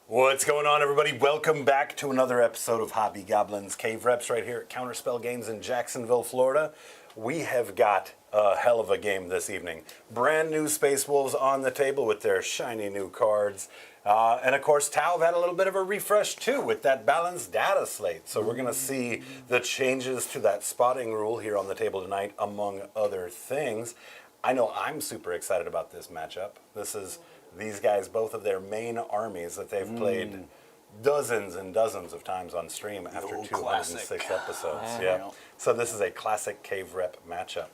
What's going on, everybody? Welcome back to another episode of Hobby Goblins Cave Reps right here at Counterspell Games in Jacksonville, Florida. We have got a hell of a game this evening. Brand new Space Wolves on the table with their shiny new cards. And of course, Tau had a little bit of a refresh too with that balanced data slate. So we're going to see the changes to that spotting rule here on the table tonight, among other things. I know I'm super excited about this matchup. This is these guys, both of their main armies that they've played dozens and dozens of times on stream after 206 episodes. Yeah. So this is a classic Cave Rep matchup.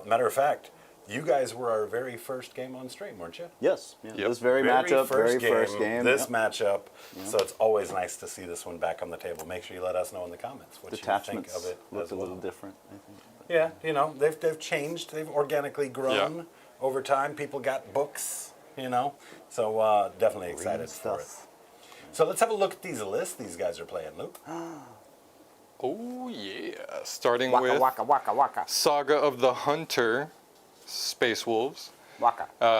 Matter of fact, you guys were our very first game on stream, weren't you? Yes. Yeah. Yep. This very matchup, very first game. This matchup. Yep. So it's always nice to see this one back on the table. Make sure you let us know in the comments what you think of it. Look a little different, I think. Yeah, you know, they've changed. They've organically grown over time. People got books, you know. So definitely excited for it. So let's have a look at these lists these guys are playing, Luke. Oh, yeah. Starting with Saga of the Hunter, Space Wolves.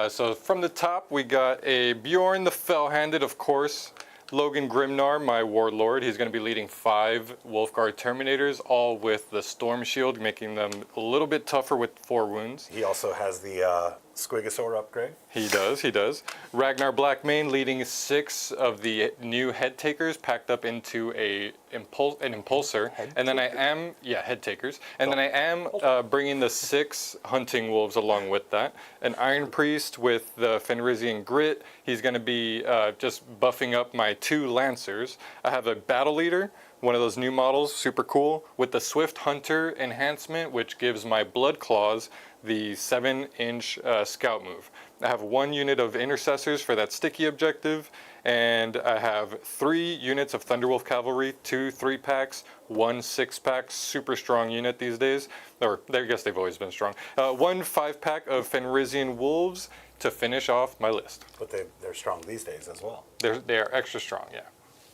So from the top, we got a Bjorn the Fell-Handed, of course. Logan Grimnar, my Warlord. He's going to be leading 5 Wolfguard Terminators, all with the Storm Shield, making them a little bit tougher with 4 wounds. He also has the Squigosaur upgrade. He does. Ragnar Blackmane leading 6 of the new Head Takers packed up into an Impulsor. And then Head Takers. And then I am bringing the 6 Hunting Wolves along with that. An Iron Priest with the Fenrisian Grit. He's going to be just buffing up my 2 Lancers. I have a Battle Leader, one of those new models, super cool, with the Swift Hunter enhancement, which gives my Blood Claws the 7-inch scout move. I have 1 unit of Intercessors for that sticky objective, and I have 3 units of Thunderwolf Cavalry, 2 3-packs, 1 6-pack, super strong unit these days, or I guess they've always been strong. 1 5-pack of Fenrisian Wolves to finish off my list. But they're strong these days as well. They're extra strong, yeah.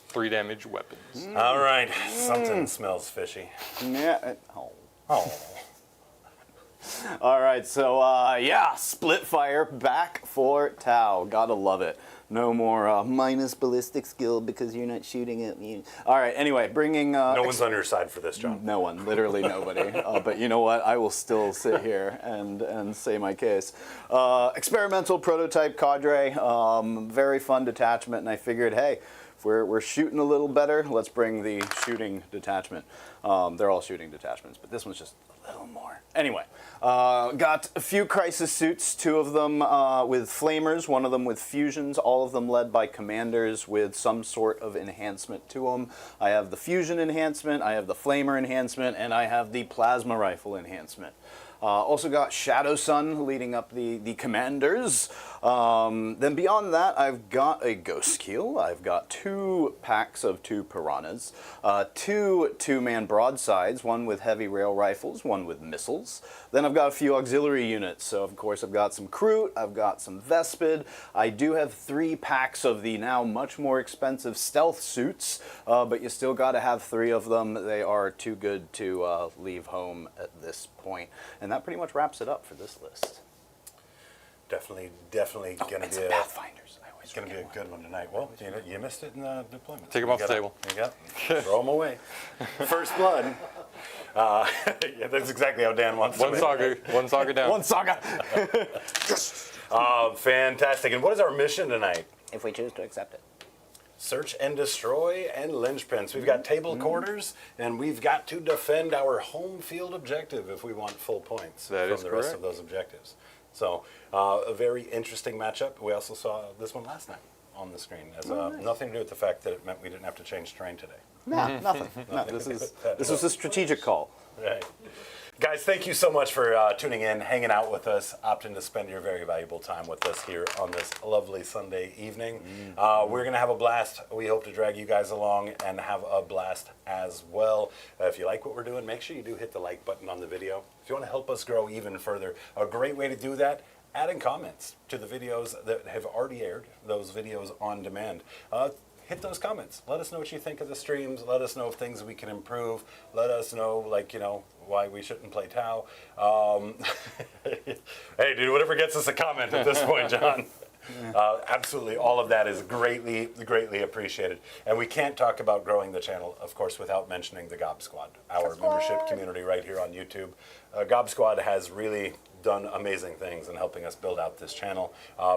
3 damage weapons. All right, something smells fishy. Yeah. Oh. All right, so Split Fire back for Tau. Gotta love it. No more minus ballistic skill because you're not shooting at me. All right, anyway, bringing... no one's on your side for this, John. No one, literally nobody. But you know what? I will still sit here and say my case. Experimental Prototype Cadre, very fun detachment, and I figured, hey, if we're shooting a little better, let's bring the shooting detachment. They're all shooting detachments, but this one's just a little more. Anyway, got a few crisis suits, 2 of them with flamers, 1 of them with fusions, all of them led by commanders with some sort of enhancement to them. I have the fusion enhancement, I have the flamer enhancement, and I have the plasma rifle enhancement. Also got Shadow Sun leading up the commanders. Then beyond that, I've got a Ghost Keel. I've got 2 packs of 2 Piranhas, 2 2-man broadsides, 1 with heavy rail rifles, 1 with missiles. Then I've got a few auxiliary units. So of course I've got some Kroot, I've got some Vespid. I do have 3 packs of the now much more expensive stealth suits, but you still got to have 3 of them. They are too good to leave home at this point. And that pretty much wraps it up for this list. Definitely going to be Pathfinders. It's going to be a good one tonight. Well, you missed it in the deployment. Take them off the table. You got throw them away. First blood. Yeah, that's exactly how Dan wants One saga down. One saga. Fantastic. And what is our mission tonight? If we choose to accept it. Search and destroy and linchpins. We've got table quarters, and we've got to defend our home field objective if we want full points from the rest of those objectives. So a very interesting matchup. We also saw this one last night on the screen. As nothing to do with the fact that it meant we didn't have to change terrain today. No, nothing. No, this was a strategic call. Right. Guys, thank you so much for tuning in, hanging out with us, opting to spend your very valuable time with us here on this lovely Sunday evening. We're going to have a blast. We hope to drag you guys along and have a blast as well. If you like what we're doing, make sure you do hit the like button on the video. If you want to help us grow even further, a great way to do that, adding comments to the videos that have already aired, those videos on demand. Hit those comments. Let us know what you think of the streams. Let us know of things we can improve. Let us know, why we shouldn't play Tau. Hey, dude, whatever gets us a comment at this point, John. Absolutely, all of that is greatly appreciated. And we can't talk about growing the channel, of course, without mentioning the Gob Squad, our membership community right here on YouTube. Gob Squad has really done amazing things in helping us build out this channel,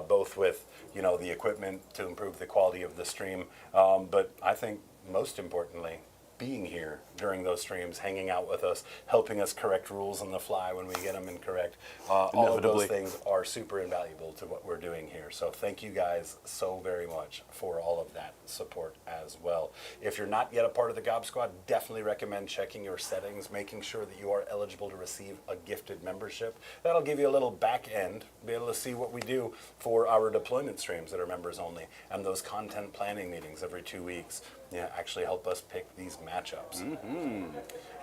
both with the equipment to improve the quality of the stream, but I think most importantly, being here during those streams, hanging out with us, helping us correct rules on the fly when we get them incorrect. All of those things are super invaluable to what we're doing here. So thank you guys so very much for all of that support as well. If you're not yet a part of the Gob Squad, definitely recommend checking your settings, making sure that you are eligible to receive a gifted membership. That'll give you a little back end, be able to see what we do for our deployment streams that are members only, and those content planning meetings every 2 weeks. Yeah, actually help us pick these matchups.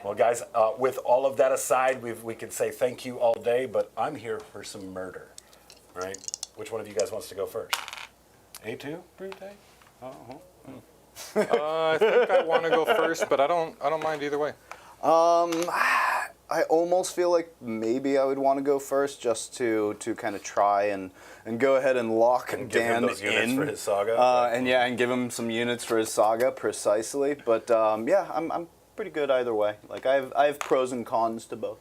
Well, guys, with all of that aside, we could say thank you all day, but I'm here for some murder, right? Which one of you guys wants to go first? A2? I think I want to go first, but I don't mind either way. I almost feel like maybe I would want to go first just to kind of try and go ahead and lock And give him Dan those units for his Saga? and give him some units for his Saga precisely. But yeah, I'm pretty good either way. Like I have pros and cons to both.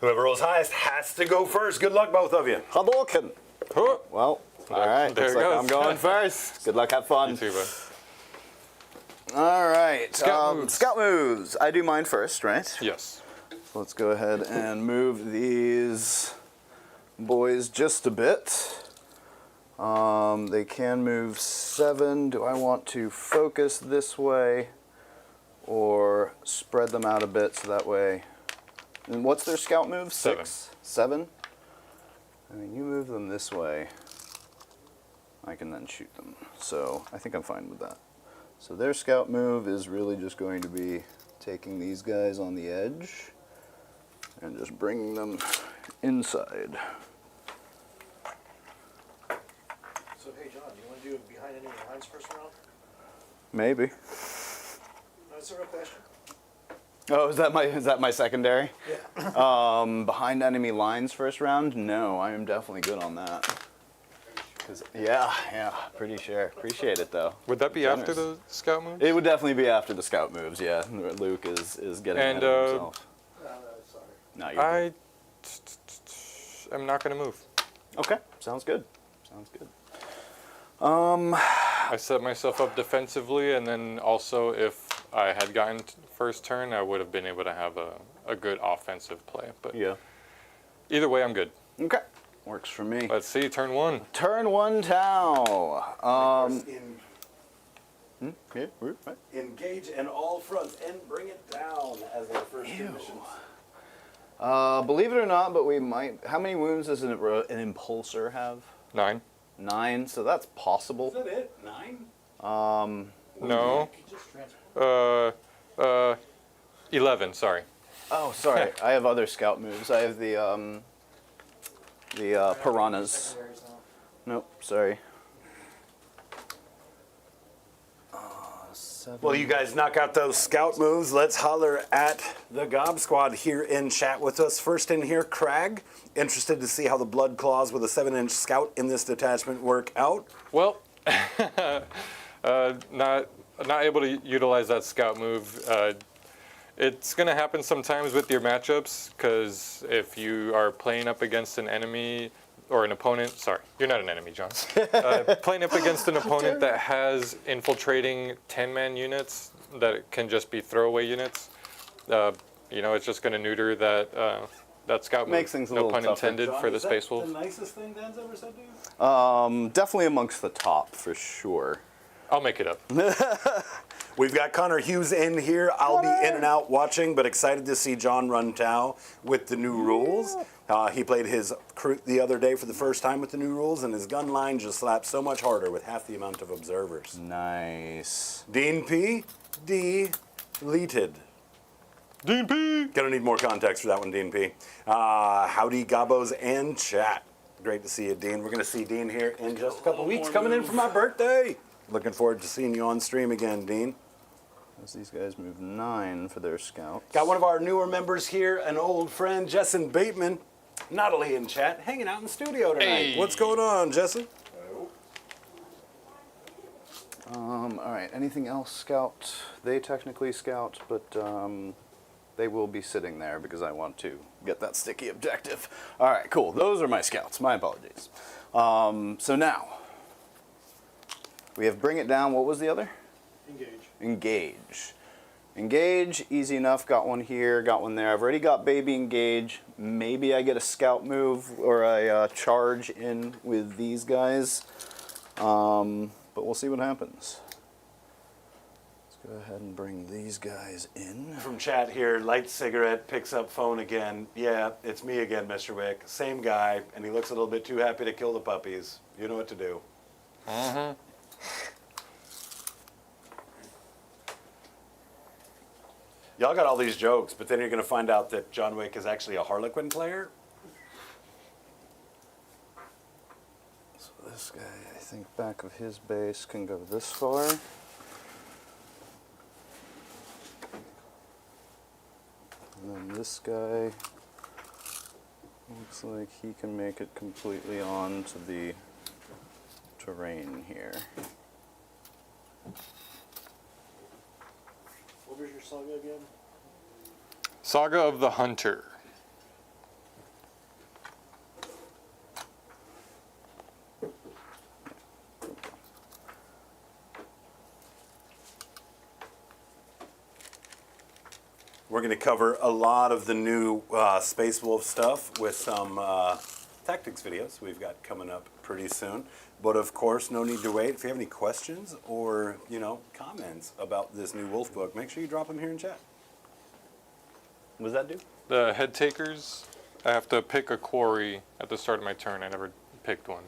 Whoever rolls highest has to go first. Good luck, both of you. Hadouken! Huh. Well, all right. There Looks it like goes. I'm going first. Good luck. Have fun. You too, bud. All right. Scout moves. Scout moves. I do mine first, right? Yes. Let's go ahead and move these boys just a bit. They can move 7. Do I want to focus this way or spread them out a bit so that way? And what's their scout move? 6? 7? I mean, you move them this way, I can then shoot them. So I think I'm fine with that. So their scout move is really just going to be taking these guys on the edge and just bringing them inside. So hey John, you want to do behind enemy lines first round? Maybe. That's a real question. Oh, is that my secondary? Yeah. Behind enemy lines first round? No, I am definitely good on that. 'Cause, yeah, pretty sure. Appreciate it though. Would that be Generous. after the scout moves? It would definitely be after the scout moves. Yeah, Luke is getting And, ahead of himself. Sorry. No, you're good. I am not going to move. Okay, sounds good. Sounds good. I set myself up defensively, and then also if I had gotten first turn, I would have been able to have a good offensive play. But Yeah. either way, I'm good. Okay, works for me. Let's see, turn 1. Turn 1 Tau. Yeah, right. Engage in all fronts and bring it down as our first two missions. Believe it or not, but we might. How many wounds does an impulsor have? 9. 9, so that's possible. Is that it? 9? No. Just transfer. 11, sorry. Oh, sorry. I have other scout moves. I have the piranhas. Secondaries now. Nope, sorry. 7. Well, you guys knock out those scout moves. Let's holler at the Gob Squad here in chat with us. First in here, Crag. Interested to see how the Blood Claws with a 7-inch scout in this detachment work out. Well, not able to utilize that scout move. It's going to happen sometimes with your matchups, because if you are playing up against an enemy or an opponent, sorry, you're not an enemy, John. Playing up against an opponent that has infiltrating 10-man units that can just be throwaway units, it's just going to neuter that scout move. Makes things a no little pun tougher. intended for the Space Wolves. the nicest thing Dan's ever said to you? Definitely amongst the top for sure. I'll make it up. We've got Connor Hughes in here. I'll be in and out watching, but excited to see John run Tau with the new rules. He played his crew the other day for the first time with the new rules, and his gun line just slaps so much harder with half the amount of observers. Nice. Dean P. Deleted. Dean P. Gonna need more context for that one, Dean P. Howdy, Gabos and chat. Great to see you, Dean. We're gonna see Dean here in just a couple weeks, coming in for my birthday. Looking forward to seeing you on stream again, Dean. As these guys move 9 for their scouts. Got one of our newer members here, an old friend, Jessen Bateman. Natalie in chat, hanging out in the studio tonight. Hey. What's going on, Jessen? right. Anything else, Scout? They technically Scout, but they will be sitting there because I want to get that sticky objective. All right, cool. Those are my Scouts. My apologies. So now, we have Bring It Down. What was the other? Engage. Engage. Engage, easy enough. Got one here, got one there. I've already got Baby Engage. Maybe I get a Scout move or a charge in with these guys. But we'll see what happens. Let's go ahead and bring these guys in. From chat here, lights cigarette, picks up phone again. Yeah, it's me again, Mr. Wick. Same guy, and he looks a little bit too happy to kill the puppies. You know what to do. Y'all got all these jokes, but then you're going to find out that John Wick is actually a Harlequin player. So this guy, I think back of his base can go this far. And then this guy looks like he can make it completely on to the terrain here. What was your saga again? Saga of the Hunter. We're going to cover a lot of the new Space Wolf stuff with some tactics videos we've got coming up pretty soon. But of course, no need to wait. If you have any questions or, comments about this new Wolf book, make sure you drop them here in chat. What does that do? The head takers, I have to pick a quarry at the start of my turn. I never picked one.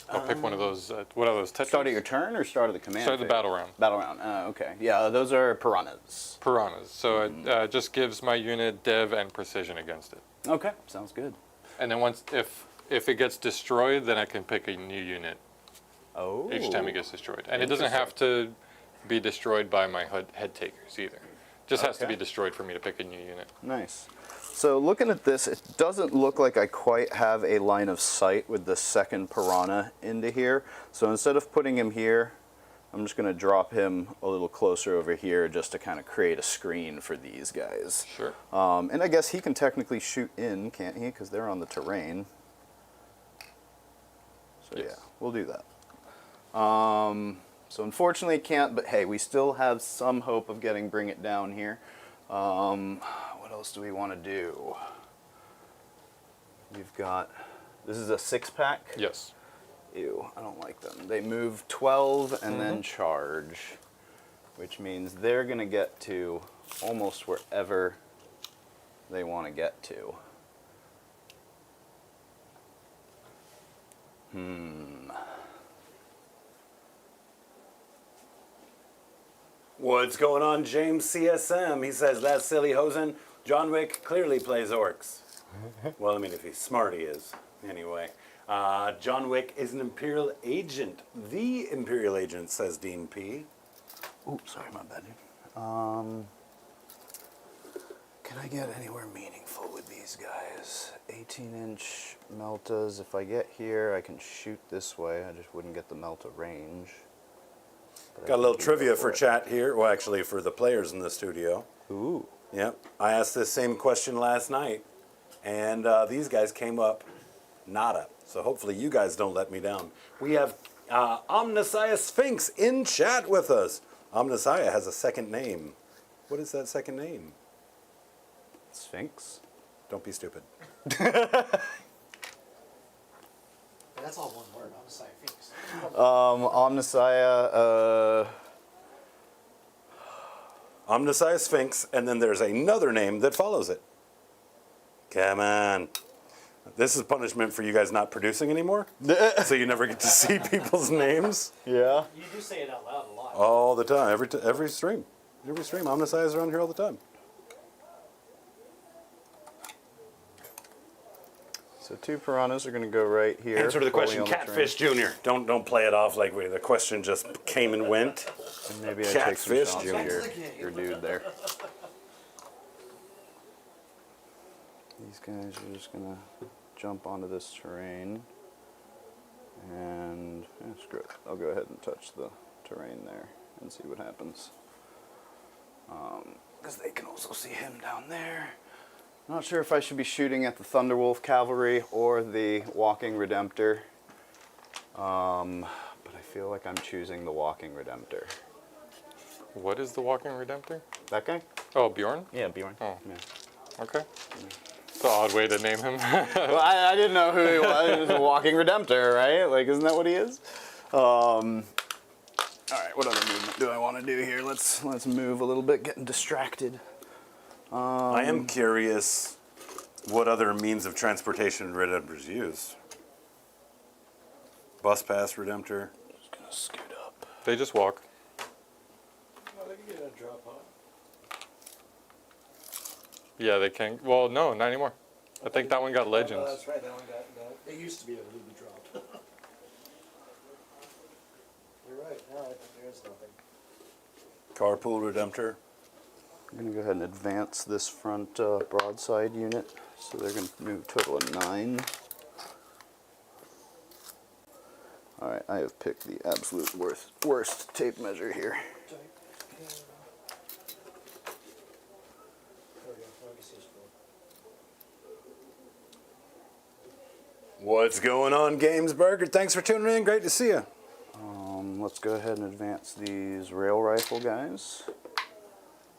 I'll pick one of those. What are those? Tetris? Start of your turn or start of the command? Start of the phase? battle round. Battle round. Okay. Yeah, those are piranhas. Piranhas. So it just gives my unit dev and precision against it. Okay, sounds good. And then if it gets destroyed, then I can pick a new unit Oh. each time it gets destroyed. And it doesn't have to be destroyed by my head takers either. It just has to be destroyed for me to pick a new unit. Nice. So looking at this, it doesn't look like I quite have a line of sight with the second piranha into here. So instead of putting him here, I'm just going to drop him a little closer over here just to kind of create a screen for these guys. Sure. And I guess he can technically shoot in, can't he? Because they're on the terrain. So Yes. yeah, we'll do that. So unfortunately it can't, but hey, we still have some hope of getting Bring It Down here. What else do we want to do? We've got, this is a 6-pack? Yes. Ew, I don't like them. They move 12 and then charge, which means they're going to get to almost wherever they want to get to. What's going on, James CSM? He says, that's silly hosen. John Wick clearly plays orcs. Well, I mean, if he's smart, he is. Anyway, John Wick is an Imperial agent. The Imperial agent, says Dean P. Oops, sorry, my bad. Can I get anywhere meaningful with these guys? 18-inch meltas. If I get here, I can shoot this way. I just wouldn't get the melta range. But I Got a little can trivia go for it. chat here. Well, actually, for the players in the studio. Ooh. Yep. I asked this same question last night, and these guys came up nada. So hopefully you guys don't let me down. We have Omnissiah Sphinx in chat with us. Omnissiah has a second name. What is that second name? Sphinx? Don't be stupid. That's all one word. I'm a scientist. Omnissiah, Omnissiah Sphinx, and then there's another name that follows it. Come on. This is punishment for you guys not producing anymore? So you never get to see people's names? yeah. You do say it out loud a lot. All the time, every stream. Every stream, Omnissiah is around here all the time. So 2 piranhas are going to go right here. Answer to the fully question, on the Catfish Jr. Don't play it off like the question just came and went. terrain. Maybe I Catfish take some shots Jr. at your dude there. These guys are just going to jump onto this terrain. And screw it. I'll go ahead and touch the terrain there. and see what happens. Because they can also see him down there. Not sure if I should be shooting at the Thunderwolf Cavalry or the Walking Redemptor. But I feel like I'm choosing the Walking Redemptor. What is the Walking Redemptor? That guy? Oh, Bjorn? Yeah, Bjorn. Oh. Yeah. Okay. It's an odd way to name him. Well, I didn't know who he was. He was a Walking Redemptor, right? Like, isn't that what he is? All right, what other movement do I want to do here? Let's move a little bit, getting distracted. I am curious what other means of transportation Redemptors use. Bus pass Redemptor. Just gonna scoot up. They just walk. Oh, they can get a drop, huh? Yeah, they can. Well, no, not anymore. I think that one got Oh, Legends. that's right, that one got, that, it used to be able to be dropped. You're right, now I think there is nothing. Carpool Redemptor. I'm gonna go ahead and advance this front broadside unit. So they're gonna move a total of 9. All right, I have picked the absolute worst tape measure here. There we go, now we can see his floor. What's going on, Gamesburger? Thanks for tuning in. Great to see you. Let's go ahead and advance these rail rifle guys.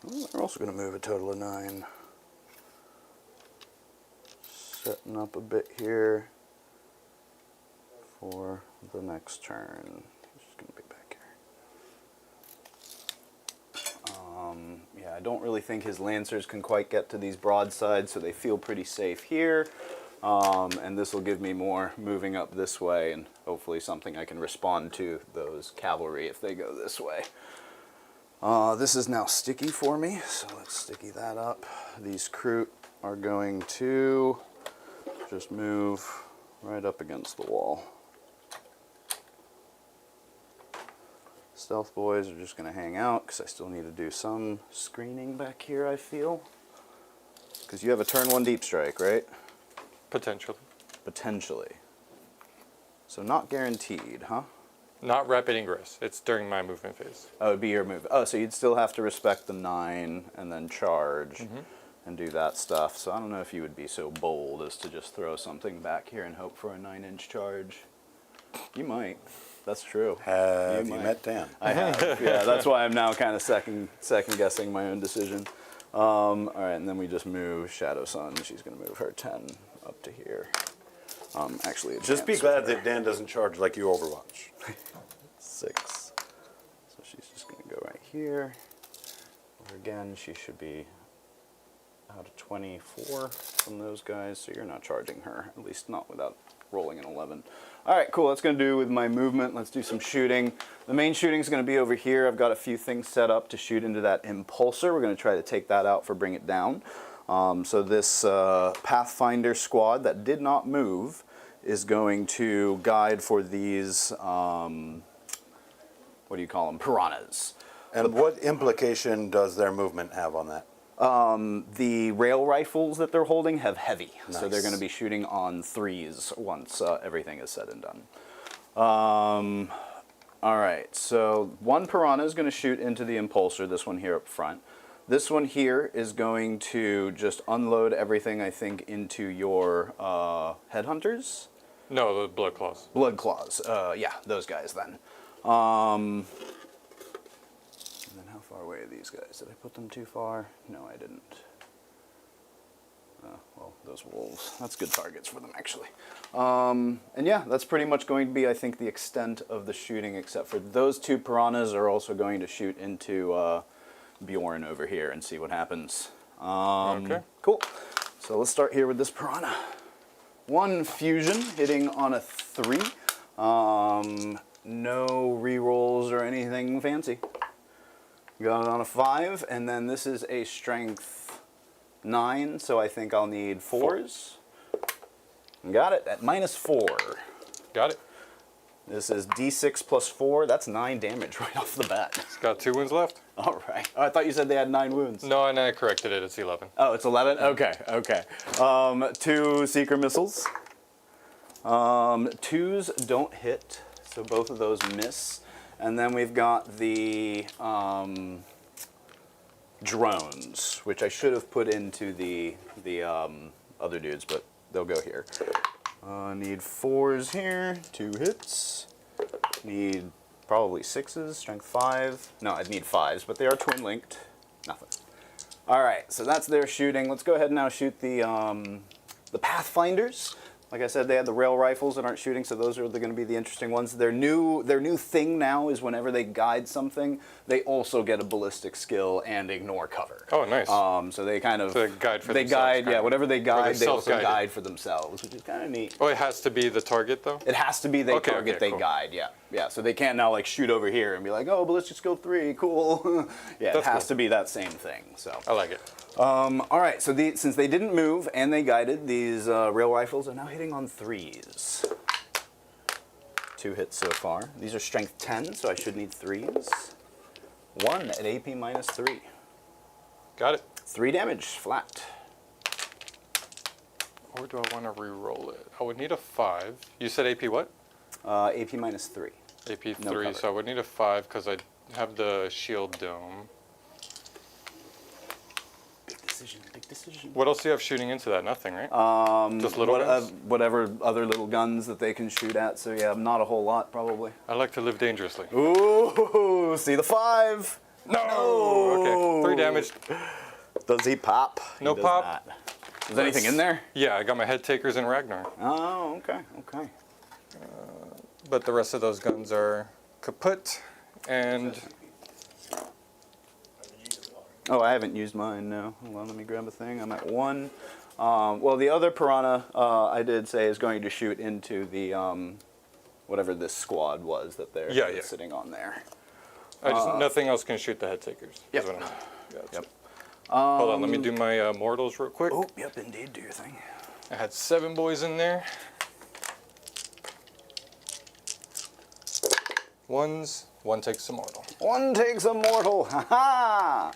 Oh, they're also going to move a total of 9. Setting up a bit here for the next turn. He's just going to be back here. Yeah, I don't really think his Lancers can quite get to these broadsides, so they feel pretty safe here. And this will give me more moving up this way, and hopefully something I can respond to those cavalry if they go this way. This is now sticky for me, so let's sticky that up. These Kroot are going to just move right up against the wall. Stealth boys are just going to hang out because I still need to do some screening back here, I feel. Because you have a turn 1 deep strike, right? Potentially. Potentially. So not guaranteed, huh? Not rapid ingress. It's during my movement phase. Oh, it'd be your move. Oh, so you'd still have to respect the 9 and then charge and do that stuff. So I don't know if you would be so bold as to just throw something back here and hope for a 9-inch charge. You might. That's true. Have you might. met Dan? I have. Yeah, that's why I'm now kind of second guessing my own decision. All right, and then we just move Shadow Sun. She's going to move her 10 up to here. Actually, Just be glad that Dan doesn't charge like you Overwatch. 6. So she's just going to go right here. Or again, she should be out of 24 from those guys, so you're not charging her, at least not without rolling an 11. All right, cool. That's going to do with my movement. Let's do some shooting. The main shooting is going to be over here. I've got a few things set up to shoot into that impulsor. We're going to try to take that out for bring it down. So this Pathfinder squad that did not move is going to guide for these, what do you call them, piranhas. And what implication does their movement have on that? The rail rifles that they're holding have heavy, so they're Nice. going to be shooting on 3s once everything is said and done. All right, so one piranha is going to shoot into the impulsor, this one here up front. This one here is going to just unload everything, I think, into your headhunters. No, the Blood Claws. Blood claws, yeah, those guys then. And then how far away are these guys? Did I put them too far? No, I didn't. Well, those wolves. That's good targets for them, actually. And yeah, that's pretty much going to be, I think, the extent of the shooting, except for those 2 piranhas are also going to shoot into Bjorn over here and see what happens. Okay. Cool. So let's start here with this piranha. 1 fusion hitting on a 3. No rerolls or anything fancy. Got it on a 5, and then this is a strength 9, so I think I'll need 4s. Got it at -4. Got it. This is D6 plus 4. That's 9 damage right off the bat. It's got 2 wounds left. All right. Oh, I thought you said they had 9 wounds. No, and I corrected it. It's 11. Oh, it's 11? Okay, okay. 2 seeker missiles. 2s don't hit, so both of those miss. And then we've got the drones, which I should have put into the other dudes, but they'll go here. Need 4s here, 2 hits. Need probably 6s, strength 5. No, I'd need 5s, but they are twin linked. Nothing. All right, so that's their shooting. Let's go ahead and now shoot the Pathfinders. Like I said, they had the rail rifles that aren't shooting, so those are going to be the interesting ones. Their new thing now is whenever they guide something, they also get a ballistic skill and ignore cover. Oh, nice. So they kind of So they guide for they themselves, guide, kind yeah. of. Whatever they guide, they also self-guided. guide for themselves, which is kind of neat. Oh, it has to be the target though. It has to be they Okay, target, okay, they cool. guide, yeah. Yeah, so they can't now like shoot over here and be like, oh, ballistic skill 3, cool. Yeah, it That's has cool. to be that same thing, so. I like it. All right, so since they didn't move and they guided, these rail rifles are now hitting on 3s. 2 hits so far. These are strength 10, so I should need 3s. 1 at AP minus 3. Got it. 3 damage, flat. Or do I want to re-roll it? I would need a 5. You said AP what? AP minus 3. AP No 3, cover. so I would need a 5 because I have the shield dome. Big decision, big decision. What else do you have shooting into that? Nothing, right? Just little guns? Whatever other little guns that they can shoot at, so yeah, not a whole lot probably. I like to live dangerously. Ooh, see the 5. No! Okay, 3 damage. Does he pop? No He does pop. not. Is anything in there? Yeah, I got my head takers and Ragnar. Oh, okay, okay. But the rest of those guns are kaput. And Oh, I haven't used mine, no. Hold on, let me grab a thing. I'm at 1. Well, the other piranha, I did say, is going to shoot into the, whatever this squad was that they're Yeah, yeah. sitting on there. nothing else can shoot the head takers. is Yep. what I'm- yeah, Yep. Hold on, let me do my mortals real quick. Oh, yep, indeed, do your thing. I had 7 boys in there. 1s, 1 takes a mortal. 1 takes a mortal. Ha ha!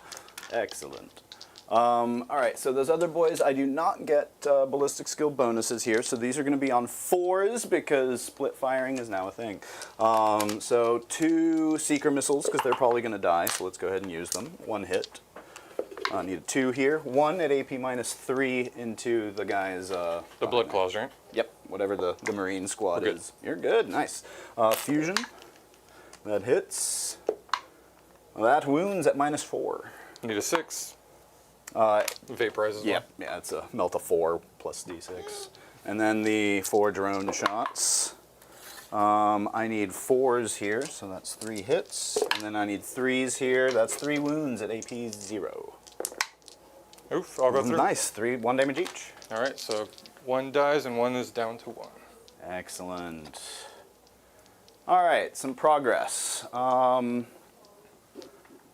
Excellent. All right, so those other boys, I do not get ballistic skill bonuses here, so these are going to be on 4s because split firing is now a thing. So 2 seeker missiles because they're probably going to die, so let's go ahead and use them. 1 hit. I need a 2 here. 1 at AP minus 3 into the guys. The blood claws, right? Yep, whatever the Marine squad We're good. is. You're good, nice. Fusion. That hits. That wounds at minus 4. Need a 6. Vaporize as Yeah, well. yeah, it's a melt of 4 plus d6. And then the 4 drone shots. I need 4s here, so that's 3 hits. And then I need 3s here. That's 3 wounds at AP 0. Oof, I'll go through. Nice, 1 damage each. All right, so 1 dies and 1 is down to 1. Excellent. All right, some progress.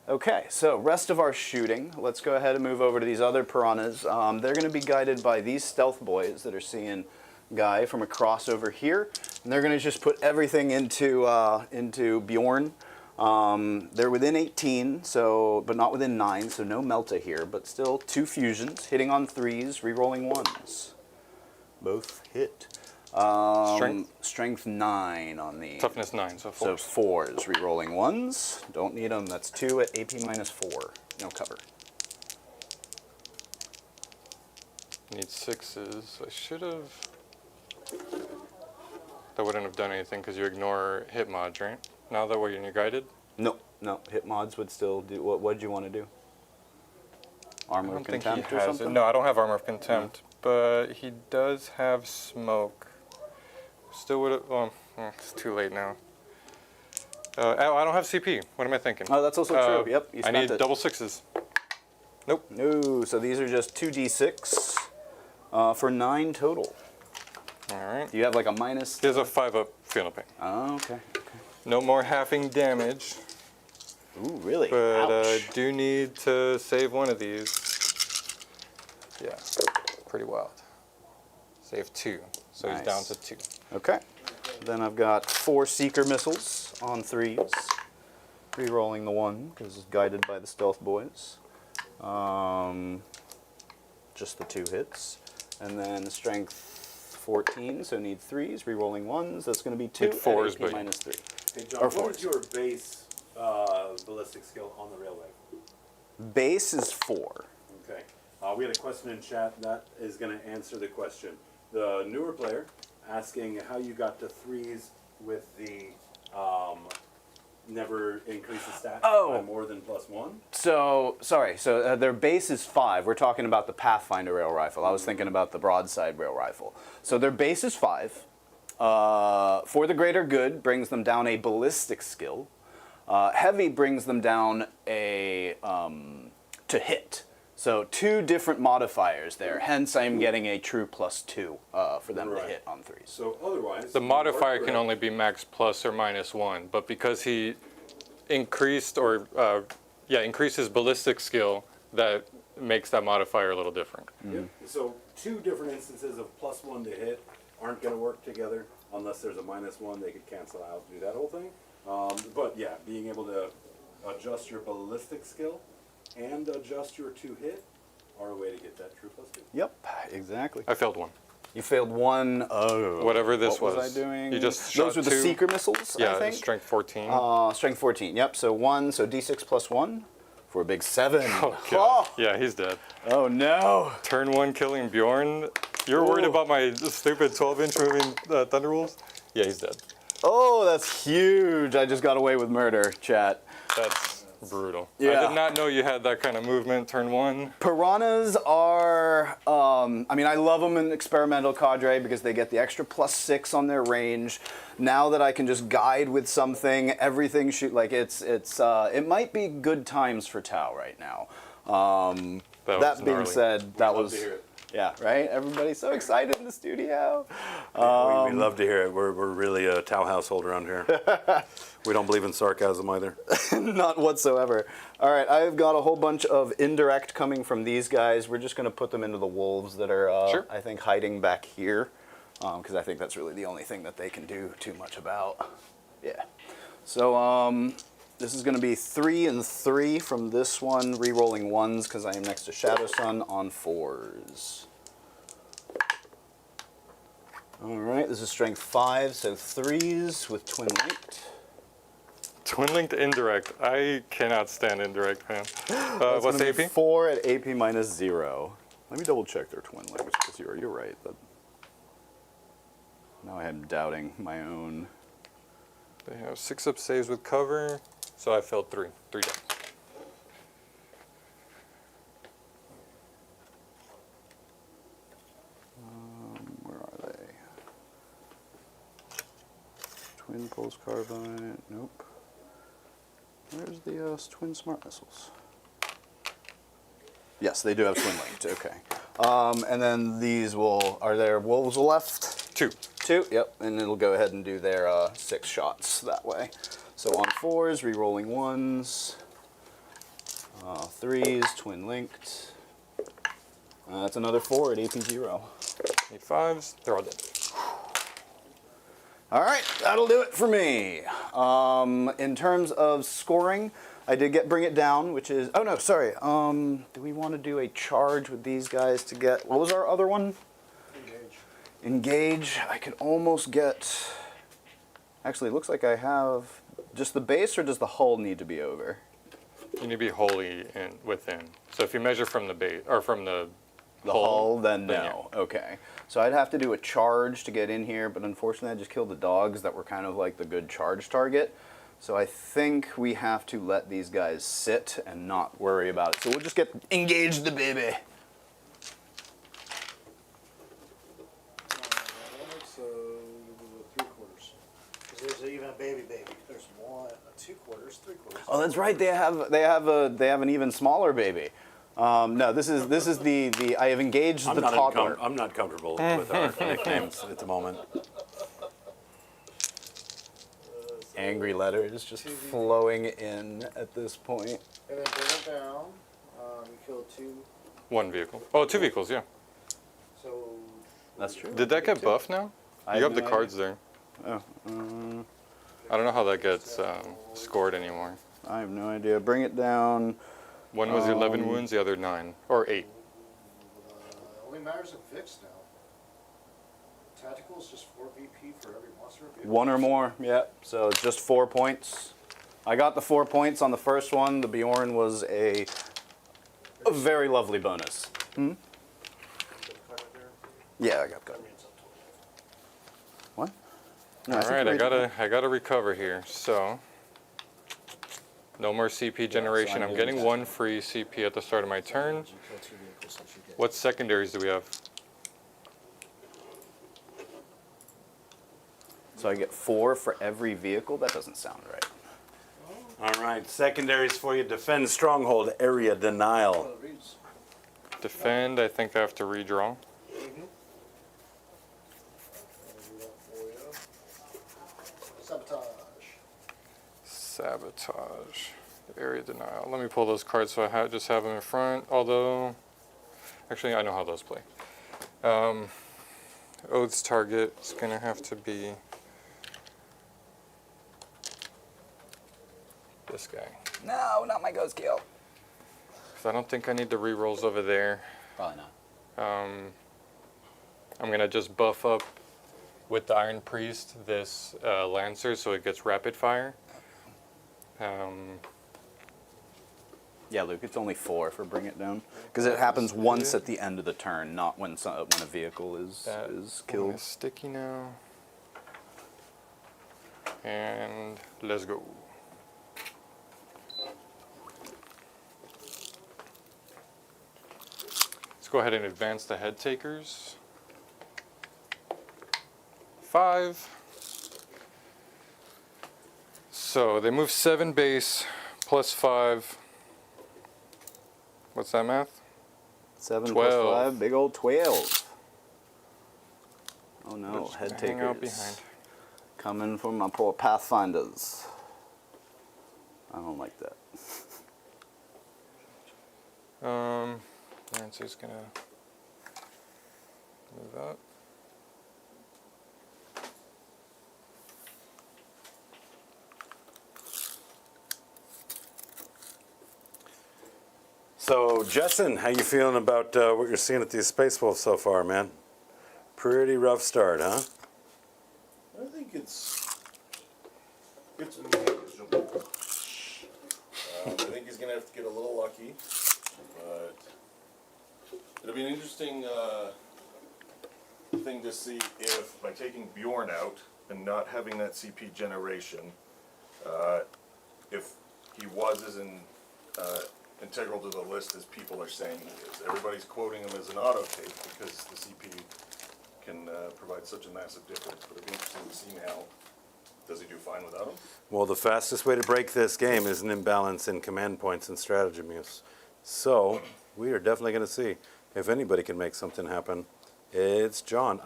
Okay, so rest of our shooting. Let's go ahead and move over to these other piranhas. They're going to be guided by these stealth boys that are seeing Guy from across over here. And they're going to just put everything into Bjorn. They're within 18, so but not within 9, so no Melta here, but still 2 fusions, hitting on 3s, re-rolling 1s. Both hit. Strength? Strength 9 on the Toughness 9, so 4. so 4s, re-rolling 1s. Don't need them. That's 2 at AP minus 4. No cover. Need 6s. I should have. That wouldn't have done anything because you ignore hit mods, right? Now that when you're guided? No, no. Hit mods would still do. What did you want to do? Armor I of don't think he Contempt or has it. something? No, I don't have Armor of Contempt, but he does have Smoke. Still would have. Oh, it's too late now. Oh, I don't have CP. What am I thinking? Oh, that's also true. Yep, you I spent need it. double 6s. Nope. No, so these are just 2d6 for 9 total. All right. Do you have like a minus? He has a 5-up Feel Pain. Oh, okay. No more halving damage, Ooh, really? but Ouch. do need to save one of these. Yeah, pretty wild. Save 2, so he's down Nice. to 2. Okay. Then I've got 4 seeker missiles on 3s. Re-rolling the 1 because it's guided by the stealth boys. Just the 2 hits. And then strength 14, so need 3s. Re-rolling 1s. That's going to be 2 Need 4s, at but- AP minus 3. Hey, Or John, what fours. is your base ballistic skill on the rail rifle? Base is 4. Okay. We had a question in chat that is going to answer the question. The newer player asking how you got to 3s with the never increase the stat by more than +1. So, sorry, so their base is 5. We're talking about the Pathfinder rail rifle. I was thinking about the broadside rail rifle. So their base is 5. For the greater good brings them down a ballistic skill. Heavy brings them down a to hit. So 2 different modifiers there. Hence, I'm getting a true +2 for them to hit on 3s. So otherwise, The modifier can only be max plus or minus 1, but because he increased or increased his ballistic skill, that makes that modifier a little different. Yep. So 2 different instances of +1 to hit aren't going to work together unless there's a -1. They could cancel out, do that whole thing. But yeah, being able to adjust your ballistic skill and adjust your 2 hit are a way to get that true +2. Yep, exactly. I failed 1. You failed 1. Oh, Whatever this what was. I doing? You just Those shot were the 2. seeker missiles, I Yeah, think. strength 14. Strength 14. Yep. So 1. So D6 +1 for a big 7. oh, God. Yeah, he's dead. Oh no. Turn 1 killing Bjorn. You're worried Oh. about my stupid 12-inch moving Thunderwolves? Yeah, he's dead. Oh, that's huge. I just got away with murder, chat. That's brutal. Yeah. I did not know you had that kind of movement, turn 1. Piranhas are, I mean, I love them in experimental cadre because they get the extra +6 on their range. Now that I can just guide with something, everything shoot, like it might be good times for Tau right now. That being gnarly. said, that love was, to hear it. yeah, right? Everybody's so excited in the studio. We love to hear it. We're really a Tau household around here. We don't believe in sarcasm either. Not whatsoever. All right, I've got a whole bunch of indirect coming from these guys. We're just going to put them into the wolves that are, Sure. I think, hiding back here, because I think that's really the only thing that they can do too much about. Yeah. So this is going to be 3 and 3 from this one, re-rolling 1s because I am next to Shadow Sun on 4s. All right, this is strength 5, so 3s with twin linked. Twin linked indirect. I cannot stand indirect, man. That's What's gonna be AP? 4 at AP -0. Let me double check their twin linked because you're right. Now I am doubting my own. They have 6 up saves with cover, so I failed 3. 3 down. Where are they? Twin pulse carbine. Nope. Where's the twin smart missiles? Yes, they do have twin linked. Okay. And then these are there wolves left? 2. 2, yep, and it'll go ahead and do their 6 shots that way. So on 4s, re-rolling 1s, 3s, twin linked. That's another 4 at AP 0. 8 5s. They're all dead. All right, that'll do it for me. In terms of scoring, I did bring it down, which is, oh no, sorry. Do we want to do a charge with these guys to get, what was our other one? Engage. I could almost get, actually it looks like I have, just the base or does the hull need to be over? You need to be wholly within. So if you measure from the base or from the hull, then then no. Okay. So I'd have to do a charge to get in here, but unfortunately I just killed the dogs that were kind of like the good charge target. So I think we have to let these guys sit and not worry about it. So we'll just engage the baby. So 3/4. Because there's even a baby. There's 1, 2/4, 3/4. Oh, that's right. They have an even smaller baby. No, this is the I have engaged the toddler. I'm not comfortable with our nicknames at the moment. Angry letters just flowing in at this point. And then bring it down. You killed 2. 1 vehicle. Oh, 2 vehicles, yeah. So That's true. Did that get buffed now? I You have have the no cards there. Oh, I don't know how that gets scored anymore. I have no idea. Bring it down. One was 11 wounds, the other 9. Or 8. only matters of Vix now. Tactical is just 4 VP for every monster. One or more, yeah. So it's just 4 points. I got the 4 points on the first one. The Bjorn was a very lovely bonus. Hmm? Yeah, I got covered. What? No, All think right, we- I gotta recover here. So, no more CP generation. I'm getting 1 free CP at the start of my turn. What secondaries do we have? So I get 4 for every vehicle? That doesn't sound right. All right, secondaries for you. Defend stronghold, area denial. Defend, I think I have to redraw. Sabotage. Sabotage, area denial. Let me pull those cards so I just have them in front. Although, actually, I know how those play. Oath's target is going to have to be this guy. No, not my ghost kill. 'Cause I don't think I need the rerolls over there. Probably not. I'm going to just buff up with the Iron Priest this Lancer so it gets rapid fire. Yeah, Luke, it's only 4 for bring it down. Because it happens once at the end of the turn, not when when a vehicle is That killed. is sticky now. And let's go. Let's go ahead and advance the head takers. 5. So they move 7 base plus 5. What's that math? 7 12. plus 5, big old 12. Oh no, Just head hang out takers. behind. Coming from my poor Pathfinders. I don't like that. Lancer's gonna move up. So, Justin, how you feeling about what you're seeing at these Space Wolves so far, man? Pretty rough start, huh? I think it's manageable. I think he's gonna have to get a little lucky, but it'll be an interesting thing to see if by taking Bjorn out and not having that CP generation, if he was as integral to the list as people are saying he is. Everybody's quoting him as an auto take because the CP can provide such a massive difference, but it'll be interesting to see now. Does he do fine without him? Well, the fastest way to break this game is an imbalance in command points and strategy moves. So, we are definitely going to see if anybody can make something happen. It's Dan.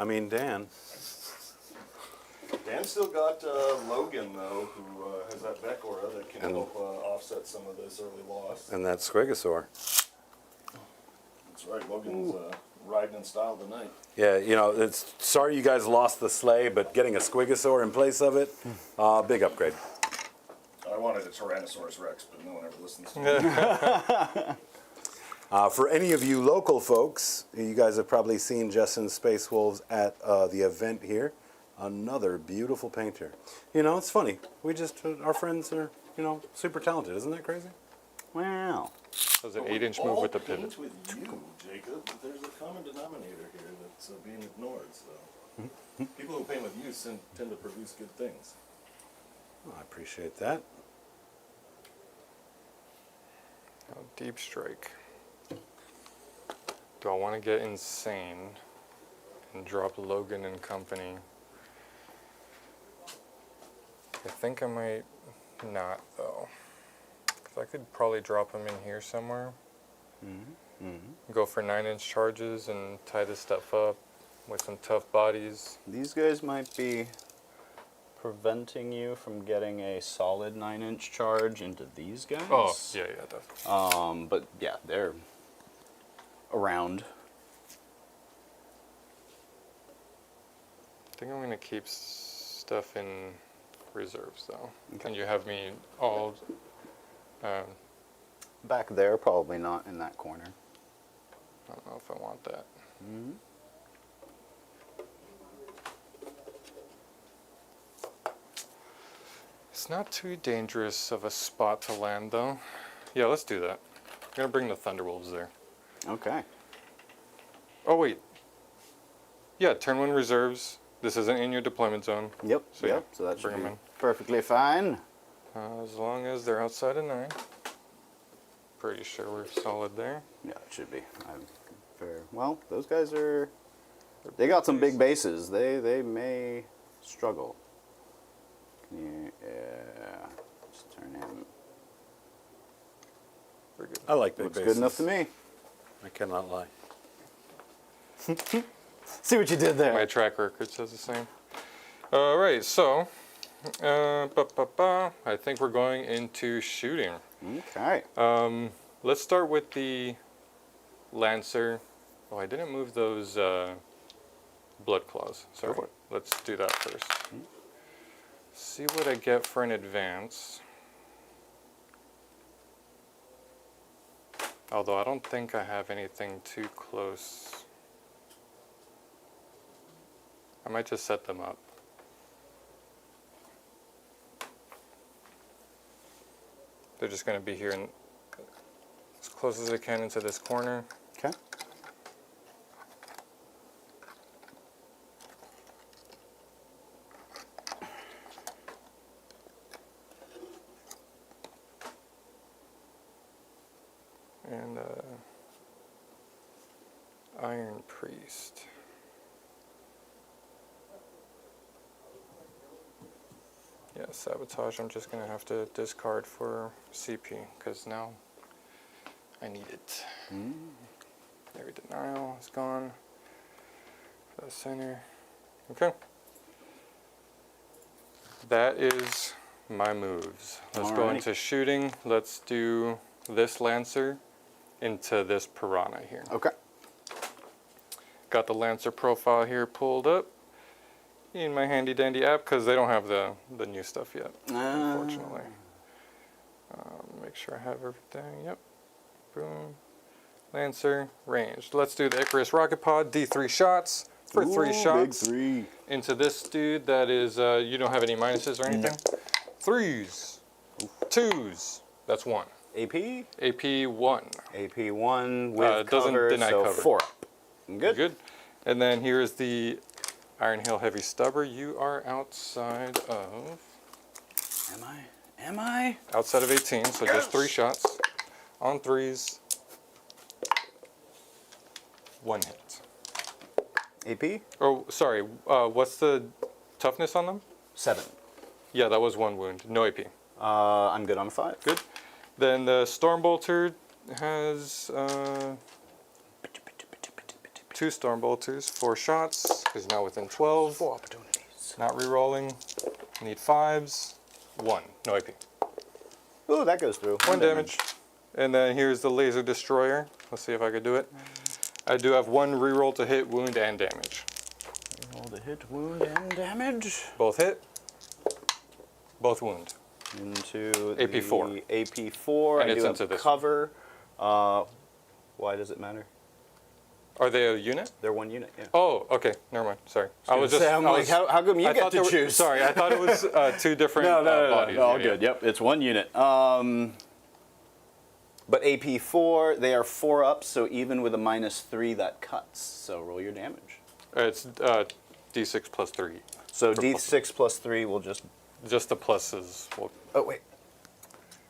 Dan's still got Logan, though, who has that Beck aura that can help offset some of this early loss. And that Squigosaur. That's right, Logan's riding in style tonight. Yeah, it's sorry you guys lost the sleigh, but getting a Squigosaur in place of it, big upgrade. I wanted a Tyrannosaurus Rex, but no one ever listens to me. For any of you local folks, you guys have probably seen Justin's Space Wolves at the event here. Another beautiful painter. It's funny. Our friends are, super talented. Isn't that crazy? Wow. That was an 8-inch move with the pivot. Paint with you, Jacob, but there's a common denominator here that's being ignored. So people who paint with you tend to produce good things. I appreciate that. Oh, deep strike. Do I want to get insane and drop Logan and company? I think I might not, though. Because I could probably drop him in here somewhere. Go for 9-inch charges and tie this stuff up with some tough bodies. These guys might be preventing you from getting a solid 9-inch charge into these guys. Oh, yeah, definitely. But yeah, they're around. I think I'm going to keep stuff in reserves, though. Okay. And you have me all... Back there, probably not in that corner. I don't know if I want that. It's not too dangerous of a spot to land, though. Yeah, let's do that. I'm gonna bring the Thunderwolves there. Okay. Oh wait. Yeah, turn 1 reserves. This isn't in your deployment zone. Yep. So, yep. yeah, So that should bring be 'em in. perfectly fine. As long as they're outside of 9. Pretty sure we're solid there. Yeah, it should be. I'm fair. Well, those guys are. They got some big bases. They may struggle. Can you? Yeah. Just turn him. We're good. I like big Looks bases. good enough to me. I cannot lie. See what you did there. My track record says the same. All right, so I think we're going into shooting. Okay. Let's start with the Lancer. Oh, I didn't move those blood claws. Sorry. for it. Let's do that first. See what I get for an advance. Although I don't think I have anything too close. I might just set them up. They're just going to be here in, as close as I can into this corner. Okay. And Iron Priest. Yeah, Sabotage I'm just going to have to discard for CP, because now I need it. Every denial is gone. For the center. Okay. That is my moves. Let's go Alrighty. into shooting. Let's do this Lancer into this Piranha here. Okay. Got the Lancer profile here pulled up in my handy dandy app because they don't have the new stuff yet, unfortunately. Make sure I have everything. Yep. Boom. Lancer, ranged. Let's do the Icarus rocket pod, D3 shots for 3 shots. Big 3. Into this dude that is, you don't have any minuses or anything? 3s. 2s. That's 1. AP? AP 1. AP 1 with doesn't cover, deny so cover. 4 up. Good? Good. And then here is the Iron Hail Heavy Stubber. You are outside of... Am I? Outside of 18, so just 3 shots. On 3s. 1 hit. AP? Oh, sorry. What's the toughness on them? 7. Yeah, that was 1 wound. No AP. I'm good on 5. Good. Then the Stormbolter has 2 Stormbolters, 4 shots. He's now within 12. 4 opportunities. Not re-rolling. Need 5s. 1. No AP. Ooh, that goes through. 1 damage. And then here's the Laser Destroyer. Let's see if I can do it. I do have 1 reroll to hit, wound, and damage. Roll to hit, wound, and damage. Both hit. Both wound. Into AP4. the AP4. And I it's do into have this cover. Why does it matter? Are they a unit? They're 1 unit, yeah. Oh, okay. Never mind. Sorry. I'm like, how come you I get thought to there were- choose? Sorry, I thought it was 2 different bodies. All Yeah, good. yeah. Yep, it's 1 unit. But AP4, they are 4 up, so even with a -3, that cuts. So roll your damage. It's D6 plus 3. So For D6 plus 3 will just. Just the pluses. Will, Oh wait.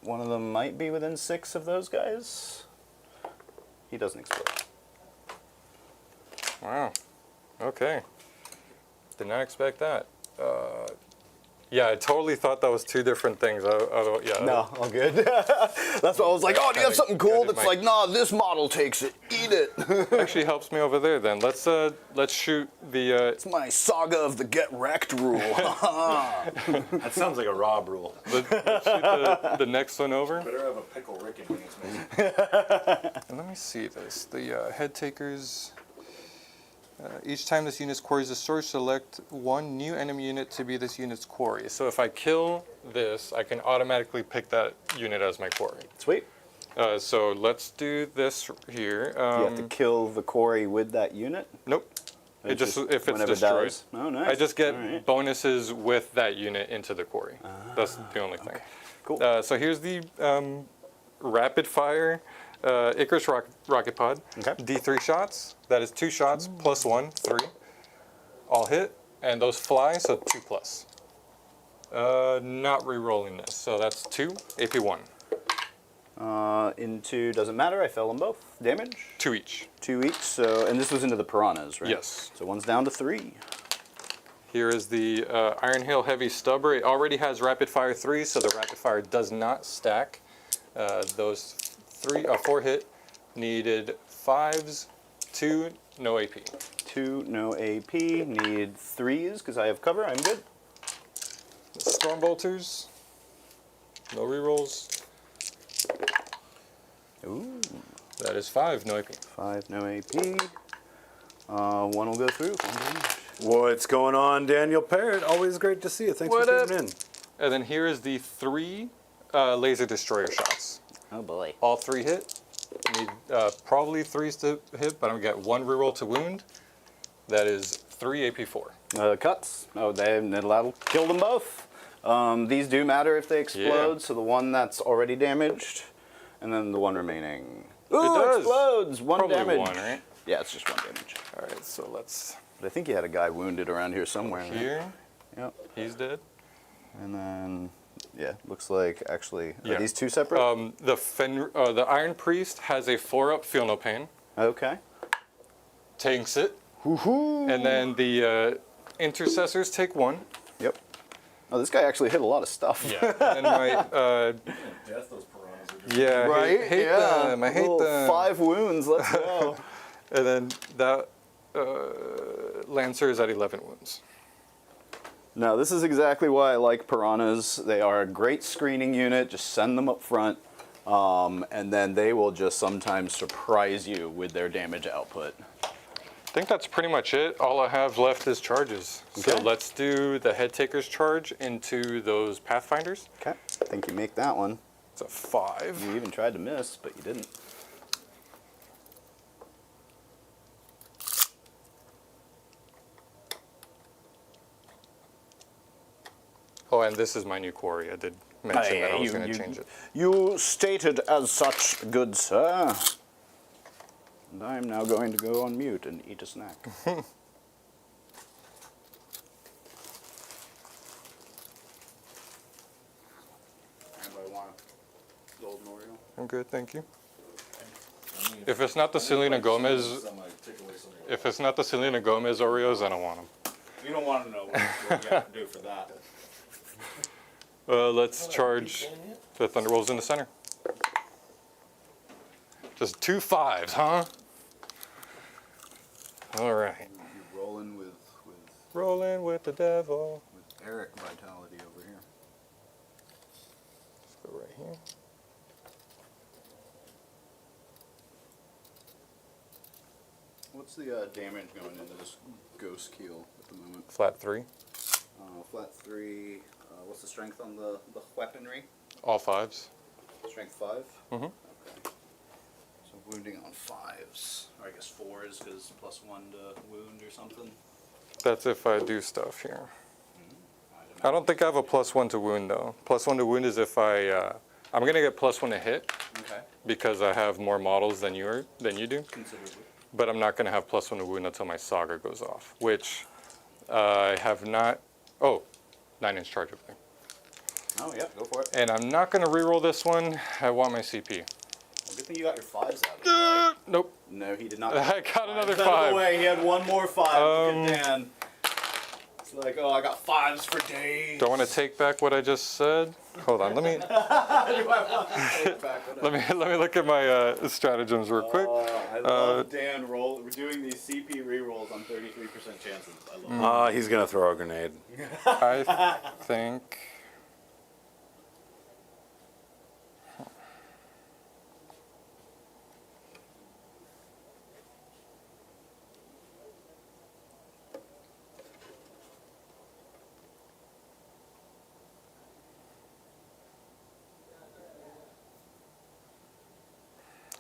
One of them might be within 6 of those guys. He doesn't explode. wow. Okay. Did not expect that. Yeah, I totally thought that was 2 different things. Yeah. No, all good. That's why I was like, oh, do you have something cool? Got it, That's Mike. like, nah, this model takes it. Eat it. Actually helps me over there then. Let's shoot the It's my Saga of the Get Wrecked rule. That sounds like a Rob rule. shoot the next one over. Better have a pickle Rick in this man. And let me see this. The head takers. Each time this unit's quarry is destroyed, select 1 new enemy unit to be this unit's quarry. So if I kill this, I can automatically pick that unit as my quarry. Sweet. So let's do this here. You have to kill the quarry with that unit. Nope. It just if it's whenever it destroyed. dies. Oh, nice. I just get All right. bonuses with that unit into the quarry. That's the only thing. Cool. So here's the rapid fire Icarus rocket pod. Okay. D3 shots. That is 2 shots plus 1, 3. All hit, and those fly, so 2 plus. Not re-rolling this, so that's 2 AP 1. Into doesn't matter. I fell them both. Damage. 2 each. 2 each. So and this was into the piranhas, right? Yes. So one's down to 3. Here is the Iron Hail Heavy Stubber. It already has Rapid Fire 3, so the Rapid Fire does not stack. Those 4 hit, needed 5s, 2, no AP. 2, no AP. Need 3s because I have cover. I'm good. Storm Bolters, no rerolls. Ooh. That is 5, no AP. 5, no AP. One will go through. 1 damage. What's going on, Daniel Parrott? Always great to see you. Thanks What for up? tuning in. And then here is the 3 Laser Destroyer shots. Oh boy. All 3 hit. Need probably 3s to hit, but I'm gonna get 1 reroll to wound. That is 3 AP4. Cuts. Oh, that'll kill them both. These do matter if they explode. Yeah. So the one that's already damaged, and then the one remaining. Ooh, does. explodes. 1 Probably damage. 1, right? Yeah, it's just 1 damage. All right, so let's But I think you had a guy wounded around here somewhere. right? here. Yep. He's dead. And then, yeah, looks like actually are Yeah. these 2 separate? The Iron Priest has a 4-up Feel No Pain. Okay. Tanks it. And then the Intercessors take 1. Yep. Oh, this guy actually hit a lot of stuff. Yeah. And my Death, those piranhas are just yeah, Right? hate them. I hate Little them. 5 wounds. Let's go. And then that Lancer is at 11 wounds. No, this is exactly why I like piranhas. They are a great screening unit. Just send them up front, and then they will just sometimes surprise you with their damage output. I think that's pretty much it. All I have left is charges. So Okay. let's do the Head Taker's charge into those Pathfinders. Okay. I think you make that one. It's a 5. You even tried to miss, but you didn't. Oh, and this is my new quarry. I did mention that I was going to change it. You stated as such, good sir. And I'm now going to go on mute and eat a snack. Anybody want a golden Oreo? I'm good, thank you. If it's not the Selena Gomez, if it's not the Selena Gomez Oreos, I don't want them. You don't want to know what you have to do for that. Let's charge the Thunderwolves in the center. Just 2 5s, huh? All right. You're rolling with Rolling with the devil. Eric Vitality over here. Let's go right here. What's the damage going into this ghost keel at the moment? Flat 3. Flat 3. What's the strength on the weaponry? All 5s. Strength 5? Mhm. Okay. So wounding on 5s. Or I guess 4s because +1 to wound or something. That's if I do stuff here. I don't think I have a +1 to wound though. +1 to wound is if I'm gonna get +1 to hit Okay. because I have more models than you do. Considerably. But I'm not gonna have +1 to wound until my Saga goes off, which I have not. Oh, 9-inch charge over there. Oh, yeah, go for it. And I'm not gonna reroll this one. I want my CP. Well, good thing you got your 5s out of the way. Nope. No, he did not. I got another Out of the 5. way, he had one more 5. Look at Dan. It's like, oh, I got 5s for days. Do I want to take back what I just said? Hold on. Let me let me look at my stratagems real quick. I love Dan roll. We're doing these CP rerolls on 33% chances. I love it. He's gonna throw a grenade. I think.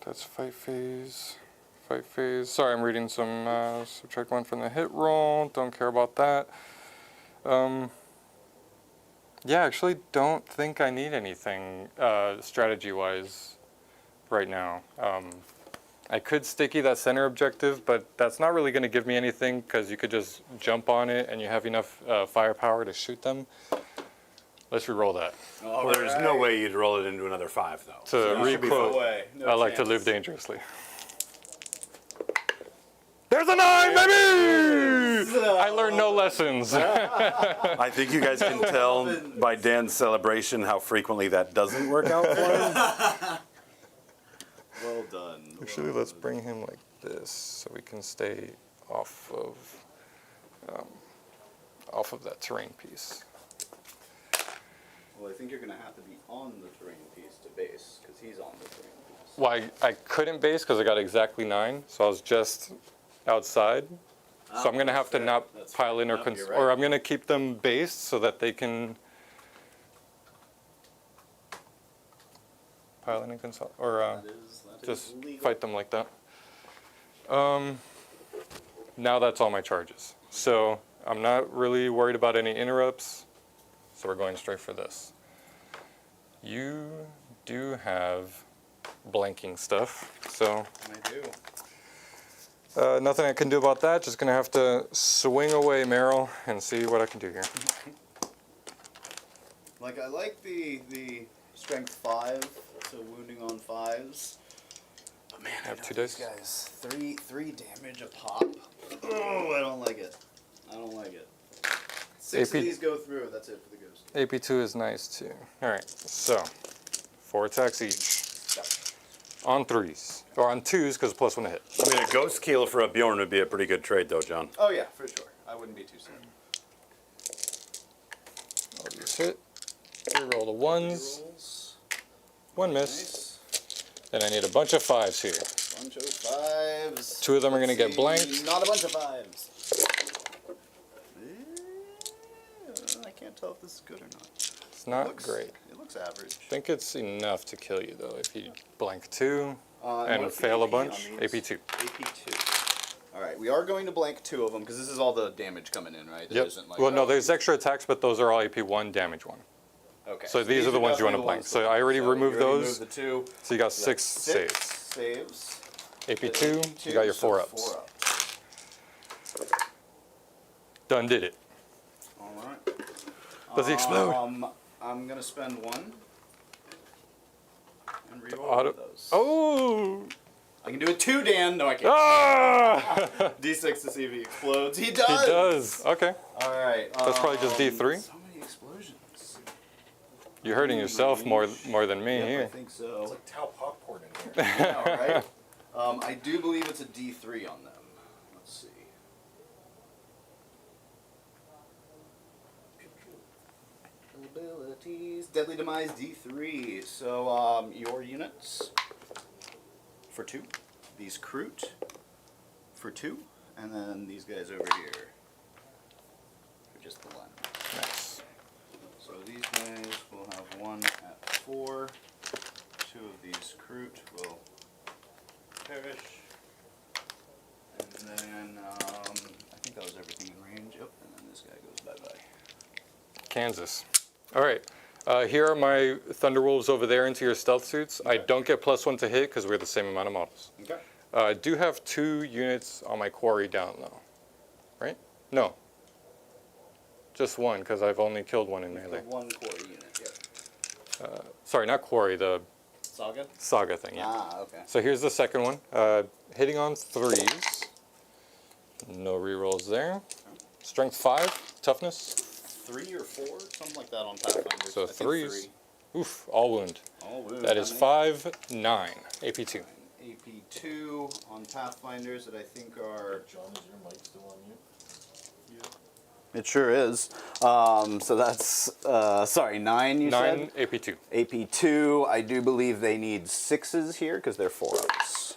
That's fight phase. Fight phase. Sorry, I'm reading some. Subtract 1 from the hit roll. Don't care about that. Yeah, actually, don't think I need anything strategy-wise right now. I could sticky that center objective, but that's not really going to give me anything because you could just jump on it and you have enough firepower to shoot them. Let's re-roll that. Well, there's no way you'd roll it into another 5, though. To re-quote, No I like to chance. live dangerously. There's a 9, baby! I learned no lessons. I think you guys can tell by Dan's celebration how frequently that doesn't work out for him. Well done. Actually, let's bring him like this so we can stay off of that terrain piece. Well, I think you're going to have to be on the terrain piece to base, because he's on the terrain piece. Well, I couldn't base because I got exactly 9, so I was just outside. So I'm going to have to not That's pile in fair enough, you're right. or I'm going to keep them based so that they can pile in and consolidate, or That is just legal. fight them like that. Now that's all my charges. So I'm not really worried about any interrupts. So we're going straight for this. You do have blanking stuff, so I do. nothing I can do about that. Just gonna have to swing away, Meryl, and see what I can do here. Like, I like the strength 5, so wounding on 5s. But man, I have know 2 these dice. guys, three damage a pop. Oh, I don't like it. I don't like it. 6 AP of these go through. That's it for the ghost. AP2 is nice too. All right, so 4 attacks each on 3s or on 2s because +1 to hit. I mean, a ghost keel for a Bjorn would be a pretty good trade, though, John. Oh yeah, for sure. I wouldn't be too sad. I'll just hit. Reroll the 1s. Rolls. 1 miss. Nice. Then I need a bunch of 5s here. Bunch of 5s. 2 of them are going to get See, blanked. Not a bunch of 5s. I can't tell if this is good or not. It's not Looks- great. It looks average. I think it's enough to kill you though if you blank 2 and what's the fail a AP bunch. on these? AP2. AP2. All right, we are going to blank 2 of them because this is all the damage coming in, right? There Yep. isn't like, Well, no, oh, there's extra attacks, but those are all AP1, damage 1. Okay. so these are the ones you wanna definitely the blank. ones So to I already blank. removed you already those. removed the 2. So you got You got 6 saves. Saves. AP2, you got your 4 ups. 4 ups. Done did it. All right. Does he explode? I'm gonna spend 1 and reroll Auto- those. Oh! I can do it 2, Dan. No, I can't. Ah! D6 to see if he explodes. He He does. does. Okay. All right. That's probably just D3. So many explosions. You're hurting yourself more than me Yep, I here. think so. It's like Tau popcorn in here. Yeah, right? I do believe it's a D3 on them. Let's see. Abilities. Deadly Demise D3. So, your units for 2. These Kroot for 2. And then these guys over here for just the 1. Nice. So these guys will have 1 at 4. 2 of these Kroot will perish. And then, I think that was everything in range. Yep, and then this guy goes bye-bye. Kansas. All right. Here are my Thunderwolves over there into your stealth suits. I don't get +1 to hit because we're the same amount of models. Okay. I do have 2 units on my quarry down though, right? No. Just 1 because I've only killed 1 in melee. 1 core unit, yep. Sorry, not quarry, the Saga? Saga thing, yeah. Ah, okay. So here's the second one. Hitting on 3s. No rerolls there. Strength 5, toughness. 3 or 4, something like that on Pathfinder. So I think 3s. 3. Oof, all wound. All wounds. That is 5, 9, AP2. AP2 on Pathfinders that I think are. John, is your mic still on mute? It sure is. So that's, 9 you 9, said? AP2. AP2, I do believe they need 6s here because they're 4-ups.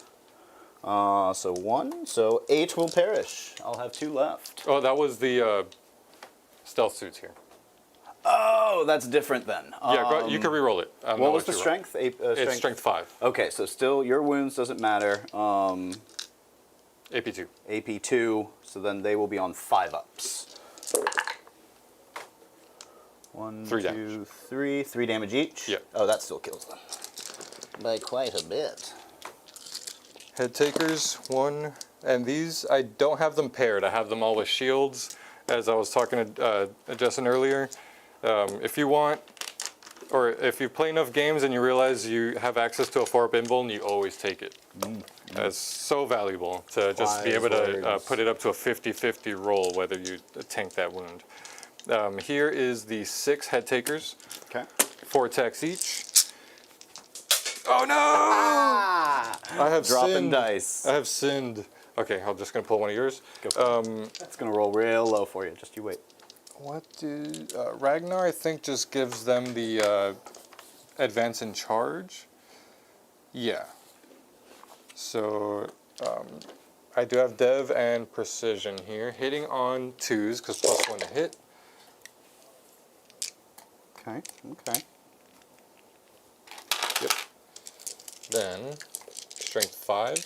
So 1, so 8 will perish. I'll have 2 left. Oh, that was the stealth suits here. Oh, that's different then. Yeah, you can reroll it. I don't know What was the you roll. strength? It's strength 5. Okay, so still your wounds doesn't matter. AP2. AP2, so then they will be on 5-ups. 1, 3 2, damage. 3. 3 damage each? Yeah. Oh, that still kills them. By quite a bit. Head takers, 1. And these, I don't have them paired. I have them all with shields, as I was talking to Justin earlier. If you want, or if you play enough games and you realize you have access to a 4-up invuln, you always take it. That's so valuable to just be able to Wise put it up to a 50-50 roll, whether you tank that wound. Here is the 6 head takers, Okay. 4 attacks each. Oh no! I have Dropping sinned. dice. I have sinned. Okay, I'm just gonna pull one of yours. Go for it. It's going to roll real low for you. Just you wait. What did Ragnar? I think just gives them the advance in charge. Yeah. So I do have Dev and Precision here, hitting on 2s because +1 to hit. Okay. Okay. Yep. Then Strength 5.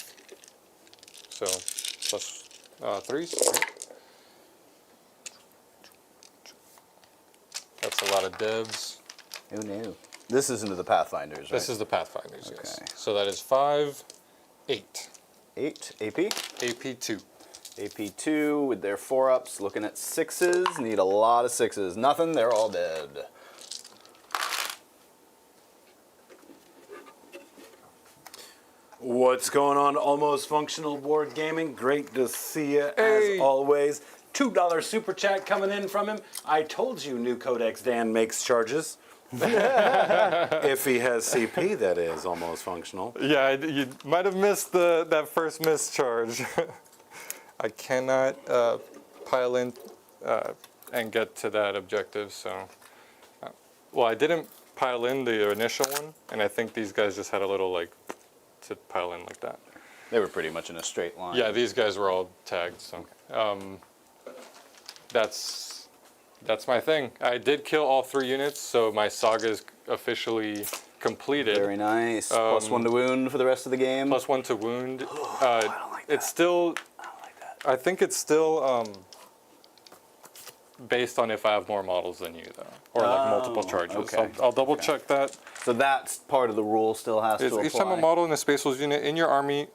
So +3s. That's a lot of devs. Who knew? This is into the Pathfinders, right? This is the Pathfinders, yes. Okay. So that is 5, 8. 8 AP. AP2. AP2 with their 4-ups, looking at 6s. Need a lot of 6s. Nothing, they're all dead. What's going on, Almost Functional Board Gaming? Great to see you Hey. as always. $2 super chat coming in from him. I told you New Codex Dan makes charges. If he has CP, that is almost functional. Yeah, you might have missed that first mischarge. I cannot pile in and get to that objective, so. Well, I didn't pile in the initial one, and I think these guys just had a little, like, to pile in like that. They were pretty much in a straight line. Yeah, these guys were all tagged, so. That's my thing. I did kill all 3 units, so my Saga is officially completed. Very nice. +1 to wound for the rest of the game. +1 to wound. I don't like that. It's still, I don't like that. I think it's still based on if I have more models than you, though, or like multiple charges. okay. I'll double check that. So that's part of the rule still has to apply. Each time a model in a Space Wolves unit in your army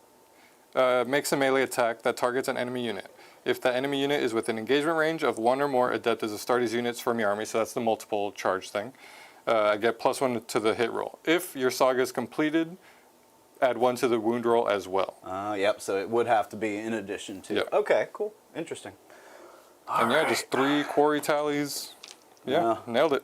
makes a melee attack that targets an enemy unit. If that enemy unit is within engagement range of 1 or more Adeptus Astartes units from your army, so that's the multiple charge thing, I get +1 to the hit roll. If your Saga is completed, add 1 to the wound roll as well. Yep, so it would have to be in addition to. Yep. Okay, cool. Interesting. And yeah, just 3 quarry tallies. Yeah, nailed it.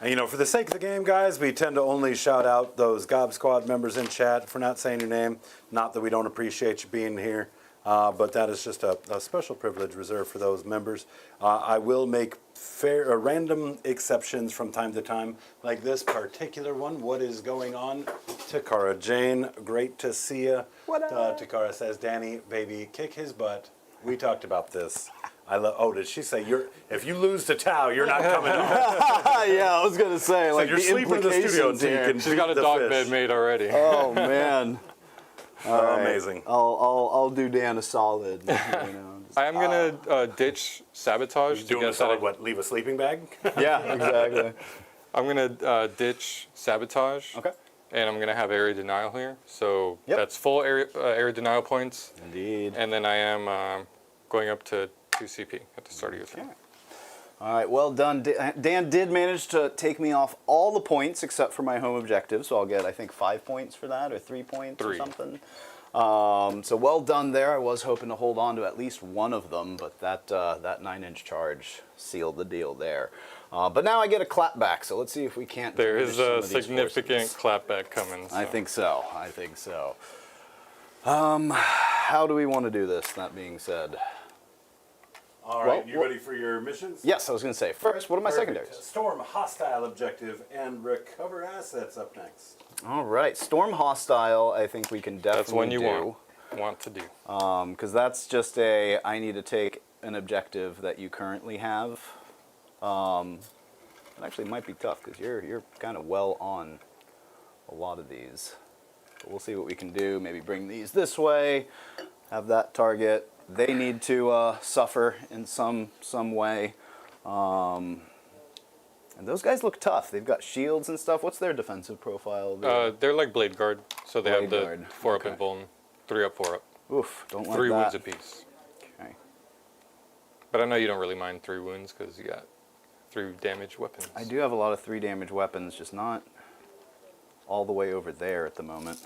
And you know, for the sake of the game, guys, we tend to only shout out those Gob Squad members in chat for not saying your name. Not that we don't appreciate you being here, but that is just a special privilege reserved for those members. I will make random exceptions from time to time, like this particular one. What is going on? Takara Jane, great to see you. What up? Takara says, Danny, baby, kick his butt. We talked about this. Oh, did she say if you lose to Tau, you're not coming home? Yeah, I was gonna say, like, you're the sleeping in the studio implications so you here. can She's got a the dog fish. bed made already. Oh man. Amazing. I'll do Dan a solid. You know, just- I am gonna ditch sabotage to Doing get a solid, that. what, leave a sleeping bag? yeah, exactly. I'm gonna ditch sabotage. Okay. And I'm gonna have area denial here, so Yep. that's full area denial points. Indeed. And then I am going up to 2 CP at the start of your turn. All right, well done. Dan did manage to take me off all the points except for my home objective, so I'll get, I think, 5 points for that, or 3 points or 3. something. So well done there. I was hoping to hold on to at least one of them, but that 9-inch charge sealed the deal there. But now I get a clapback, so let's see if we can't. There diminish is some a of these significant forces. clapback coming. I so. think so. I think so. How do we want to do this? That being said, All right, Well, you ready for your missions? yes, I was going to say first. What are my Perfect. secondaries? Storm hostile objective and recover assets up next. All right, storm hostile. I think we can definitely That's one you do. want to do. Because that's just I need to take an objective that you currently have. It actually might be tough because you're kind of well on a lot of these. But we'll see what we can do. Maybe bring these this way. have that target. They need to suffer in some way. And those guys look tough. They've got shields and stuff. What's their defensive profile? They're like Blade Guard, so they have Blade the Guard. 4 up Okay. and Vuln, 3 up, 4 up, Oof, don't like 3 that. wounds apiece. Okay. But I know you don't really mind 3 wounds because you got 3 damage weapons. I do have a lot of 3 damage weapons, just not all the way over there at the moment.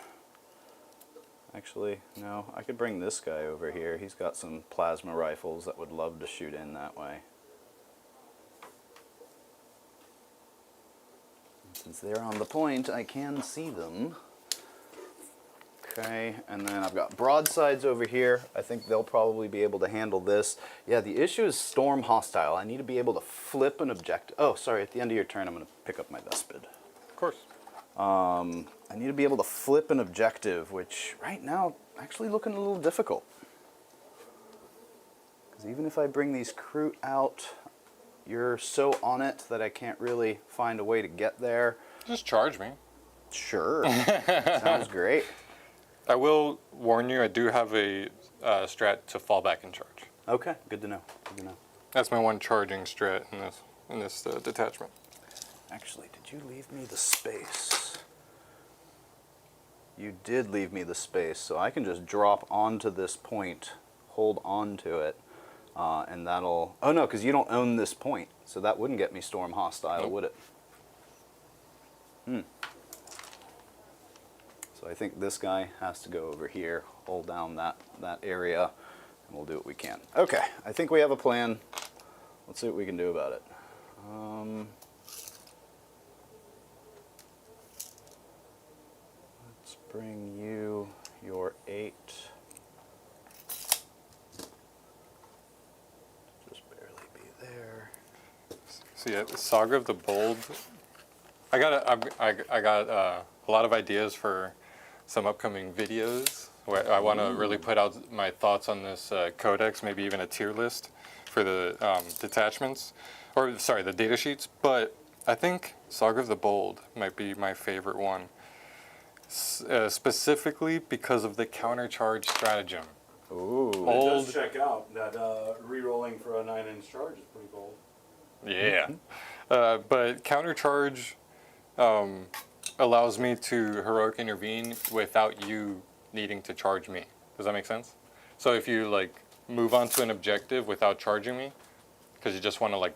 Actually, no, I could bring this guy over here. He's got some plasma rifles that would love to shoot in that way. Since they're on the point, I can see them. Okay, and then I've got broadsides over here. I think they'll probably be able to handle this. Yeah, the issue is storm hostile. I need to be able to flip an objective. Oh, sorry, at the end of your turn, I'm going to pick up my Vespid. Of course. I need to be able to flip an objective, which right now actually looking a little difficult. Because even if I bring these Kroot out, you're so on it that I can't really find a way to get there. Just charge me. Sure, sounds great. I will warn you, I do have a strat to fall back and charge. Okay, good to know. Good to know. That's my one charging strat in this detachment. Actually, did you leave me the space? You did leave me the space, so I can just drop onto this point, hold on to it, and that'll... Oh no, because you don't own this point, so that wouldn't get me storm hostile, Nope. would it? So I think this guy has to go over here, hold down that area, and we'll do what we can. Okay, I think we have a plan. Let's see what we can do about it. Let's bring you your 8. Just barely be there. So yeah, Saga of the Bold. I got a lot of ideas for some upcoming videos where I want to really put out my thoughts on this codex, maybe even a tier list for the detachments, or sorry, the data sheets. But I think Saga of the Bold might be my favorite one, specifically because of the countercharge stratagem. Ooh. It Old, does check out that re-rolling for a 9-inch charge is pretty bold. yeah, but countercharge allows me to heroic intervene without you needing to charge me. Does that make sense? So if you like move on to an objective without charging me, because you just want to like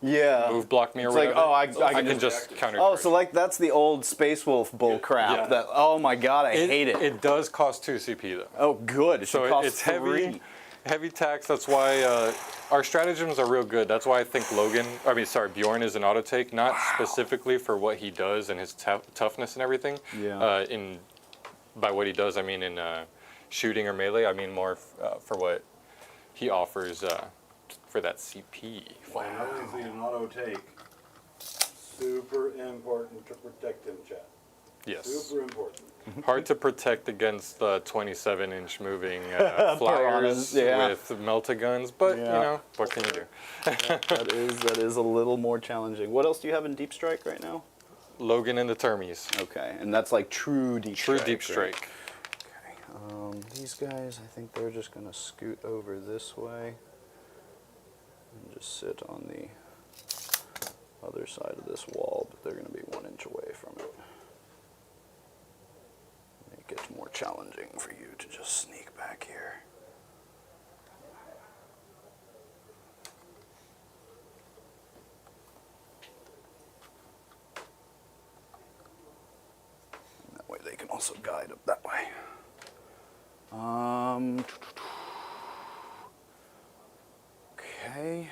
Yeah. move block me or It's whatever, like, oh, I can can just counter. Oh, so like that's the old Space Wolf bull crap. Yeah. That, oh my god, I hate it. It does cost 2 CP though. Oh, good. It should So cost it's 3. heavy tax. That's why our stratagems are real good. That's why I think Bjorn is an auto take, not specifically for what he does and his toughness and everything. Yeah. By what he does, I mean in shooting or melee. I mean more for what he offers for that CP. Wow. Not only is he an auto take, super important to protect him, chat. Yes. Super important. Hard to protect against the 27-inch moving flyers Piranhas, yeah. with melta-guns, but you Yeah. know, what can you do? That is a little more challenging. What else do you have in Deep Strike right now? Logan and the Termies. Okay, and that's like true Deep True Strike. deep right? strike. Okay. These guys, I think they're just gonna scoot over this way and just sit on the other side of this wall, but they're gonna be 1 inch away from it. Make it more challenging for you to just sneak back here. And that way they can also guide up that way. Okay,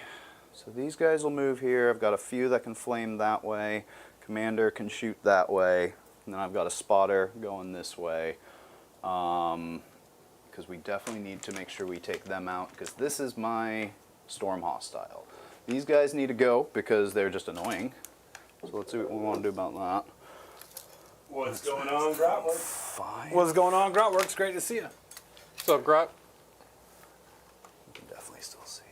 so these guys will move here. I've got a few that can flame that way. Commander can shoot that way. And then I've got a spotter going this way. Because we definitely need to make sure we take them out, because this is my storm hostile. These guys need to go because they're just annoying. So let's see what we want to do about that. What's going on, Grotworks? 5. What's going on, Grotworks? Great to see you. What's up, Grot? You can definitely still see.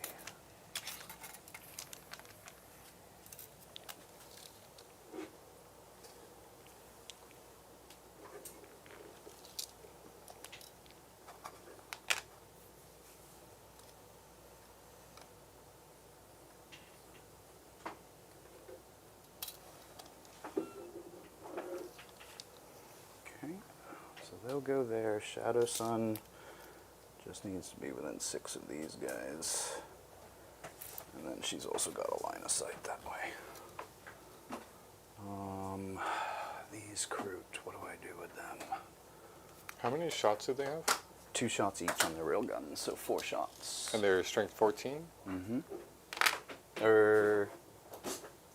they'll go there. Shadow Sun just needs to be within 6 of these guys. And then she's also got a line of sight that way. These Kroot, what do I do with them? How many shots do they have? 2 shots each on the railguns, so 4 shots. And they're strength 14? Or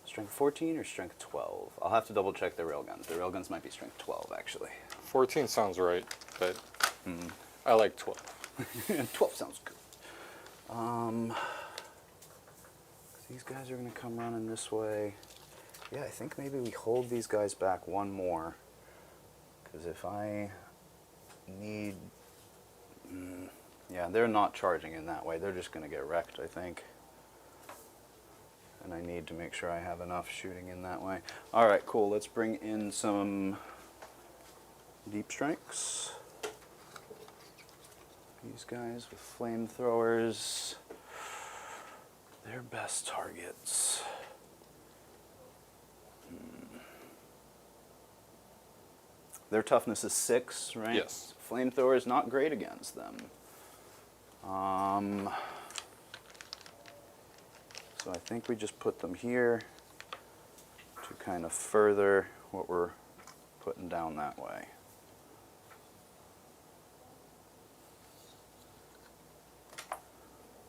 strength 14 or strength 12? I'll have to double check the railguns. The railguns might be strength 12 actually. 14 sounds right, but I like 12. 12 sounds good. These guys are going to come running this way. Yeah, I think maybe we hold these guys back one more. Because if I need... yeah, they're not charging in that way. They're just going to get wrecked, I think. And I need to make sure I have enough shooting in that way. All right, cool. Let's bring in some deep strikes. These guys with flamethrowers. Their best targets. Their toughness is 6, right? Yes. Flamethrower is not great against them. So I think we just put them here to kind of further what we're putting down that way.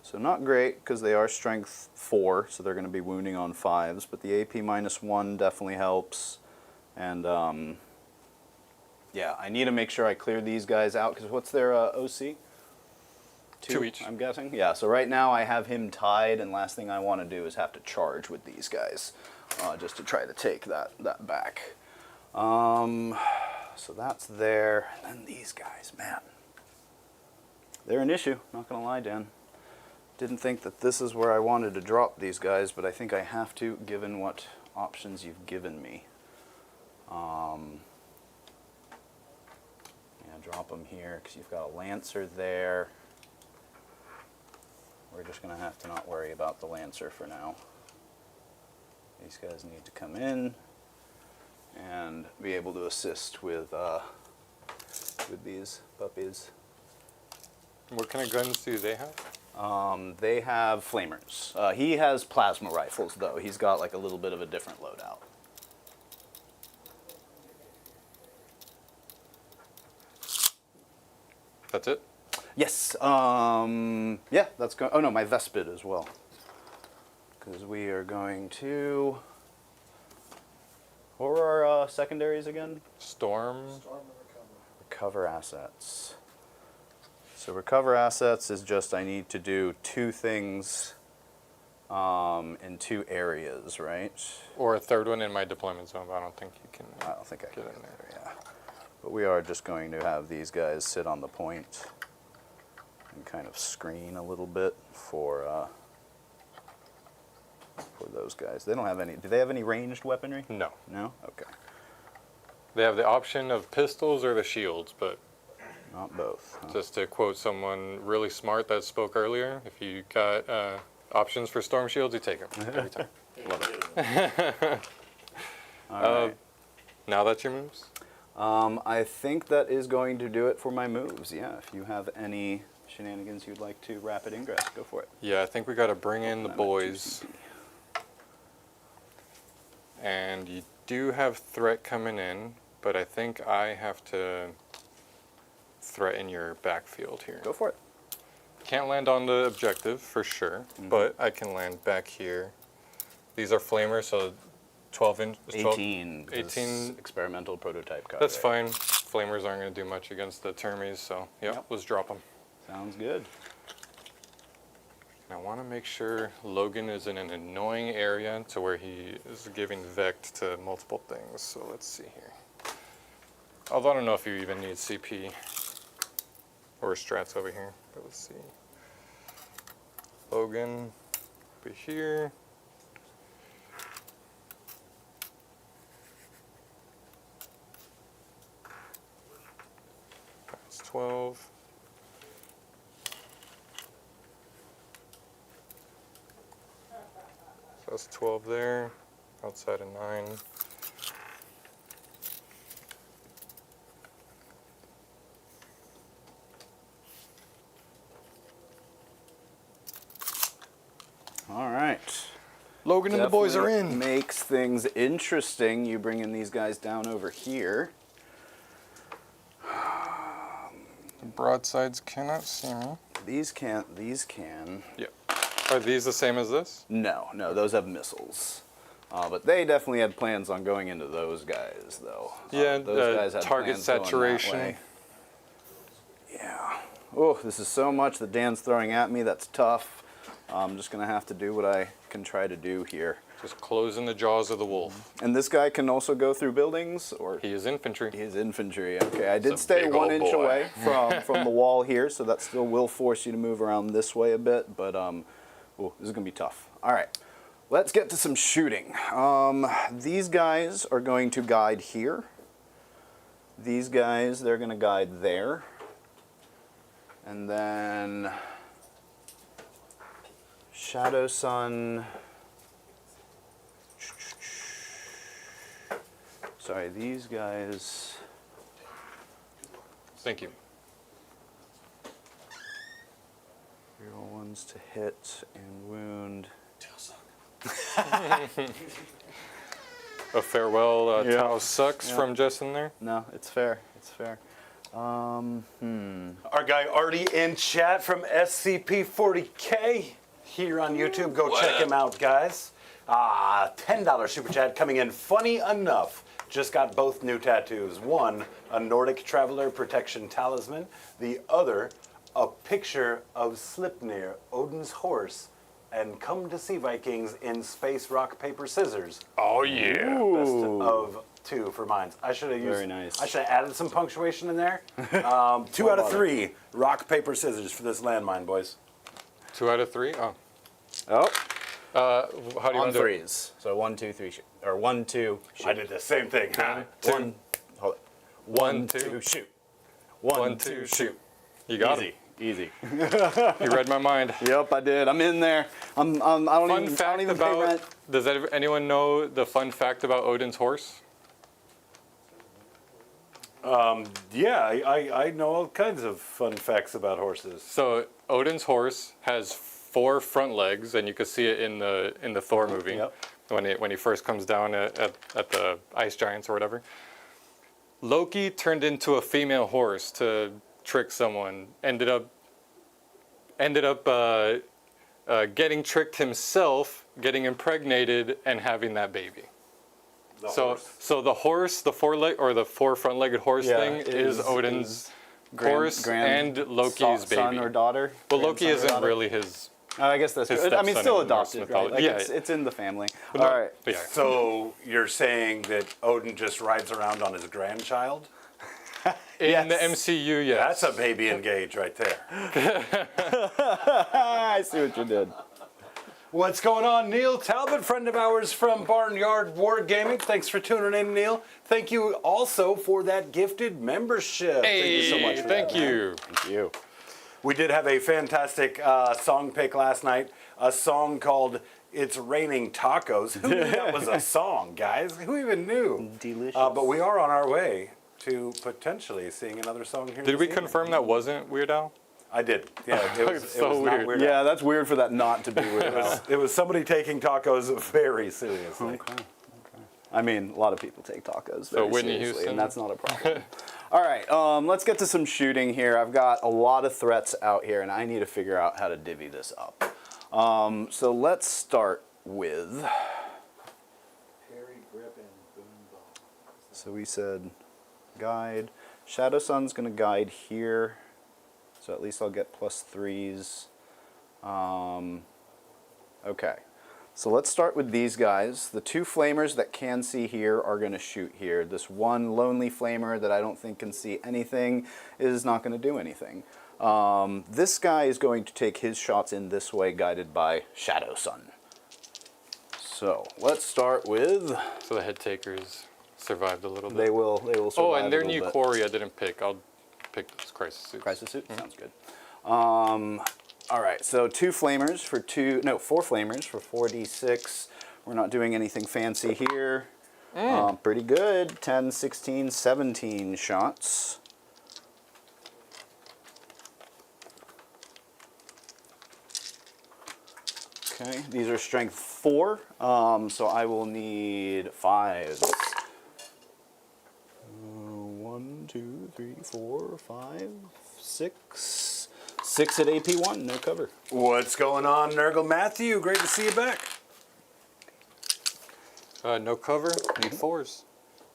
So not great because they are strength 4, so they're going to be wounding on 5s, but the AP -1 definitely helps. And yeah, I need to make sure I clear these guys out because what's their OC? 2 each. I'm guessing. Yeah, so right now I have him tied, and last thing I want to do is have to charge with these guys just to try to take that back. So that's there. And then these guys, man. They're an issue, not going to lie, Dan. Didn't think that this is where I wanted to drop these guys, but I think I have to, given what options you've given me. Yeah, drop them here, because you've got a Lancer there. We're just going to have to not worry about the Lancer for now. These guys need to come in and be able to assist with these puppies. What kind of guns do they have? They have flamers. He has plasma rifles, though. He's got like a little bit of a different loadout. That's it? Yes. Yeah, that's going. Oh no, my Vespid as well. Because we are going to. What were our secondaries again? Storm. Storm and recover. Recover assets. So recover assets is just I need to do 2 things in 2 areas, right? Or a third one in my deployment zone, but I don't think you can. I don't think I can Get in get there, yeah. But we are just going to have these guys sit on the point and kind of screen a little bit for those guys. They don't have any. Do they have any ranged weaponry? No. No? Okay. They have the option of pistols or the shields, but Not both. Huh? just to quote someone really smart that spoke earlier, if you got options for storm shields, you take them every time. All right. Now that's your moves? I think that is going to do it for my moves. Yeah, if you have any shenanigans you'd like to rapid ingress, go for it. Yeah, I think we got to bring in the I'm at boys. 2 CP. And you do have threat coming in, but I think I have to threaten your backfield here. Go for it. Can't land on the objective for sure, but I can land back here. These are flamers, so 12 inch. 18. 18. Experimental prototype cadre. That's fine. Flamers aren't going to do much against the termies, so Yep. let's drop them. Sounds good. I want to make sure Logan is in an annoying area to where he is giving Vect to multiple things. So let's see here. Although I don't know if you even need CP or strats over here, but let's see. Logan, be here. That's 12. So that's 12 there, outside of 9. Logan and the boys are Definitely in. Makes things interesting. You bringing these guys down over here. The broadsides cannot see me. These can't. These can. Yeah. Are these the same as this? No, those have missiles. But they definitely had plans on going into those guys, though. Yeah, those guys had target plans going that saturation. way. Yeah. Oh, this is so much that Dan's throwing at me. That's tough. I'm just going to have to do what I can try to do here. Just closing the jaws of the wolf. And this guy can also go through buildings, or He is infantry. he's infantry. Okay, I did a stay big 1 old inch boy. away from the wall here, so that still will force you to move around this way a bit. But ooh, this is going to be tough. All right. Let's get to some shooting. These guys are going to guide here. These guys, they're going to guide there. And then Shadow Sun. Sorry, these guys. Thank you. Real ones to hit and wound. A farewell Yeah. Tau sucks Yeah. from Justin there. No, it's fair. It's fair. Our guy Artie in chat from SCP-40k here on YouTube. Go check him out, guys. $10 super chat coming in. Funny enough, just got both new tattoos. One, a Nordic Traveler Protection Talisman. The other, a picture of Sleipnir, Odin's horse, and Come to See Vikings in Space Rock Paper Scissors. Oh yeah. Best of 2 for mine. I should have used. Very nice. I should have added some punctuation in there. 2 out of 3. Rock paper scissors for this landmine, boys. 2 out of 3. Oh. Oh, How do you on want to do it? threes. So 1, 2, 3, shoot. Or 1, 2, shoot. I did the same thing. One, hold it. 1, 2, 2, shoot. 1, 2, shoot. You got Easy. it. Easy. You read my mind. Yep, I did. I'm in there. I don't Fun even fact pay about. rent. Does anyone know the fun fact about Odin's horse? Yeah, I know all kinds of fun facts about horses. So Odin's horse has 4 front legs, and you can see it in the Thor movie Yep. when he first comes down at the ice giants or whatever. Loki turned into a female horse to trick someone. Ended up getting tricked himself, getting impregnated, and having that baby. So the horse, the 4 front-legged horse Yeah, thing is Odin's horse and Loki's baby. son or daughter. Well, Loki Grandson or isn't daughter? really his. I guess that's his true. I mean, stepson still in Norse adopted, right? Like mythology. Yeah. it's in the family. But All no- right. but yeah. So you're saying that Odin just rides around on his grandchild? In Yes. the MCU, yes. That's a baby engage right there. I see what you did. What's going on? Neil Talbot, friend of ours from Barnyard Wargaming. Thanks for tuning in, Neil. Thank you also for that gifted membership. Hey, Thank you so much for thank that, man. you. Thank you. We did have a fantastic song pick last night. A song called "It's Raining Tacos." Who knew that was a song, guys? Who even knew? Delicious. But we are on our way to potentially seeing another song here. Did this we evening. confirm that wasn't Weird Al? I did. Yeah, it was, So it was not weird. weird. Yeah, that's weird for that not to be weird. It was somebody taking tacos very seriously. I mean, a lot of people take tacos very Whitney seriously, Houston? and that's not a problem. All right, let's get to some shooting here. I've got a lot of threats out here, and I need to figure out how to divvy this up. So let's start with. Parry, grip, and boom, boom. So we said guide. Shadow Sun's going to guide here. So at least I'll get +3s. Okay. So let's start with these guys. The 2 flamers that can see here are going to shoot here. This one lonely flamer that I don't think can see anything is not going to do anything. This guy is going to take his shots in this way, guided by Shadow Sun. So let's start with. So the head takers survived a little bit. They will survive. Oh, and their a little new bit. quarry I didn't pick. I'll pick this crisis suit. Crisis suit? Sounds good. All right, so 4 flamers for 4d6. We're not doing anything fancy here. Pretty good. 10, 16, 17 shots. Okay, these are strength 4, so I will need 5s. 1, 2, 3, 4, 5, 6. 6 at AP1, no cover. What's going on, Nurgle Matthew? Great to see you back. No cover. Need 4s.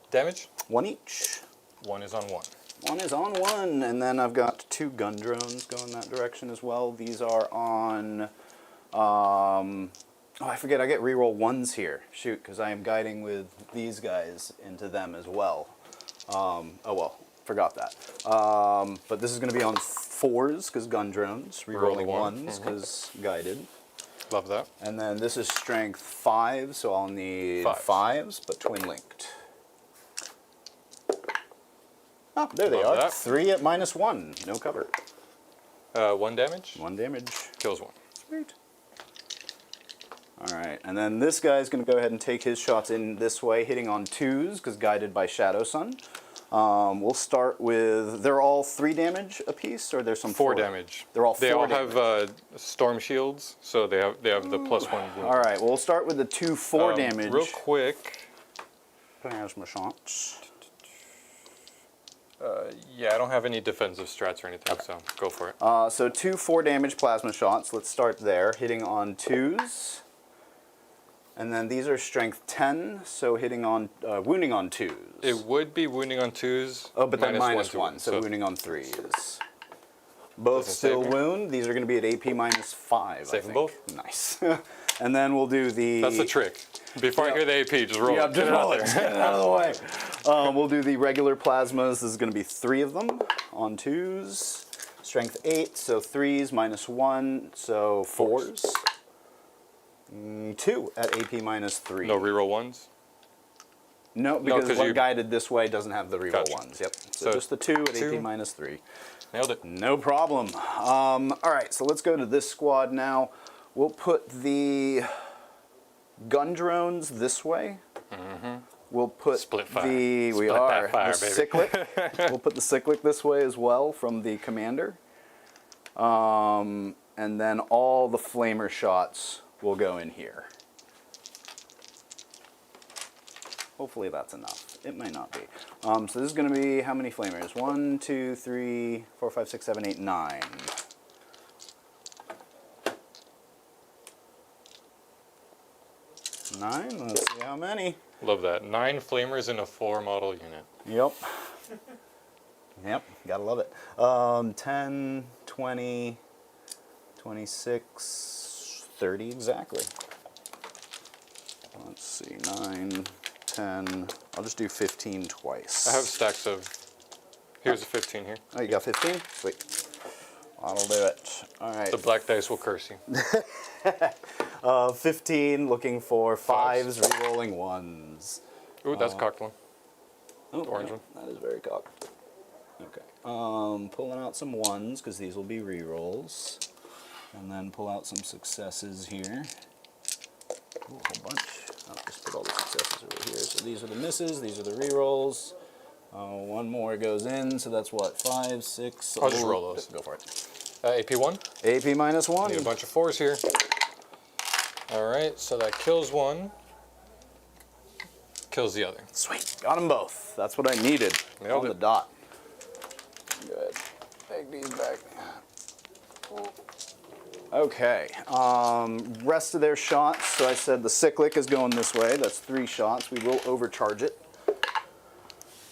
Damage. 1 each. 1 is on 1. 1 is on 1, and then I've got 2 gun drones going that direction as well. These are on, oh, I forget, I get reroll 1s here. Shoot, because I am guiding with these guys into them as well. Oh well, forgot that. But this is going to be on 4s, because gun drones. Rerolling Reroll a 1s, because guided. Love that. And then this is strength 5, so I'll need 5s. 5s, but twin linked. Oh, there they Love are. that. 3 at -1, no cover. 1 damage. 1 damage. Kills 1. Sweet. All right, and then this guy's going to go ahead and take his shots in this way, hitting on 2s, because guided by Shadow Sun. We'll start with, they're all 3 damage apiece, or there's some 4 damage. They're all They 4 all damage. have storm shields, so they have the +1 wound. All right, well, we'll start with the 2 4 damage. Real quick. There's my shots. Yeah, I don't have any defensive strats or anything, so go for it. So 2 4 damage plasma shots. Let's start there, hitting on 2s. And then these are strength 10, so hitting on, wounding on 2s. It would be wounding on 2s. Oh, but then -1 to -1, wound, so wounding on 3s. Both Doesn't still save me. wound. These are going to be at AP -5, Save I them think. both. Nice. And then we'll do the... That's the trick. Before I hear the AP, just roll Yeah, it. just Get it out roll it. there. Get it out of the way. We'll do the regular plasmas. This is going to be 3 of them on 2s. Strength 8, so 3s -1, so 4s. 2 at AP -3. No reroll 1s. No, because 'cause one you- guided this way doesn't have the reroll Gotcha. ones. Yep. So, So just the 2 at 2. AP -3. Nailed it. No problem. All right, so let's go to this squad now. We'll put the gun drones this way. We'll put Split fire. the Split that fire, the baby. cyclic. We'll put the cyclic this way as well from the commander. And then all the flamer shots will go in here. Hopefully that's enough. It might not be. So this is going to be how many flamers? 1, 2, 3, 4, 5, 6, 7, 8, 9. 9. Let's see how many. Love that. 9 flamers in a 4 model unit. Yep. Yep, gotta love it. 10, 20, 26, 30 exactly. Let's see, 9, 10. I'll just do 15 twice. I have stacks of. Here's a 15 here. Oh, you got 15? Sweet. That'll do it. All right. The black dice will curse you. 15, looking for 5s, Fives. rerolling 1s. Ooh, that's a cocked one. Oh, Orange yeah, one. that is very cocked. Okay. Pulling out some 1s, because these will be rerolls. And then pull out some successes here. Ooh, a whole bunch. I'll just put all the successes over here. So these are the misses, these are the rerolls. 1 more goes in, so that's what, 5, 6. I'll just roll those. Go for it. AP1. AP -1. Need a bunch of 4s here. Alright, so that kills 1. Kills the other. Sweet. Got them both. That's what I needed. Nailed On the it. dot. Good. Take these back. Okay. Rest of their shots. So I said the cyclic is going this way. That's 3 shots. We will overcharge it.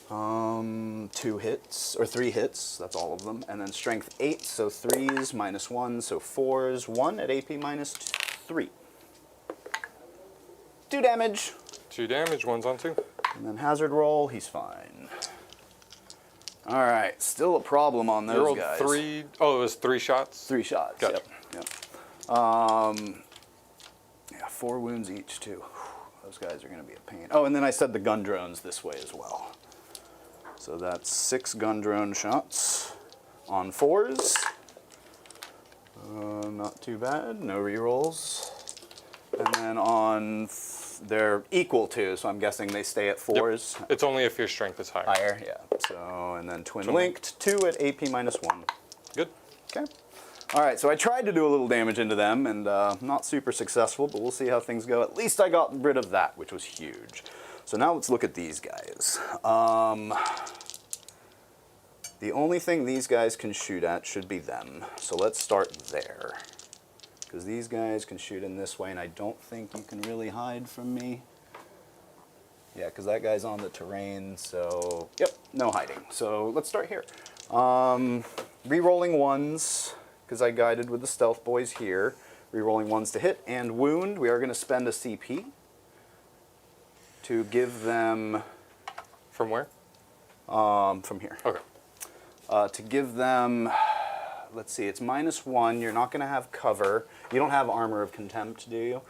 2 hits, or 3 hits. That's all of them. And then strength 8, so 3s, -1, so 4s. 1 at AP -3. 2 damage. 2 damage, 1's on 2. And then hazard roll, he's fine. All right, still a problem on You those rolled guys. 3. Oh, it was 3 shots? 3 shots. Gotcha. Yep. Yeah, 4 wounds each too. Those guys are going to be a pain. Oh, and then I said the gun drones this way as well. So that's 6 gun drone shots on 4s. Not too bad. No rerolls. And then on they're equal to, so I'm guessing they stay at 4s. It's only if your strength is higher. Higher, yeah. So, and then twin linked, 2 at AP -1. Good. Okay. All right, so I tried to do a little damage into them, and not super successful, but we'll see how things go. At least I got rid of that, which was huge. So now let's look at these guys. The only thing these guys can shoot at should be them. So let's start there. Because these guys can shoot in this way, and I don't think you can really hide from me. Yeah, because that guy's on the terrain, so yep, no hiding. So let's start here. Rerolling ones, because I guided with the stealth boys here. Rerolling ones to hit and wound. We are going to spend a CP to give them... From where? From here. Okay. To give them, let's see, it's -1. You're not going to have cover. You don't have Armor of Contempt, do you?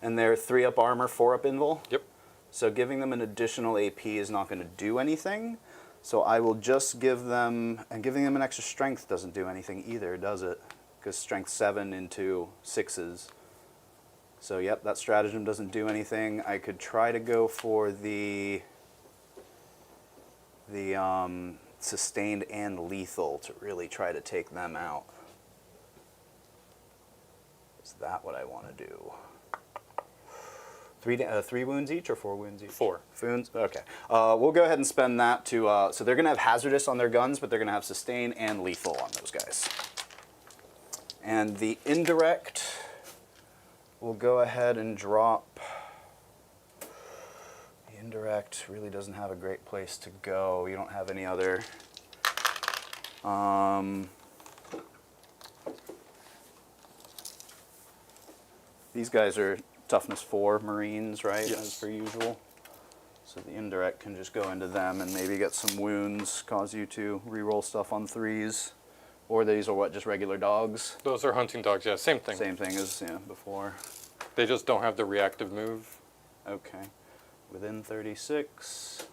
And they're 3-up armor, 4-up invul? Yep. So giving them an additional AP is not going to do anything. So I will just give them, and giving them an extra strength doesn't do anything either, does it? Because strength 7 into 6s. So yep, that stratagem doesn't do anything. I could try to go for the sustained and lethal to really try to take them out. Is that what I want to do? 3 wounds each or 4 wounds each? 4. Wounds? Okay. We'll go ahead and spend that to... so they're going to have hazardous on their guns, but they're going to have sustain and lethal on those guys. And the indirect, we'll go ahead and drop... The indirect really doesn't have a great place to go. You don't have any other... These guys are toughness 4 Marines, right? Yes. As per usual. So the indirect can just go into them and maybe get some wounds, cause you to reroll stuff on 3s. Or these are what, just regular dogs? Those are hunting dogs, yeah, same thing. Same thing as before. They just don't have the reactive move. Okay. Within 36.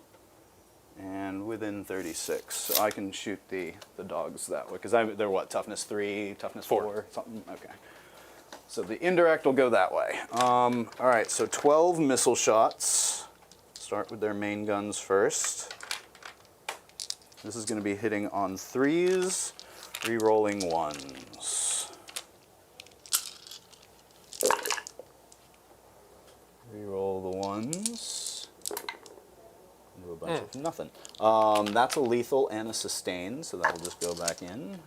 And within 36. So I can shoot the dogs that way. Because they're what, toughness 3, toughness 4? Something? Okay. So the indirect will go that way. All right, so 12 missile shots. Start with their main guns first. This is going to be hitting on 3s, re-rolling 1s. Re-roll the 1s. Do a bunch of nothing. That's a lethal and a sustain, so that'll just go back in.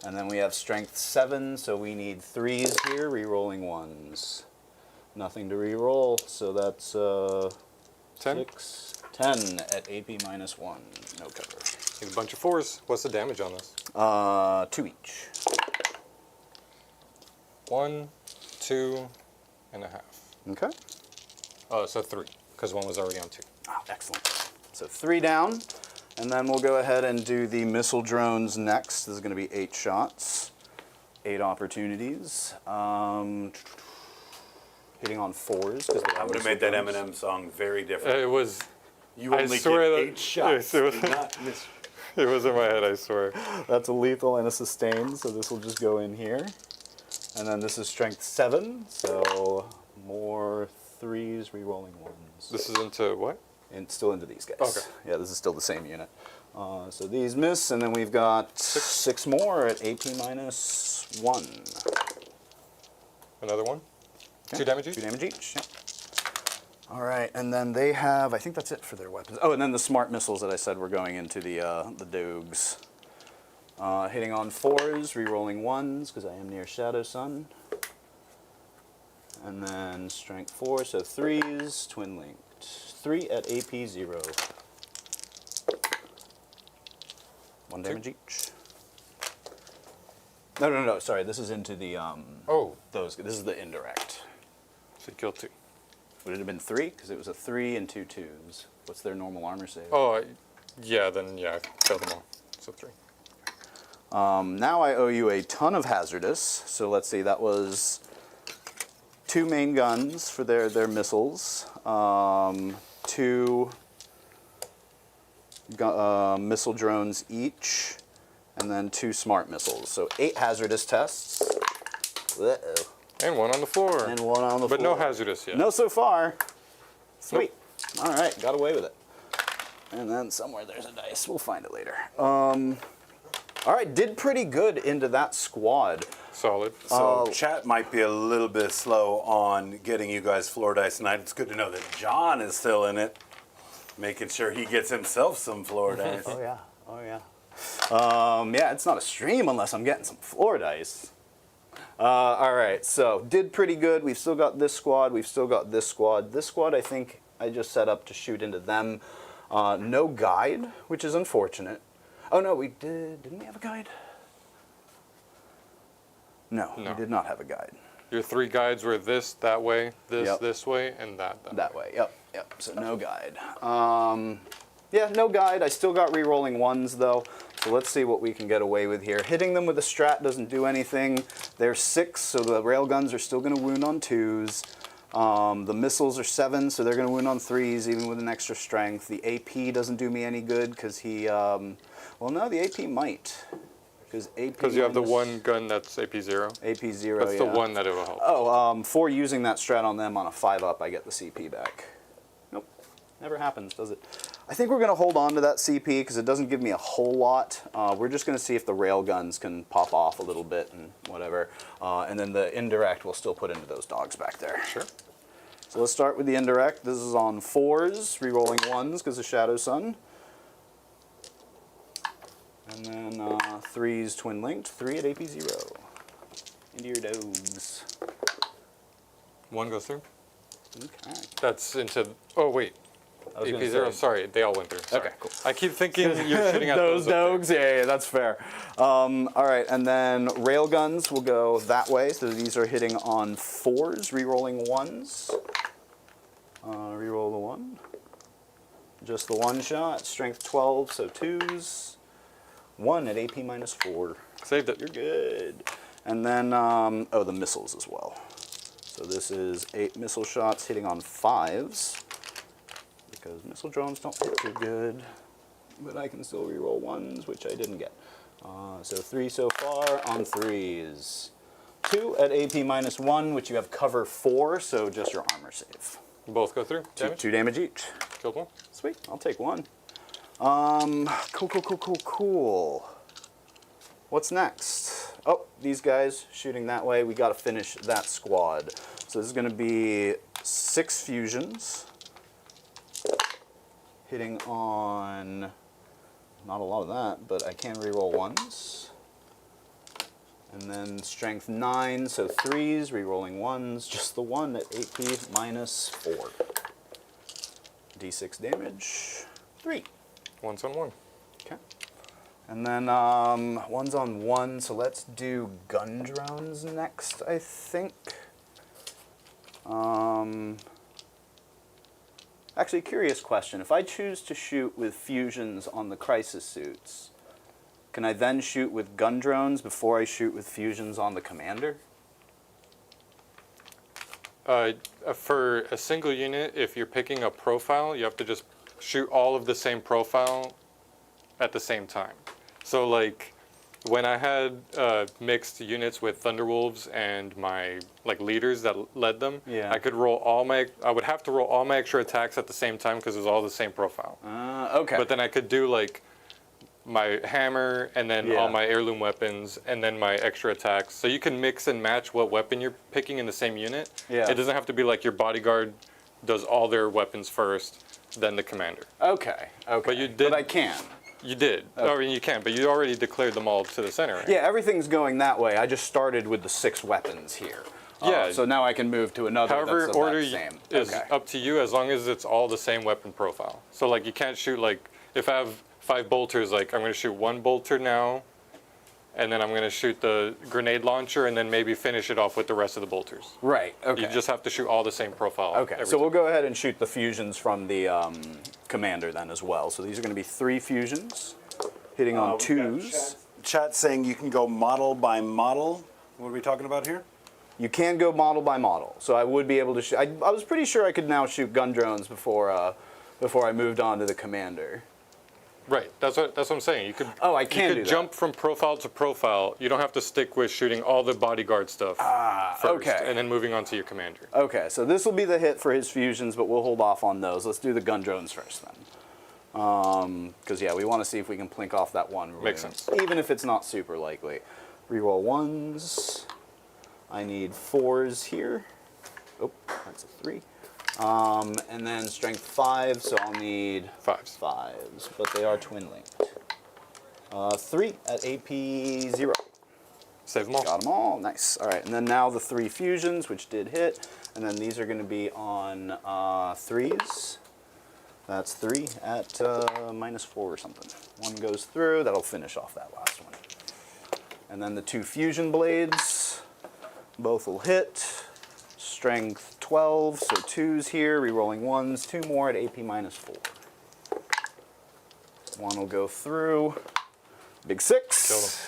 And then we have strength 7, so we need 3s here, re-rolling 1s. Nothing to re-roll, so that's 10? 6, 10 at AP -1. No cover. Take a bunch of 4s. What's the damage on this? 2 each. 1, 2.5. Okay. Oh, so 3, because 1 was already on 2. Oh, excellent. So 3 down. And then we'll go ahead and do the missile drones next. This is going to be 8 shots, 8 opportunities. Hitting on 4s. I would have made that Eminem song very different. It was... You I only swear get that- 8 shots. yes, it was- Do not miss. It was in my head, I swear. That's a lethal and a sustain, so this will just go in here. And then this is strength 7, so more 3s, re-rolling 1s. This is into what? And still into these guys. Okay. Yeah, this is still the same unit. So these miss, and then we've got 6 more at AP -1. Another one? Okay. 2 damage each? 2 damage each, yeah. All right, and then they have, I think that's it for their weapons. Oh, and then the smart missiles that I said were going into the dogs. Hitting on 4s, re-rolling 1s, because I am near Shadow Sun. And then strength 4, so 3s, twin linked. 3 at AP 0. 1 damage each. No, sorry, this is into the, this is the indirect. So you kill 2. Would it have been 3? Because it was a 3 and 2 2s. What's their normal armor save? Oh, yeah, then, yeah, kill them all. So 3. Now I owe you a ton of hazardous. So let's see, that was 2 main guns for their missiles. 2 missile drones each. And then 2 smart missiles. So 8 hazardous tests. Uh-oh. And 1 on the floor. And 1 on the floor. But no hazardous yet. No so far. Sweet. All right, got away with it. And then somewhere there's a dice. We'll find it later. All right, did pretty good into that squad. Solid. So chat might be a little bit slow on getting you guys floor dice tonight. It's good to know that John is still in it, making sure he gets himself some floor dice. Oh yeah, oh yeah. Yeah, it's not a stream unless I'm getting some floor dice. All right, so did pretty good. We've still got this squad. We've still got this squad. This squad, I think I just set up to shoot into them. No guide, which is unfortunate. Oh no, we did. Didn't we have a guide? No, we did not have a guide. Your 3 guides were this, that way, this, Yep. this way, and that That way. Yep. So no guide. Yeah, no guide. I still got re-rolling 1s though. So let's see what we can get away with here. Hitting them with a strat doesn't do anything. They're 6, so the railguns are still going to wound on 2s. The missiles are 7, so they're going to wound on 3s, even with an extra strength. The AP doesn't do me any good because he, well, no, the AP might. Because you have the one gun that's AP 0. AP 0, That's yeah. the one that it will help. Oh, for using that strat on them on a 5-up, I get the CP back. Nope, never happens, does it? I think we're going to hold on to that CP because it doesn't give me a whole lot. We're just going to see if the railguns can pop off a little bit and whatever. And then the indirect we'll still put into those dogs back there. Sure. So let's start with the indirect. This is on 4s, re-rolling 1s because of Shadow Sun. And then 3s twin linked, 3 at AP 0. Into your dogs. 1 goes through. Okay. That's into. Oh wait. I was AP gonna 0. say- Sorry, they all went through. Sorry. Okay, cool. I keep thinking you're shooting at Those those. up dogs, yeah, that's fair. All right, and then railguns will go that way. So these are hitting on 4s, re-rolling 1s. Re-roll the 1. Just the 1 shot, strength 12, so 2s. 1 at AP minus 4. there. Saved it. You're good. And then, oh, the missiles as well. So this is 8 missile shots hitting on 5s. Because missile drones don't hit too good. But I can still re-roll 1s, which I didn't get. So 3 so far on 3s. 2 at AP minus 1, which you have cover 4, so just your armor save. Both go through. Damage. 2 damage each. Killed 1. Sweet, I'll take 1. Cool. What's next? Oh, these guys shooting that way. We got to finish that squad. So this is going to be 6 fusions. Hitting on, not a lot of that, but I can reroll 1s. And then strength 9, so 3s, rerolling 1s. Just the 1 at AP minus 4. D6 damage, 3. 1's on 1. Okay. And then 1's on 1, so let's do gun drones next, I think. Actually, curious question. If I choose to shoot with fusions on the crisis suits, can I then shoot with gun drones before I shoot with fusions on the commander? For a single unit, if you're picking a profile, you have to just shoot all of the same profile at the same time. So like when I had mixed units with Thunderwolves and my leaders that led them, Yeah. I would have to roll all my extra attacks at the same time because it was all the same profile. Okay. But then I could do my hammer and then Yeah. all my heirloom weapons and then my extra attacks. So you can mix and match what weapon you're picking in the same unit. Yeah. It doesn't have to be like your bodyguard does all their weapons first, then the commander. Okay. But you did- But I can. You did. I mean, you can, but you already declared them all to the center, right? Yeah, everything's going that way. I just started with the 6 weapons here. Yeah. So now I can move to another However, that's of order that same. is Okay. up to you as long as it's all the same weapon profile. So you can't shoot if I have 5 bolters, I'm going to shoot 1 bolter now, and then I'm going to shoot the grenade launcher, and then maybe finish it off with the rest of the bolters. Right, okay. You just have to shoot all the same profile. Okay, every so we'll time. go ahead and shoot the fusions from the commander then as well. So these are going to be 3 fusions, hitting on 2s. Chat saying you can go model by model. What are we talking about here? You can go model by model, so I would be able to shoot. I was pretty sure I could now shoot gun drones before I moved on to the commander. Right, that's what I'm saying. You could. Oh, I can You do could that. jump from profile to profile. You don't have to stick with shooting all the bodyguard stuff first, okay. and then moving on to your commander. Okay, so this will be the hit for his fusions, but we'll hold off on those. Let's do the gun drones first then. Because, yeah, we want to see if we can plink off that one. Makes sense. Even if it's not super likely. Reroll 1s. I need 4s here. Oh, that's a 3. And then strength 5, so I'll need 5s. 5s, but they are twin linked. 3 at AP 0. Save them all. Got them all. Nice. All right, and then now the 3 fusions, which did hit, and then these are going to be on 3s. That's 3 at -4 or something. One goes through. That'll finish off that last one. And then the 2 fusion blades, both will hit. Strength 12, so 2s here, rerolling 1s, 2 more at AP -4. One will go through. Big 6. Killed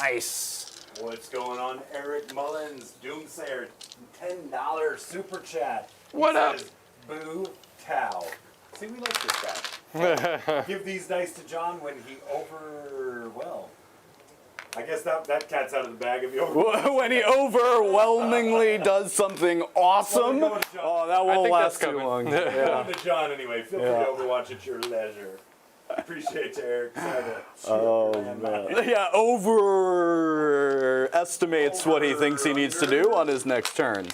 Nice. What's going on, Eric Mullins, Doomsayer, $10 super chat. What up? Says, Boo Cow. See, we like this guy. Give these dice to John when he I guess that cat's out of the bag if you When he overwhelmingly does something awesome, Well, go to John. oh, that I won't think last that's too coming. long. Go to John anyway. Feel free Yeah. to overwatch at your leisure. Appreciate you, Eric. Saga. Oh, man. Yeah, overestimates what he thinks he needs to do on his next turn.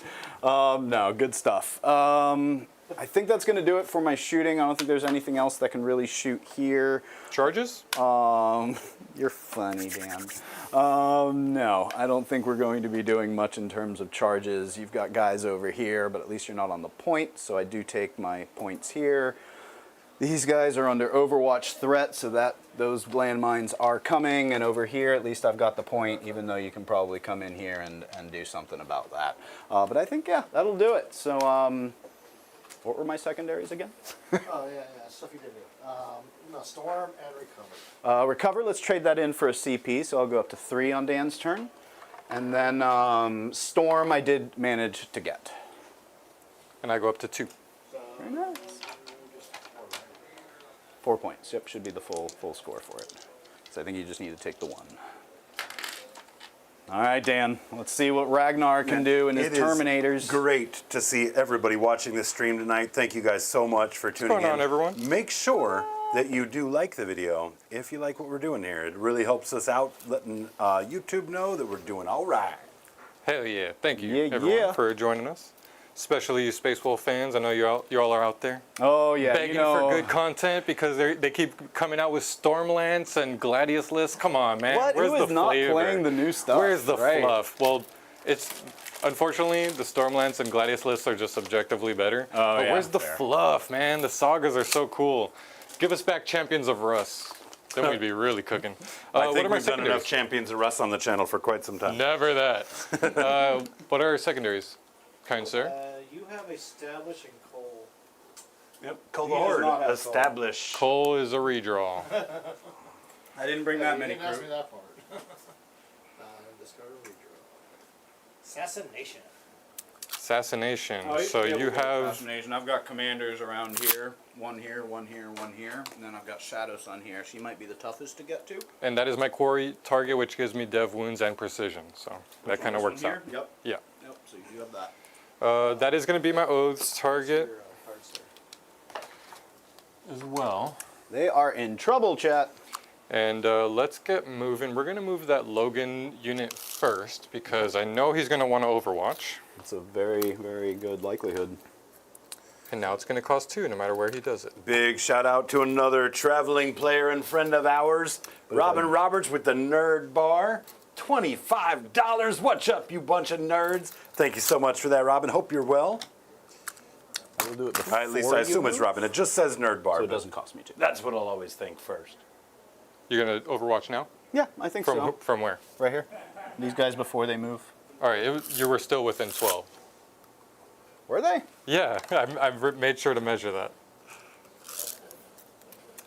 No, good stuff. I think that's going to do it for my shooting. I don't think there's anything else that can really shoot here. Charges? You're funny, Dan. No, I don't think we're going to be doing much in terms of charges. You've got guys over here, but at least you're not on the point, so I do take my points here. These guys are under Overwatch threat, so that those landmines are coming, and over here, at least I've got the point, even though you can probably come in here and do something about that. But I think, yeah, that'll do it. So, what were my secondaries again? Oh, yeah, stuff you did do. No, storm and recover. Recover, let's trade that in for a CP, so I'll go up to 3 on Dan's turn. And then Storm I did manage to get. And I go up to 2. Very nice. 4 points, yep, should be the full score for it. So I think you just need to take the 1. All right, Dan, let's see what Ragnar can do in his It is Terminators. great to see everybody watching this stream tonight. Thank you guys so much for tuning in. going on, everyone? Make sure that you do like the video if you like what we're doing here. It really helps us out, letting YouTube know that we're doing all right. Hell yeah. Thank you, Yeah, everyone, yeah. for joining us. Especially you Space Wolf fans. I know you all are out there Oh, yeah, begging you know. for good content because they keep coming out with Stormlance and Gladius lists. Come on, man. What? Where's Who is the not flavor? playing the new stuff? Where's the Right. fluff? Well, it's unfortunately the Stormlance and Gladius lists are just objectively better. Oh, but yeah, where's the fair. fluff, man? The sagas are so cool. Give us back Champions of Rust. Then we'd be really cooking. I what think are my we've done enough secondaries? Champions of Rust on the channel for quite some time. Never that. What are our secondaries, kind sir? You have establishing coal. Yep. Call He does not have Establish. Cole is a redraw. I didn't bring You didn't ask me that part. Discard a redraw. Assassination. Assassination. Oh, So you have Assassination. I've got commanders around here. One here, one here, one here. And then I've got Shadow Sun here. She might be the toughest to get to. and that is my quarry target, which gives me dev wounds and precision. So that kind of works out. Yep. Yeah. Yep. So you do have that. That is going to be my oaths target Your cards there. as well. They are in trouble, chat. And let's get moving. We're going to move that Logan unit first because I know he's going to want to Overwatch. It's a very, very good likelihood. And now it's going to cost 2 no matter where he does it. Big shout out to another traveling player and friend of ours, Robin Roberts with the Nerd Bar. $25. What's up, you bunch of nerds? Thank you so much for that, Robin. Hope you're well. We'll do it before At least I you assume it's move, Robin. It just says Nerd Bar. so it but doesn't cost me 2. That's what I'll always think first. You're going to Overwatch now? Yeah, I think so. From where? Right here. These guys before they move. All right, you were still within 12. Were they? Yeah, I've made sure to measure that.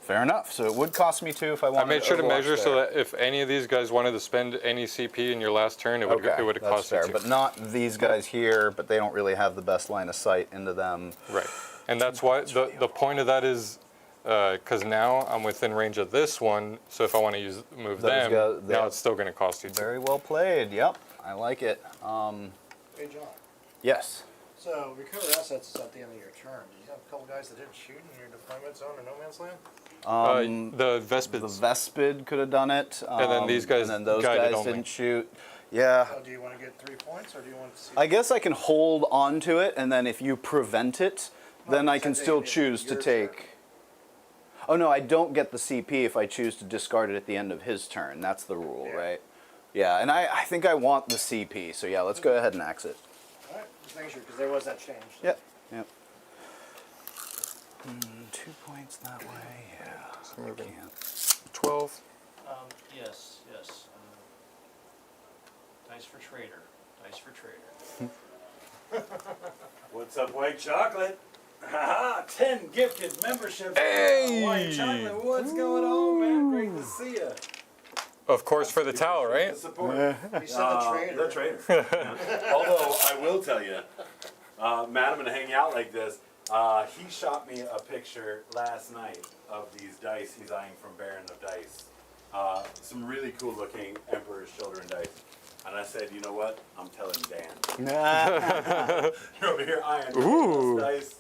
Fair enough. So it would cost me 2 if I wanted I made sure to Overwatch measure so there. that if any of these guys wanted to spend any CP in your last turn, it would Okay, it would that's cost fair. you 2. But not these guys here, but they don't really have the best line of sight into them. Right, and that's why the point of that is because now I'm within range of this one. So if I want to move Those them, guys- now yeah. it's still going to cost you 2. Very well played. Yep, I like it. Hey, John. Yes. So, recover assets is at the end of your turn. Did you have a couple guys that didn't shoot in your deployment zone or no man's land? The The Vespids. Vespid could have done it. And then these guys and then those guided guys only. didn't shoot. Yeah. So do you want to get 3 points, or do you want to see? I guess I can hold on to it, and then if you prevent it, then I can since still it's choose to your take. turn. Oh no, I don't get the CP if I choose to discard it at the end of his turn. That's the rule, Yeah. right? Yeah, and I think I want the CP, so yeah, let's go ahead and axe it. All right, just making sure, because there was that change. Yep, yep. 2 points that way, yeah. So we're gonna- Can't. 12. Yes, yes. Dice for trader. Dice for trader. What's up, White Chocolate? Haha, 10 gifted memberships. Hey! White Chocolate, what's going on, man? Great to see you. Of course, for the towel, right? Support. You said the trader. The trader. Although I will tell you, man, I'm gonna hang out like this. He shot me a picture last night of these dice he's eyeing from Baron of Dice. Some really cool looking Emperor's Children dice. And I said, you know what? I'm telling Dan. You're over here eyeing Ooh. those dice.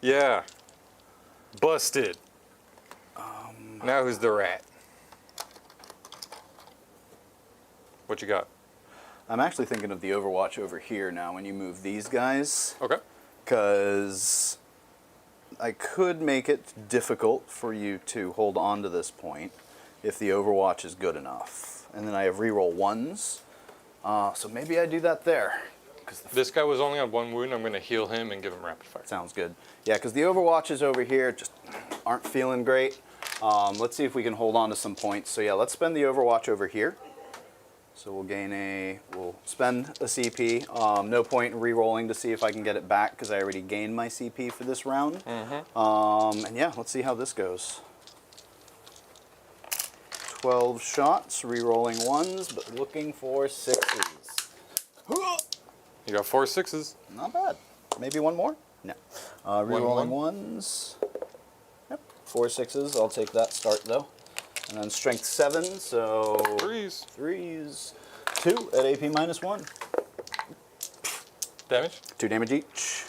Yeah. Busted. Now who's the rat? What you got? I'm actually thinking of the Overwatch over here now when you move these guys, Okay. because I could make it difficult for you to hold on to this point if the Overwatch is good enough. And then I have reroll 1s, so maybe I do that there. This guy was only on 1 wound. I'm going to heal him and give him rapid fire. Sounds good. Yeah, because the Overwatches over here just aren't feeling great. Let's see if we can hold on to some points. So yeah, let's spend the Overwatch over here. So we'll spend a CP. No point in re-rolling to see if I can get it back because I already gained my CP for this round. And yeah, let's see how this goes. 12 shots, re-rolling 1s, but looking for 6s. You got 4 6s. Not bad. Maybe one more? No. Re-rolling 1s. Yep, 4 6s. I'll take that start though. And then strength 7, so 3s. 3s. 2 at AP -1. Damage. 2 damage each.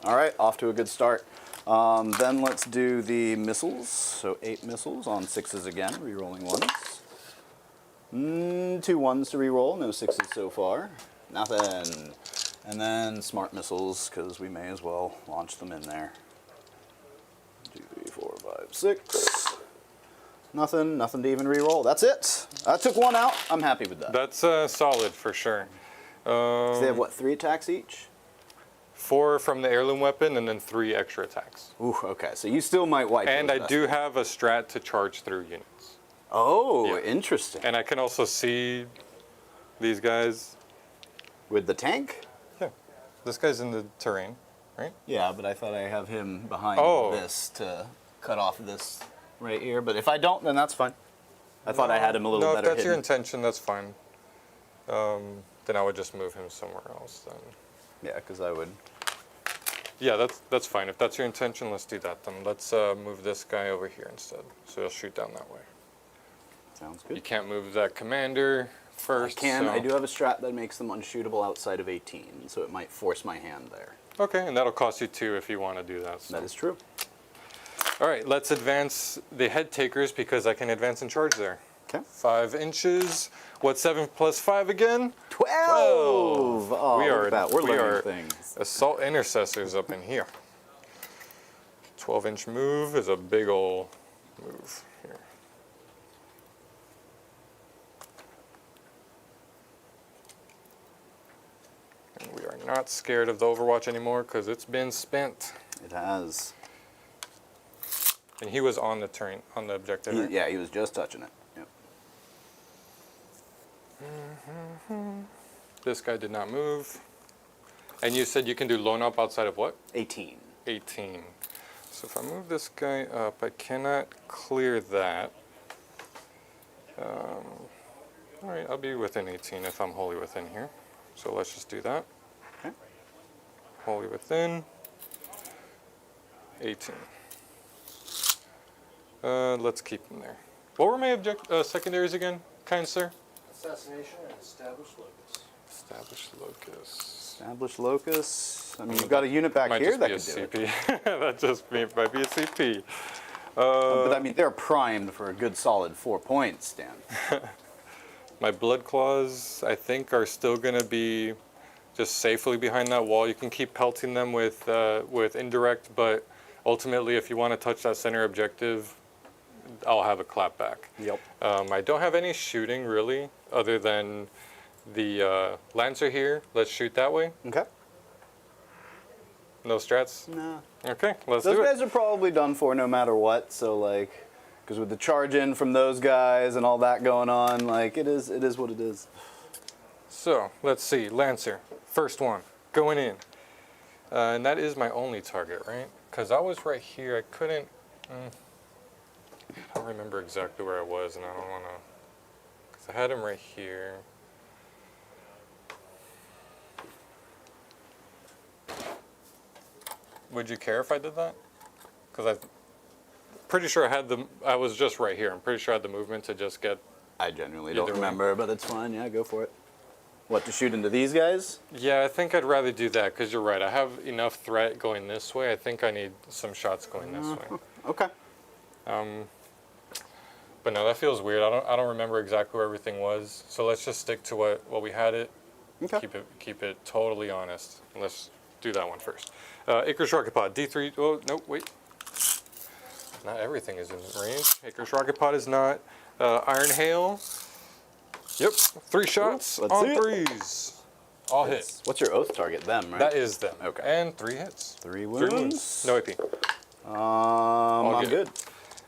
All right, off to a good start. Then let's do the missiles. So 8 missiles on 6s again, re-rolling 1s. 2 1s to re-roll, no 6s so far. Nothing. And then smart missiles, because we may as well launch them in there. 2, 3, 4, 5, 6. Nothing to even re-roll. That's it. I took 1 out. I'm happy with that. That's solid for sure. So they have what, 3 attacks each? 4 from the heirloom weapon and then 3 extra attacks. Ooh, okay. So you still might wipe. And those I do Vespers. have a strat to charge through units. Oh, Yeah. interesting. And I can also see these guys. With the tank? Yeah. This guy's in the terrain, right? Yeah, but I thought I have him behind Oh. this to cut off this right here. But if I don't, then that's fine. I thought I had him a little No, better if that's your hidden. intention, that's fine. Then I would just move him somewhere else then. Yeah, because I would. Yeah, that's fine. If that's your intention, let's do that then. Let's move this guy over here instead. So he'll shoot down that way. Sounds You good. can't move that commander first. I can. so- I do have a strat that makes them unshootable outside of 18, so it might force my hand there. Okay, and that'll cost you 2 if you want to do that. So. That is true. All right, let's advance the head takers because I can advance and charge there. Okay. 5 inches. What's 7 plus 5 again? 12! Oh, we look are at that. We're we learning are things. assault intercessors up in here. 12-inch move is a big ol' move here. And we are not scared of the Overwatch anymore because it's been spent. It has. And he was on the turn, on the objective. right? Yeah, he was just touching it. Yep. This guy did not move. And you said you can do lone up outside of what? 18. 18. So if I move this guy up, I cannot clear that. All right, I'll be within 18 if I'm wholly within here. So let's just do that. Okay. Wholly within. 18. Let's keep him there. What were my secondaries again, kind sir? Assassination and established locus. Established locus. Established locus. I mean, you've got a unit back Might here just that be a can do it. CP. That just might be a CP. But I mean, they're primed for a good solid 4 points, Dan. My blood claws, I think, are still going to be just safely behind that wall. You can keep pelting them with indirect, but ultimately, if you want to touch that center objective, I'll have a clap back. Yep. I don't have any shooting really, other than the Lancer here. Let's shoot that way. Okay. No strats? No. Okay, let's Those do guys it. are probably done for no matter what. So like, because with the charge in from those guys and all that going on, like it is what it is. So, let's see. Lancer, first one, going in. And that is my only target, right? Because I was right here. I couldn't... I don't remember exactly where I was, and I don't want to... Because I had him right here. Would you care if I did that? Because I'm pretty sure I was just right here. I'm pretty sure I had the movement to just get... I genuinely Either don't way. remember, but it's fine. Yeah, go for it. What, to shoot into these guys? Yeah, I think I'd rather do that, because you're right. I have enough threat going this way. I think I need some shots going this way. Okay. But no, that feels weird. I don't remember exactly where everything was. So let's just stick to what we had it. Okay. Keep it totally honest. Let's do that one first. Icarus Rocket Pod, D3. Oh, no, wait. Not everything is in range. Icarus Rocket Pod is not. Iron Hail. Yep, 3 shots let's on see it. 3s. All hit. What's your oath target? Them, right? That is them. Okay. And 3 hits. 3 3 wounds. No AP. I'm good.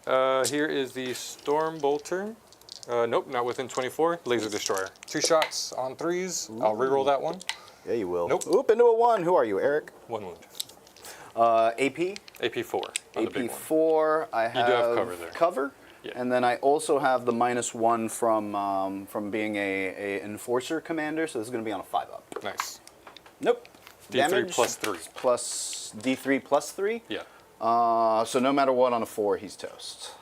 good. Here is the Storm Bolter. Nope, not within 24. Laser Destroyer. 2 shots on 3s. I'll reroll that one. Yeah, you will. Nope. Oop, into a 1. Who are you, Eric? 1 wound. AP. AP4 on the big one. AP4. I have, do have cover there. Cover. Yeah. And then I also have the -1 from being a enforcer commander, so this is going to be on a 5-up. Nice. Nope. D3 Damage plus 3. Plus D3 plus 3. Yeah. So no matter what on a 4, he's toast.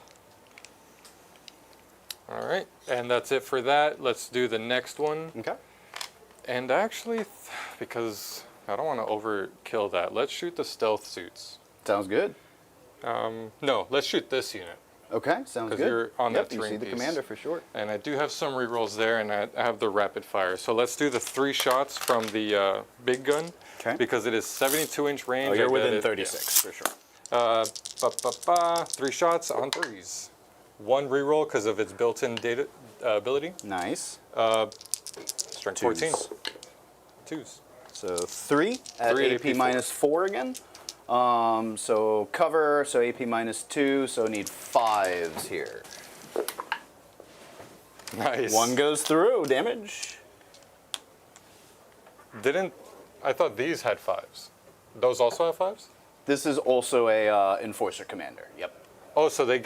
All right. And that's it for that. Let's do the next one. Okay. And actually, because I don't want to overkill that, let's shoot the stealth suits. Sounds good. No, let's shoot this unit. Okay, sounds 'Cause good. you're on yep, that you terrain see the piece. commander for sure. And I do have some rerolls there, and I have the rapid fire. So let's do the 3 shots from the big gun. Okay. Because it is 72-inch range. Oh, you're I got within it- 36 for sure. yeah. 3 shots on 3s. 1 reroll because of its built-in data ability. Nice. Strength 14. Twos. 2s. So 3 at 3 AP AP4. -4 again. So cover, so AP -2, so need 5s here. Nice. 1 goes through, damage. I thought these had 5s. Those also have 5s? This is also a enforcer commander. Yep. Oh, so they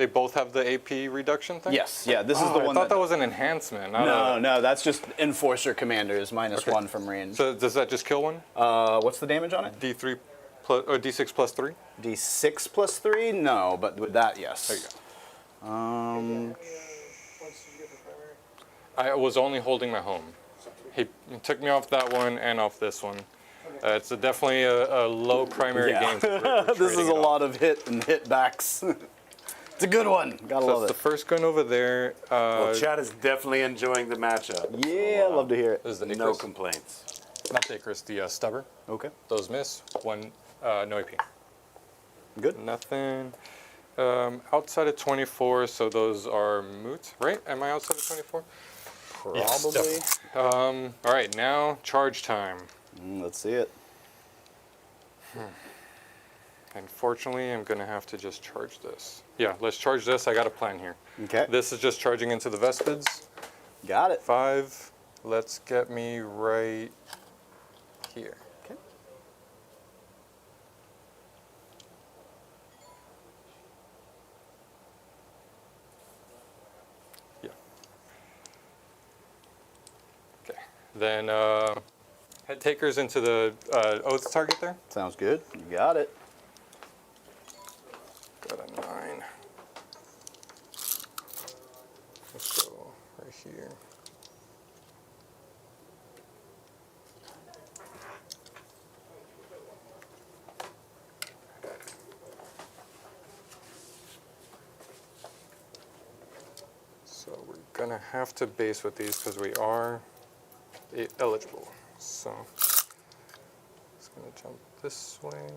both have the AP reduction thing? Yes, yeah, this is the I one thought that was an enhancement. Not No, that's just enforcer commanders, -1 from range. So does that just kill one? What's the damage on it? D3 plus, or D6 plus 3? D6 plus 3? No, but with that, yes. There you go. Points did you get for primary? I was only holding my home. He took me off that one and off this one. It's definitely a low primary Yeah. game. This is a lot of hit and hit backs. It's a good one. Gotta So love it's it. the first gun over there. Well, Chad is definitely enjoying the matchup. Yeah, I love to hear it. This is the No Icarus. complaints. Not the Icarus, the Stubber. Okay. Those miss. 1, no AP. Good. Nothing. Outside of 24, so those are moot, right? Am I outside of 24? Yes, Probably. definitely. All right, now charge time. Let's see it. Unfortunately, I'm going to have to just charge this. Yeah, let's charge this. I got a plan here. Okay. This is just charging into the Vespids. Got it. 5. Let's get me right here. Okay. Yeah. Okay. Then head takers into the oath target there. Sounds good. You got it. Got a 9. Let's go right here. gonna have to base with these because we are eligible. So just gonna jump this way.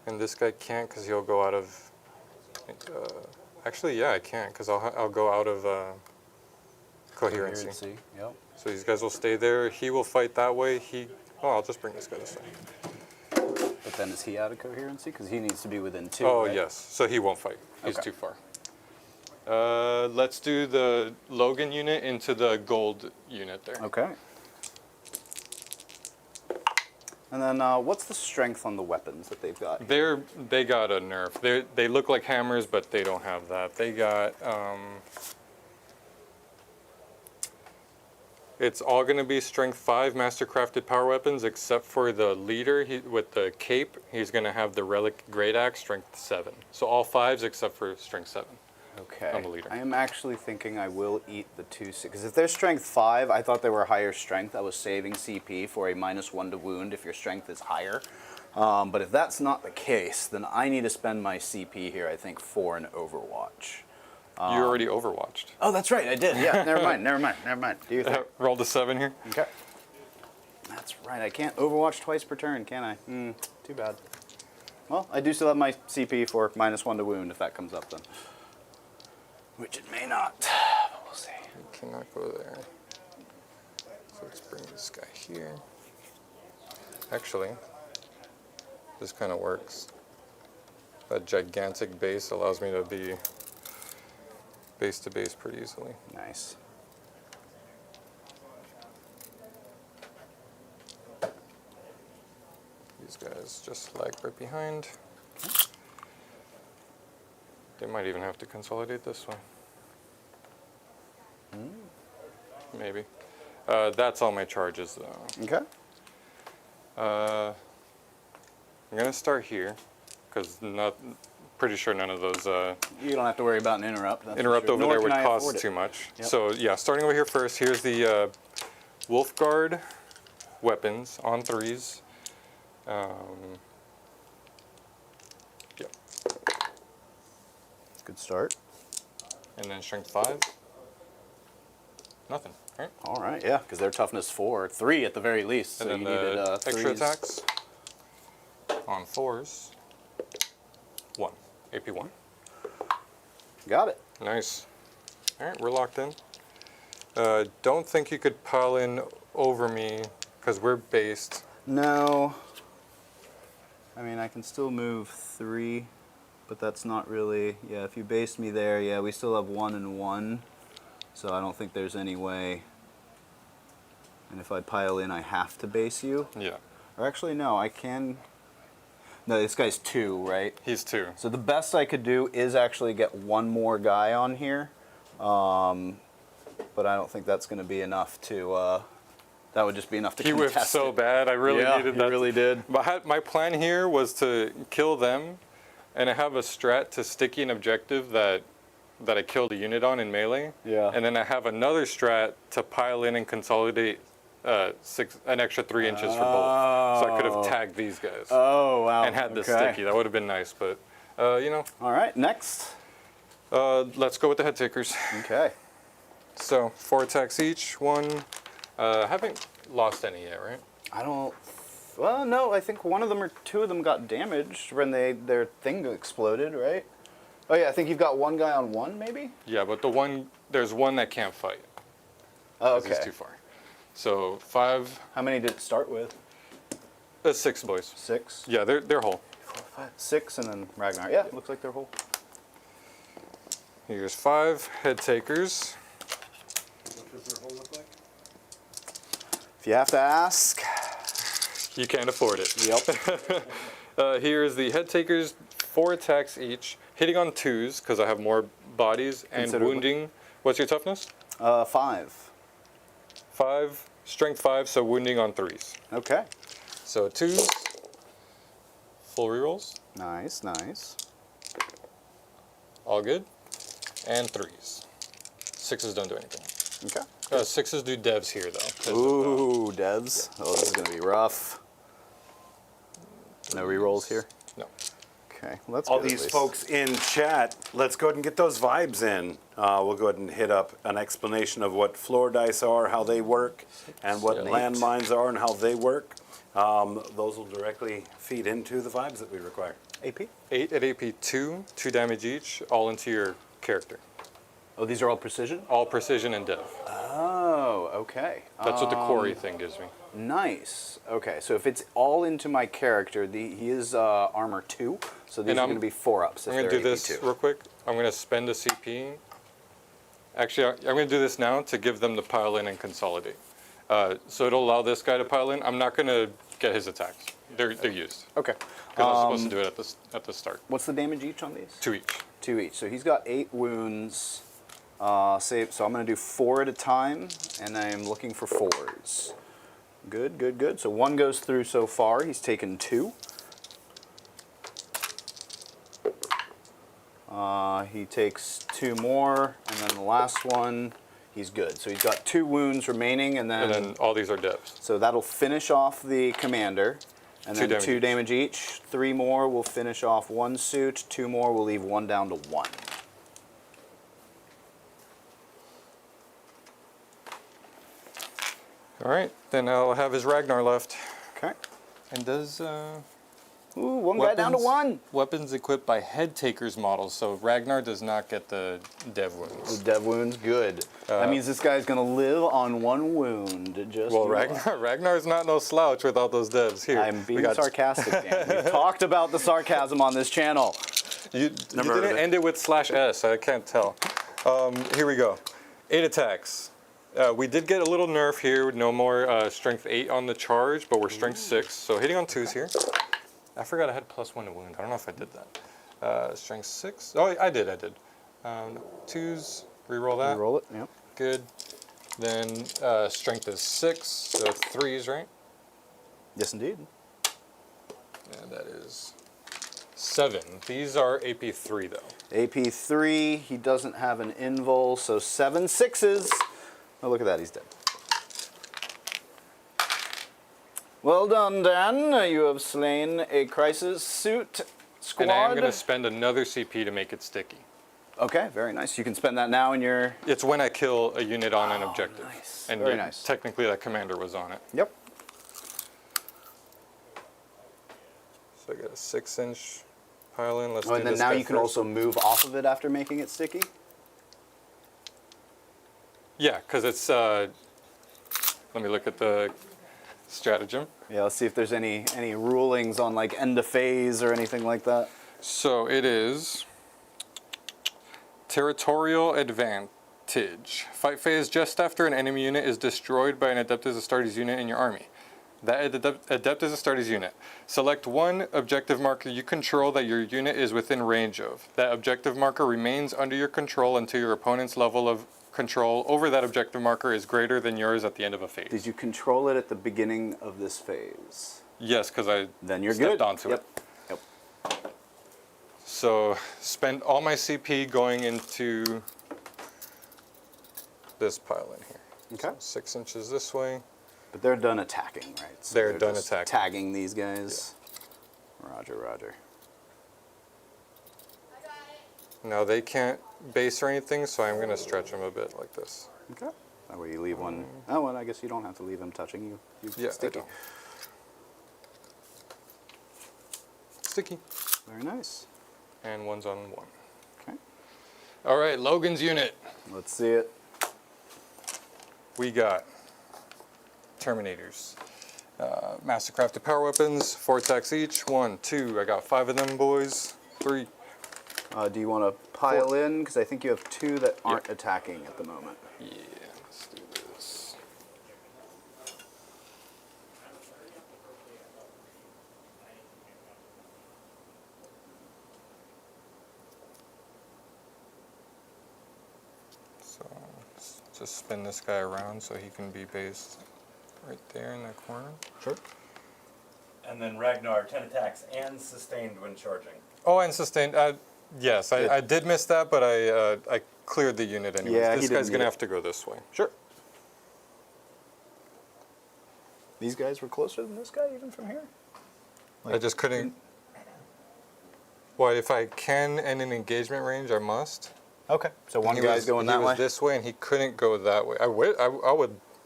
And this guy can't because he'll go out of. Actually, yeah, I can't because I'll go out of coherency. Yep. So these guys will stay there. He will fight that way. I'll just bring this guy this way. But then is he out of coherency? Because he needs to be within 2. Oh, right? yes. So he won't fight. He's Okay. too far. Let's do the Logan unit into the gold unit there. Okay. And then what's the strength on the weapons that they've got? They got a nerf. They look like hammers, but they don't have that. They got it's all going to be strength 5 mastercrafted power weapons, except for the leader with the cape. He's going to have the relic great axe strength 7. So all 5s except for strength 7. Okay. On the leader. I am actually thinking I will eat the 2 6 because if they're strength 5, I thought they were higher strength. I was saving CP for a -1 to wound if your strength is higher. But if that's not the case, then I need to spend my CP here, I think, for an Overwatch. You already overwatched. Oh, that's right, I did. Yeah, never mind. Do you think? Rolled a 7 here. Okay. That's right. I can't Overwatch twice per turn, can I? Too bad. Well, I do still have my CP for -1 to wound if that comes up then. Which it may not. But we'll see. You cannot go there. So let's bring this guy here. Actually, this kind of works. That gigantic base allows me to be base to base pretty easily. Nice. These guys just lag right behind. They might even have to consolidate this way. Maybe. That's all my charges though. Okay. I'm gonna start here, because pretty sure none of those You don't have to worry about an interrupt. That's for interrupt sure. over Nor there can would I cost afford it. too much. Yep. So yeah, starting over here first, here's the Wolf Guard weapons on 3s. Yep. Good start. And then strength 5. Nothing, right? All right, yeah, because they're toughness 4, 3 at the very least. So And you then needed the extra threes. attacks on 4s. 1. AP 1. Got it. Nice. All right, we're locked in. Don't think you could pile in over me because we're based. No. I mean, I can still move 3, but that's not really. Yeah, if you based me there, yeah, we still have 1 and 1. So I don't think there's any way. And if I pile in, I have to base you. Yeah, Or actually, no, I can. No, this guy's 2, right? he's 2. So the best I could do is actually get one more guy on here. But I don't think that's going to be enough to. That would just be enough to He whiffed contest so it. bad. I really Yeah, needed he that. really did. My plan here was to kill them, and I have a strat to sticky an objective that I killed a unit on in melee. Yeah. And then I have another strat to pile in and consolidate an extra 3 inches for both. So I could have tagged these guys Oh, wow. and had the okay. sticky. That would have been nice, but you know. All right, next. Let's go with the head takers. Okay. So 4 attacks each. 1. Haven't lost any yet, right? I don't. Well, no, I think one of them or 2 of them got damaged when their thing exploded, right? Oh yeah, I think you've got one guy on 1, maybe. Yeah, but there's one that can't fight. Oh, 'Cause okay. He's too far. So 5, How many did it start with? 6 boys. 6. Yeah, they're whole. 4, 5, 6, and then Ragnar. Yeah, looks like they're whole. Here's 5 head takers. What does their hole look like? If you have to ask. You can't afford it. Yep. Here's the head takers, 4 attacks each, hitting on 2s because I have more bodies, and Considerably. wounding. What's your toughness? 5. 5, strength 5, so wounding on 3s. Okay. So 2s, full rerolls, Nice, nice. all good, and 3s. 6s don't do anything. Okay. 6s do devs here though. 'cause of, Ooh, devs. Oh, this is gonna be rough. No rerolls here. no. Okay, well, that's all good at these least. folks in chat, let's go ahead and get those vibes in. We'll go ahead and hit up an explanation of what floor dice are, how they work, and what landmines are and how they work. Those will directly feed into the vibes that we require. AP? 8 at AP 2, 2 damage each, all into your character. Oh, these are all precision? All precision and dev. Oh, okay. That's what the quarry thing gives me. Nice. Okay, so if it's all into my character, he is armor 2, so these And are I'm- going to be 4-ups if I'm going they're to do this AP2. real quick. I'm going to spend a CP. Actually, I'm going to do this now to give them the pile in and consolidate. So it'll allow this guy to pile in. I'm not going to get his attacks. They're used. Okay. Because I'm supposed to do it at the start. What's the damage each on these? 2 each. 2 each. So he's got 8 wounds. So I'm going to do 4 at a time, and I'm looking for 4s. Good, good, good. So 1 goes through so far. He's taken 2. He takes 2 more, and then the last one, he's good. So he's got 2 wounds remaining, and And then all these are devs. so that'll finish off the commander. And 2 then damage 2 each. damage each. 3 more will finish off 1 suit. 2 more will leave 1 down to 1. All right, then I'll have his Ragnar left. Okay. And does Ooh, 1 guy down to 1. weapons equipped by head takers models. So Ragnar does not get the dev wounds. The dev wound's good. That means this guy's gonna live on 1 wound. Just Well, you know. Ragnar's not no slouch without those devs. Here, I'm we being got- sarcastic, Dan. We've talked about the sarcasm on this channel. You Never heard of didn't it. end it with /S. I can't tell. Here we go. 8 attacks. We did get a little nerf here. No more strength 8 on the charge, but we're strength 6. So hitting on 2s here. I forgot I had +1 to wound. I don't know if I did that. Strength 6. Oh, I did. 2s. Reroll that. Roll it. Yep. Good. Then strength is 6. So 3s, right? Yes, indeed. And that is 7. These are AP3 though. AP3. He doesn't have an invul, so 7 6s. Oh, look at that. He's dead. Well done, Dan. You have slain a crisis suit squad. And I am going to spend another CP to make it sticky. Okay, very nice. You can spend that now in your... It's when I kill a unit on an objective. nice. And Very yeah, nice. technically that commander was on it. Yep. So I got a 6-inch pile in. Let's Oh, do and then this now guy you can first. also move off of it after making it sticky? Yeah, because it's... let me look at the stratagem. Yeah, let's see if there's any rulings on like end of phase or anything like that. So it is territorial advantage. Fight phase just after an enemy unit is destroyed by an Adeptus Astartes unit in your army. That Adeptus Astartes unit. Select one objective marker you control that your unit is within range of. That objective marker remains under your control until your opponent's level of control over that objective marker is greater than yours at the end of a phase. Did you control it at the beginning of this phase? Yes, because I Then you're stepped good. onto Yep. it. Yep. So spend all my CP going into this pile in here. Okay. So 6 inches this way. But they're done attacking, right? So They're done just attacking. Tagging these guys. Roger, roger. Now they can't base or anything, so I'm going to stretch them a bit like this. Okay. That way you leave one. Oh, and I guess you don't have to leave them touching you. Yeah, I sticky. don't. Sticky. Very nice. And one's on 1. Okay. All right, Logan's unit. Let's see it. We got Terminators. Mastercrafted power weapons, 4 attacks each. 1, 2, I got 5 of them, boys. 3. Do you want to pile in? Because I think you have 2 that aren't attacking at the moment. Yeah, let's do this. So let's just spin this guy around so he can be based right there in that corner. Sure. And then Ragnar, 10 attacks and sustained when charging. Oh, and sustained. Yes, I did miss that, but I cleared the unit anyways. Yeah, he This didn't guy's need going to it. have to go this way. Sure. These guys were closer than this guy, even from here? I just couldn't. Well, if I can end an engagement range, I must. Okay. So one He guy's was- going he that was way. this way, and he couldn't go that way. I would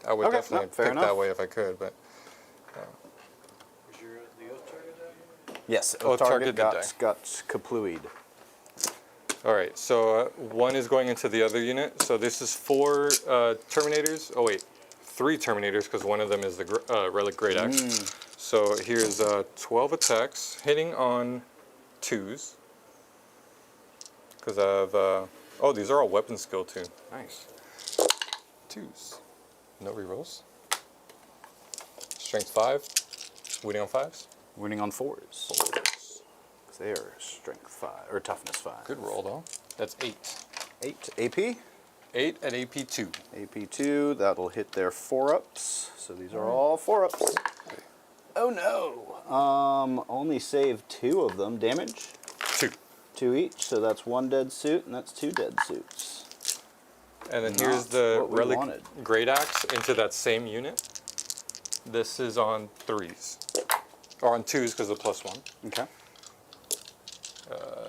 Okay, definitely no, fair pick enough. that way if I could, but Was the oath target down here? Yes. Oh, target target did got kaplooied. all right. So one is going into the other unit. So this is 4 Terminators. Oh wait, 3 Terminators because one of them is the Relic Great Axe. So here's 12 attacks hitting on 2s. Because I have oh, these are all weapon skill too. Nice. 2s. No rerolls. Strength 5. Winning on 5s. Winning on 4s. They are strength 5 or toughness 5. Good roll though. That's 8. 8 AP. 8 at AP 2. AP2, that'll hit their 4-ups. So these are all 4-ups. Oh no! Only saved 2 of them. Damage? 2. 2 each, so that's 1 dead suit, and that's 2 dead suits. And then Not here's the what we Relic wanted. Great Axe into that same unit. This is on 3s. Or on 2s because of +1. Okay.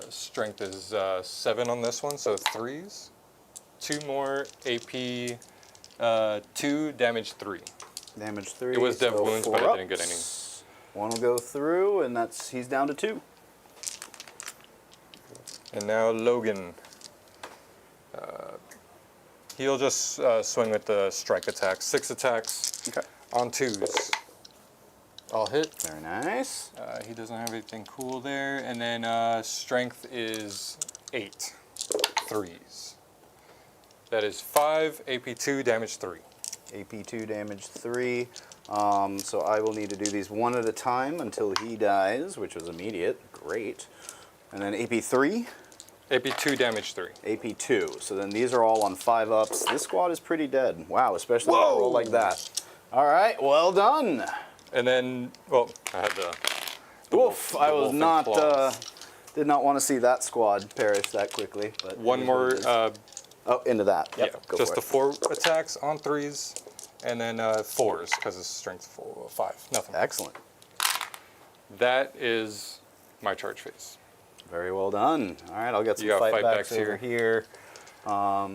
Strength is 7 on this one, so 3s. 2 more AP 2, damage 3. Damage 3. It was dev so wounds, but I 4 didn't get any. ups. 1 will go through, and he's down to 2. And now Logan. He'll just swing with the strike attack. 6 attacks Okay. on 2s. I'll hit. Very nice. He doesn't have anything cool there. And then strength is 8. 3s. That is 5, AP2, damage 3. AP2 damage 3. So I will need to do these one at a time until he dies, which was immediate. Great. And then AP3. AP2, damage 3. AP2. So then these are all on 5-ups. This squad is pretty dead. Wow, especially when I roll like that. All right, well done. And then, well, I had the Oof, I was wolf and not, claws. did not want to see that squad perish that quickly. But One it is more, what it is. Oh, into that. Yep, yeah, go just for the it. 4 attacks on 3s, and then 4s because it's strength 5. Nothing. Excellent. That is my charge phase. Very well done. All right, I'll get some You got fight fight backs backs over here.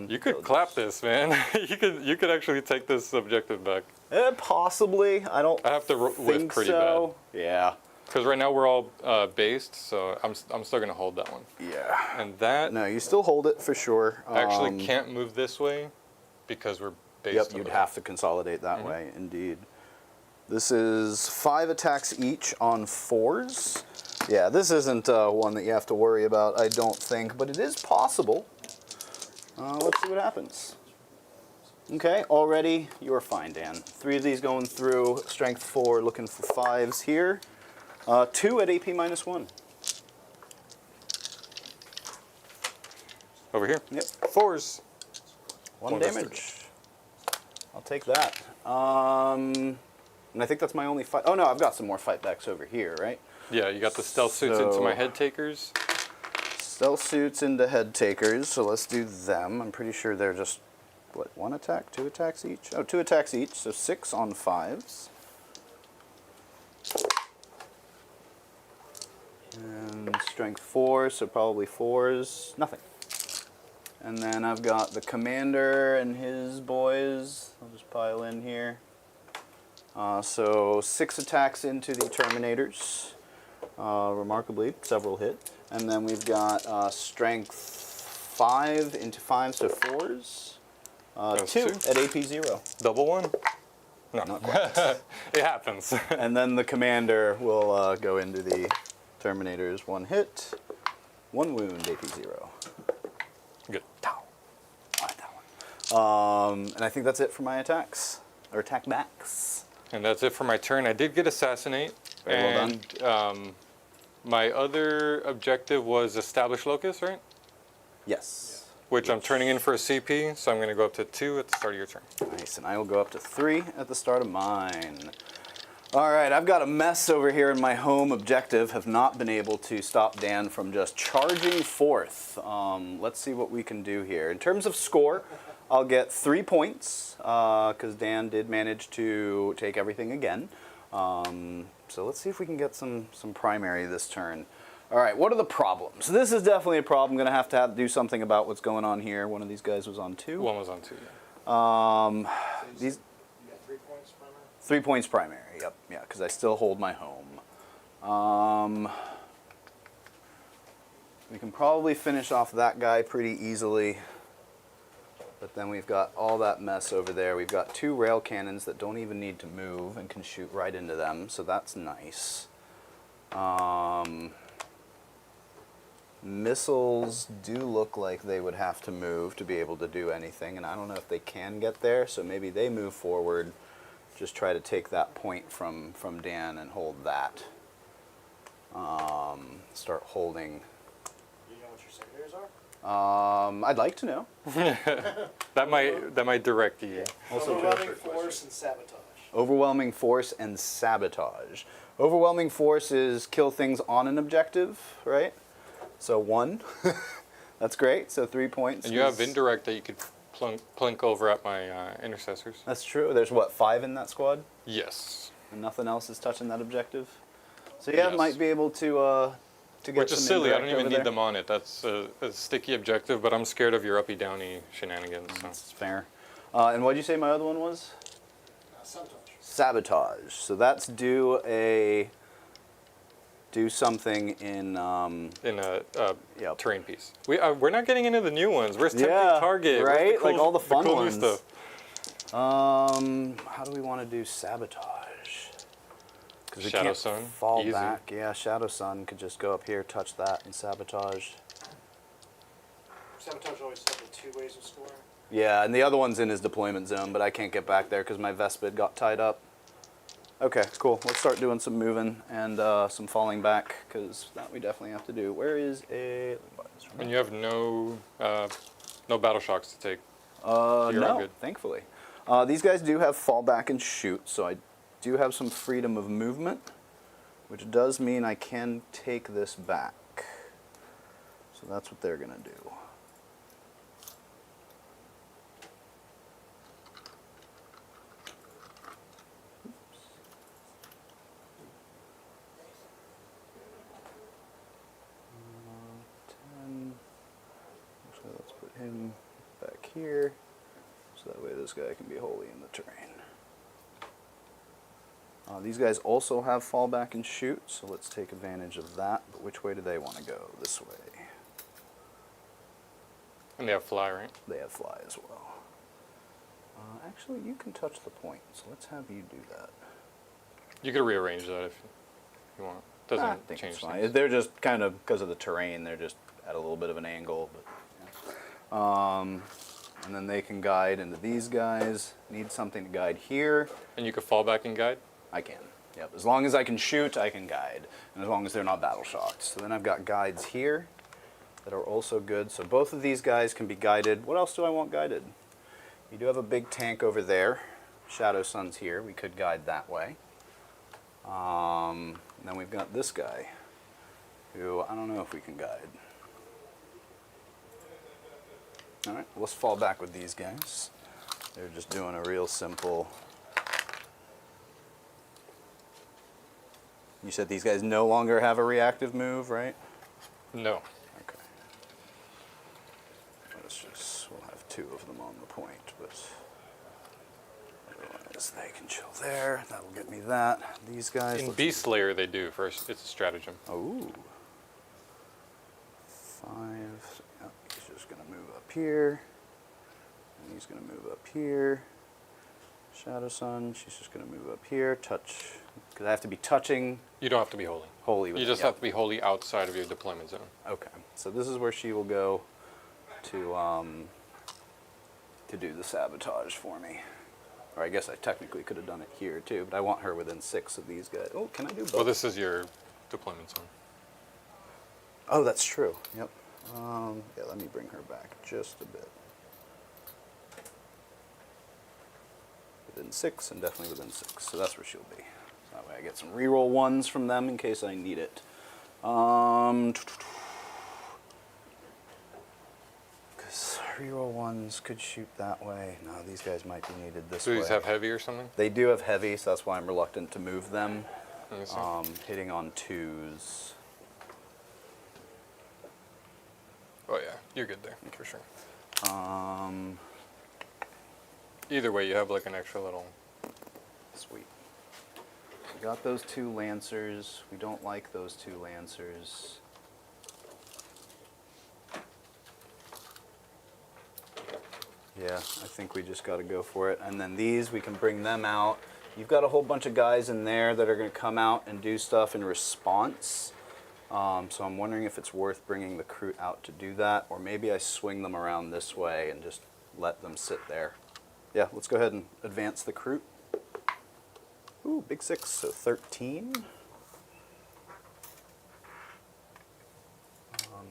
You could clap this, man. you could actually take this objective back. Possibly. I don't I have to whiff think pretty so. Yeah. Because right now we're all based, so I'm still gonna hold that one. Yeah. And that No, you still hold it for sure. actually can't move this way because we're based. Yep, over you'd there. have to consolidate that way, indeed. This is 5 attacks each on 4s. Yeah, this isn't one that you have to worry about, I don't think, but it is possible. Let's see what happens. Okay, already you're fine, Dan. 3 of these going through, strength 4, looking for 5s here. 2 at AP -1. Over here. Yep. 4s. 1 One of those damage. I'll take that. And I think that's my only fight. Oh no, I've got some more fight backs over here, right? Yeah, you got the stealth suits into my So- head takers. Stealth suits into head takers, so let's do them. I'm pretty sure they're just, what, 1 attack, 2 attacks each? Oh, 2 attacks each, so 6 on 5s. And strength 4, so probably 4s, nothing. And then I've got the commander and his boys. I'll just pile in here. So 6 attacks into the Terminators. Remarkably, several hit. And then we've got strength 5 into 5, so 4s. Those 2 two. at AP 0. Double 1? No. Not quite. It happens. And then the commander will go into the Terminators. 1 hit, 1 wound, AP 0. Good. I like that one. And I think that's it for my attacks, or attack backs. And that's it for my turn. I did get Assassinate. Very well done. And my other objective was Establish Locus, right? Yes. Which I'm turning in for a CP, so I'm going to go up to 2 at the start of your turn. Nice, and I will go up to 3 at the start of mine. All right, I've got a mess over here in my home objective. Have not been able to stop Dan from just charging forth. Let's see what we can do here. In terms of score, I'll get 3 points because Dan did manage to take everything again. So let's see if we can get some primary this turn. All right, what are the problems? This is definitely a problem. I'm going to have to do something about what's going on here. One of these guys was on 2. One was on 2, yeah. These You got 3 points, primary? 3 points primary. Yep, yeah, because I still hold my home. We can probably finish off that guy pretty easily. But then we've got all that mess over there. We've got 2 rail cannons that don't even need to move and can shoot right into them, so that's nice. Missiles do look like they would have to move to be able to do anything, and I don't know if they can get there, so maybe they move forward, just try to take that point from Dan and hold that. Start holding. You know what your secondaries are? I'd like to know. That might direct you. Overwhelming force and sabotage. Overwhelming force and sabotage. Overwhelming force is kill things on an objective, right? So 1. That's great. So 3 points. And you have indirect that you could plunk over at my intercessors. That's true. There's what, 5 in that squad? Yes. And nothing else is touching that objective? So yeah, Yes. might be able to get Which is some silly. I indirect don't even over need there. them on it. That's a sticky objective, but I'm scared of your uppy-downy shenanigans. So. That's fair. And what did you say my other one was? Sabotage. Sabotage. So that's do something in In a Yep. terrain piece. We're not getting into the new ones. Where's tempting Yeah, target? Where's right? the Like all the fun cool new ones. stuff? How do we want to do sabotage? Because we Shadow can't Sun, fall easy. back. Yeah, Shadow Sun could just go up here, touch that, and sabotage. Sabotage always have the 2 ways of scoring. Yeah, and the other one's in his deployment zone, but I can't get back there because my Vespid got tied up. Okay, cool. Let's start doing some moving and some falling back, because that we definitely have to do. Where is a... let me buy this from And you. you have no battle shocks to take. You're all No, good. thankfully. These guys do have fall back and shoot, so I do have some freedom of movement, which does mean I can take this back. So that's what they're going to do. Actually, let's put him back here, so that way this guy can be wholly in the terrain. These guys also have fallback and shoot, so let's take advantage of that. But which way do they want to go? This way. And they have fly, right? They have fly as well. Actually, you can touch the point, so let's have you do that. You could rearrange that if you want. Doesn't I think change it's fine. things. They're just kind of, because of the terrain, they're just at a little bit of an angle. But yeah. And then they can guide into these guys. Need something to guide here. And you could fall back and guide. I can. Yep. As long as I can shoot, I can guide. And as long as they're not battle shocked. So then I've got guides here that are also good. So both of these guys can be guided. What else do I want guided? You do have a big tank over there. Shadow Sun's here. We could guide that way. Then we've got this guy, who I don't know if we can guide. All right, let's fall back with these guys. They're just doing a real simple... You said these guys no longer have a reactive move, right? No. Okay. We'll have 2 of them on the point, but otherwise they can chill there. That'll get me that. These guys... In let's- Beast Slayer, they do. First, it's a stratagem. Oh. 5. Yep, he's just going to move up here. And he's going to move up here. Shadow Sun, she's just going to move up here. Touch. Because I have to be touching You don't have to be holy. wholly with You it. just Yep. have to be wholly outside of your deployment zone. Okay. So this is where she will go to do the sabotage for me. Or I guess I technically could have done it here too, but I want her within 6 of these guys. Oh, can I do both? Well, this is your deployment zone. Oh, that's true. Yep. Yeah, let me bring her back just a bit. Within 6 and definitely within 6. So that's where she'll be. So that way I get some reroll 1s from them in case I need it. Because reroll 1s could shoot that way. No, these guys might be needed this Do way. these have heavy or something? They do have heavy, so that's why I'm reluctant to move them. Let me see. Hitting on 2s. Oh yeah, you're good there for sure. Um, Either way, you have like an extra little. Sweet. We got those 2 Lancers. We don't like those 2 Lancers. Yeah, I think we just got to go for it. And then these, we can bring them out. You've got a whole bunch of guys in there that are going to come out and do stuff in response. So I'm wondering if it's worth bringing the crew out to do that, or maybe I swing them around this way and just let them sit there. Yeah, let's go ahead and advance the crew. Ooh, big 6, so 13.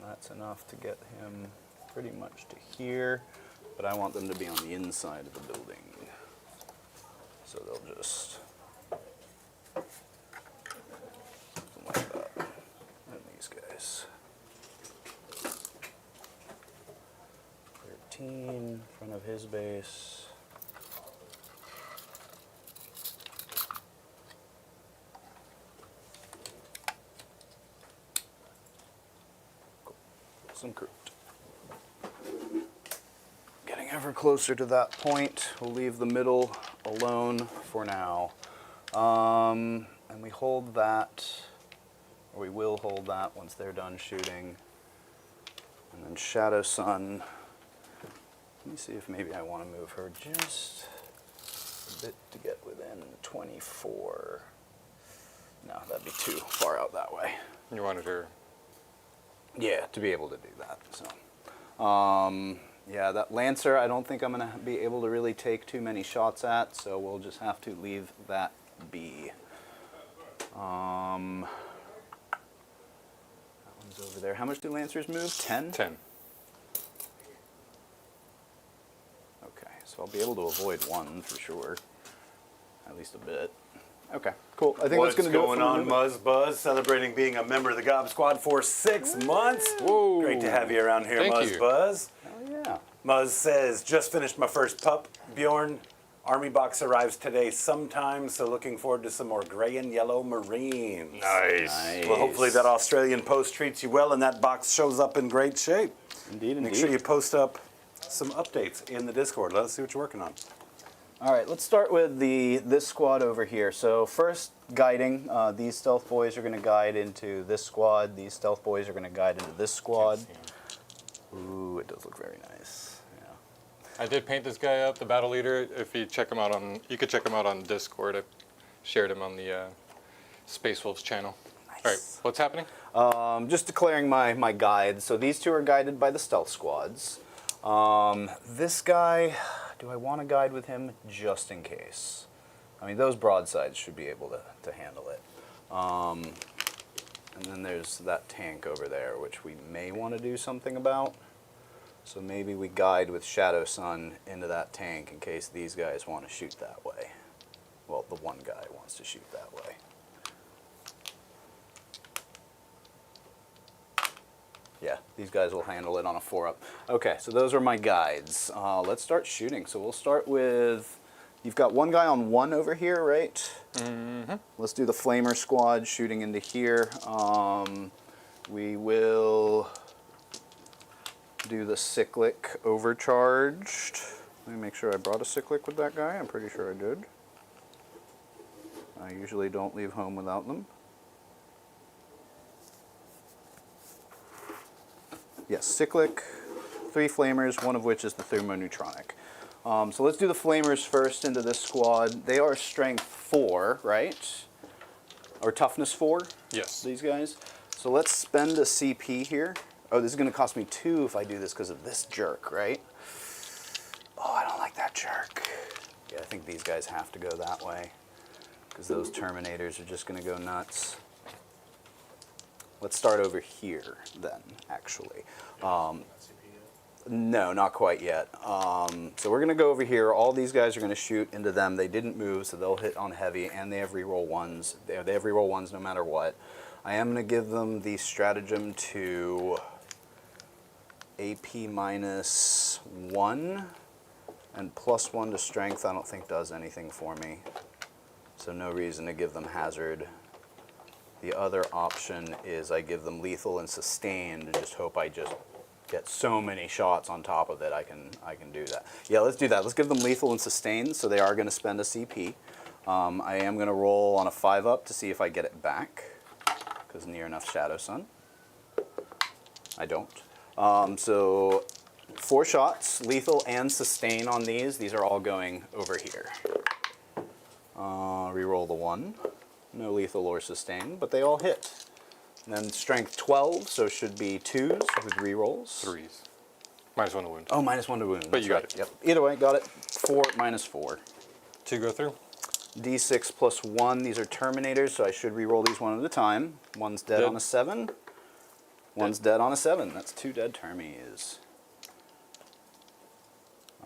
That's enough to get him pretty much to here, but I want them to be on the inside of the building. So they'll just, something like that. And these guys. 13 in front of his base. Some Groot. Getting ever closer to that point. We'll leave the middle alone for now. And we hold that, or we will hold that once they're done shooting. And then Shadow Sun. Let me see if maybe I want to move her just a bit to get within 24. No, that'd be too far out that way. You wanted her. Yeah, to be able to do that. So, yeah, that Lancer, I don't think I'm going to be able to really take too many shots at, so we'll just have to leave that be. That one's over there. How much do Lancers move? 10? 10. Okay, so I'll be able to avoid one for sure. At least a bit. Okay, cool. I think What's that's going to do it going for on, movement. Muzz Buzz? Celebrating being a member of the Gob Squad for 6 months. Whoa. Great to have you around here, Thank Muzz you. Buzz. Oh, yeah. Muzz says, just finished my first pup, Bjorn. Army box arrives today sometime, so looking forward to some more gray and yellow Marines. Nice. Well, hopefully that Australian post treats you well and that box shows up in great shape. Indeed, indeed. Make sure you post up some updates in the Discord. Let us see what you're working on. All right, let's start with this squad over here. So first, guiding. These stealth boys are going to guide into this squad. These stealth boys are going to guide into this squad. Ooh, it does look very nice. Yeah. I did paint this guy up, the battle leader. If you check him out on, you could check him out on Discord. I shared him on the Space Wolves channel. Nice. All right, what's happening? Just declaring my guides. So these 2 are guided by the stealth squads. This guy, do I want to guide with him just in case? I mean, those broadsides should be able to handle it. And then there's that tank over there, which we may want to do something about. So maybe we guide with Shadow Sun into that tank in case these guys want to shoot that way. Well, the one guy wants to shoot that way. Yeah, these guys will handle it on a 4-up. Okay, so those are my guides. Let's start shooting. So we'll start with, you've got one guy on 1 over here, right? Mm-hmm. Let's do the Flamer squad shooting into here. We will do the Cyclic overcharged. Let me make sure I brought a Cyclic with that guy. I'm pretty sure I did. I usually don't leave home without them. Yes, Cyclic, 3 Flamers, one of which is the thermoneutronic. So let's do the Flamers first into this squad. They are strength 4, right? Or toughness 4? Yes. These guys. So let's spend a CP here. Oh, this is going to cost me 2 if I do this because of this jerk, right? Oh, I don't like that jerk. Yeah, I think these guys have to go that way because those Terminators are just going to go nuts. Let's start over here then, actually. No, not quite yet. So we're going to go over here. All these guys are going to shoot into them. They didn't move, so they'll hit on heavy, and they have reroll 1s. They have reroll 1s no matter what. I am going to give them the stratagem to AP -1 and +1 to strength. I don't think does anything for me. So no reason to give them hazard. The other option is I give them lethal and sustained and just hope I just get so many shots on top of it, I can do that. Yeah, let's do that. Let's give them lethal and sustain, so they are going to spend a CP. I am going to roll on a 5-up to see if I get it back, because near enough Shadow Sun. I don't. So 4 shots, lethal and sustain on these. These are all going over here. Reroll the 1. No lethal or sustain, but they all hit. And then strength 12, so it should be 2s with rerolls. 3s. -1 to wound. Oh, -1 to wound. But That's you got right. it. Yep. Either way, got it. 4 -4. 2 go through. D6 plus 1. These are Terminators, so I should reroll these one at a time. One's dead on a 7. One's dead on a 7. That's 2 dead Termies.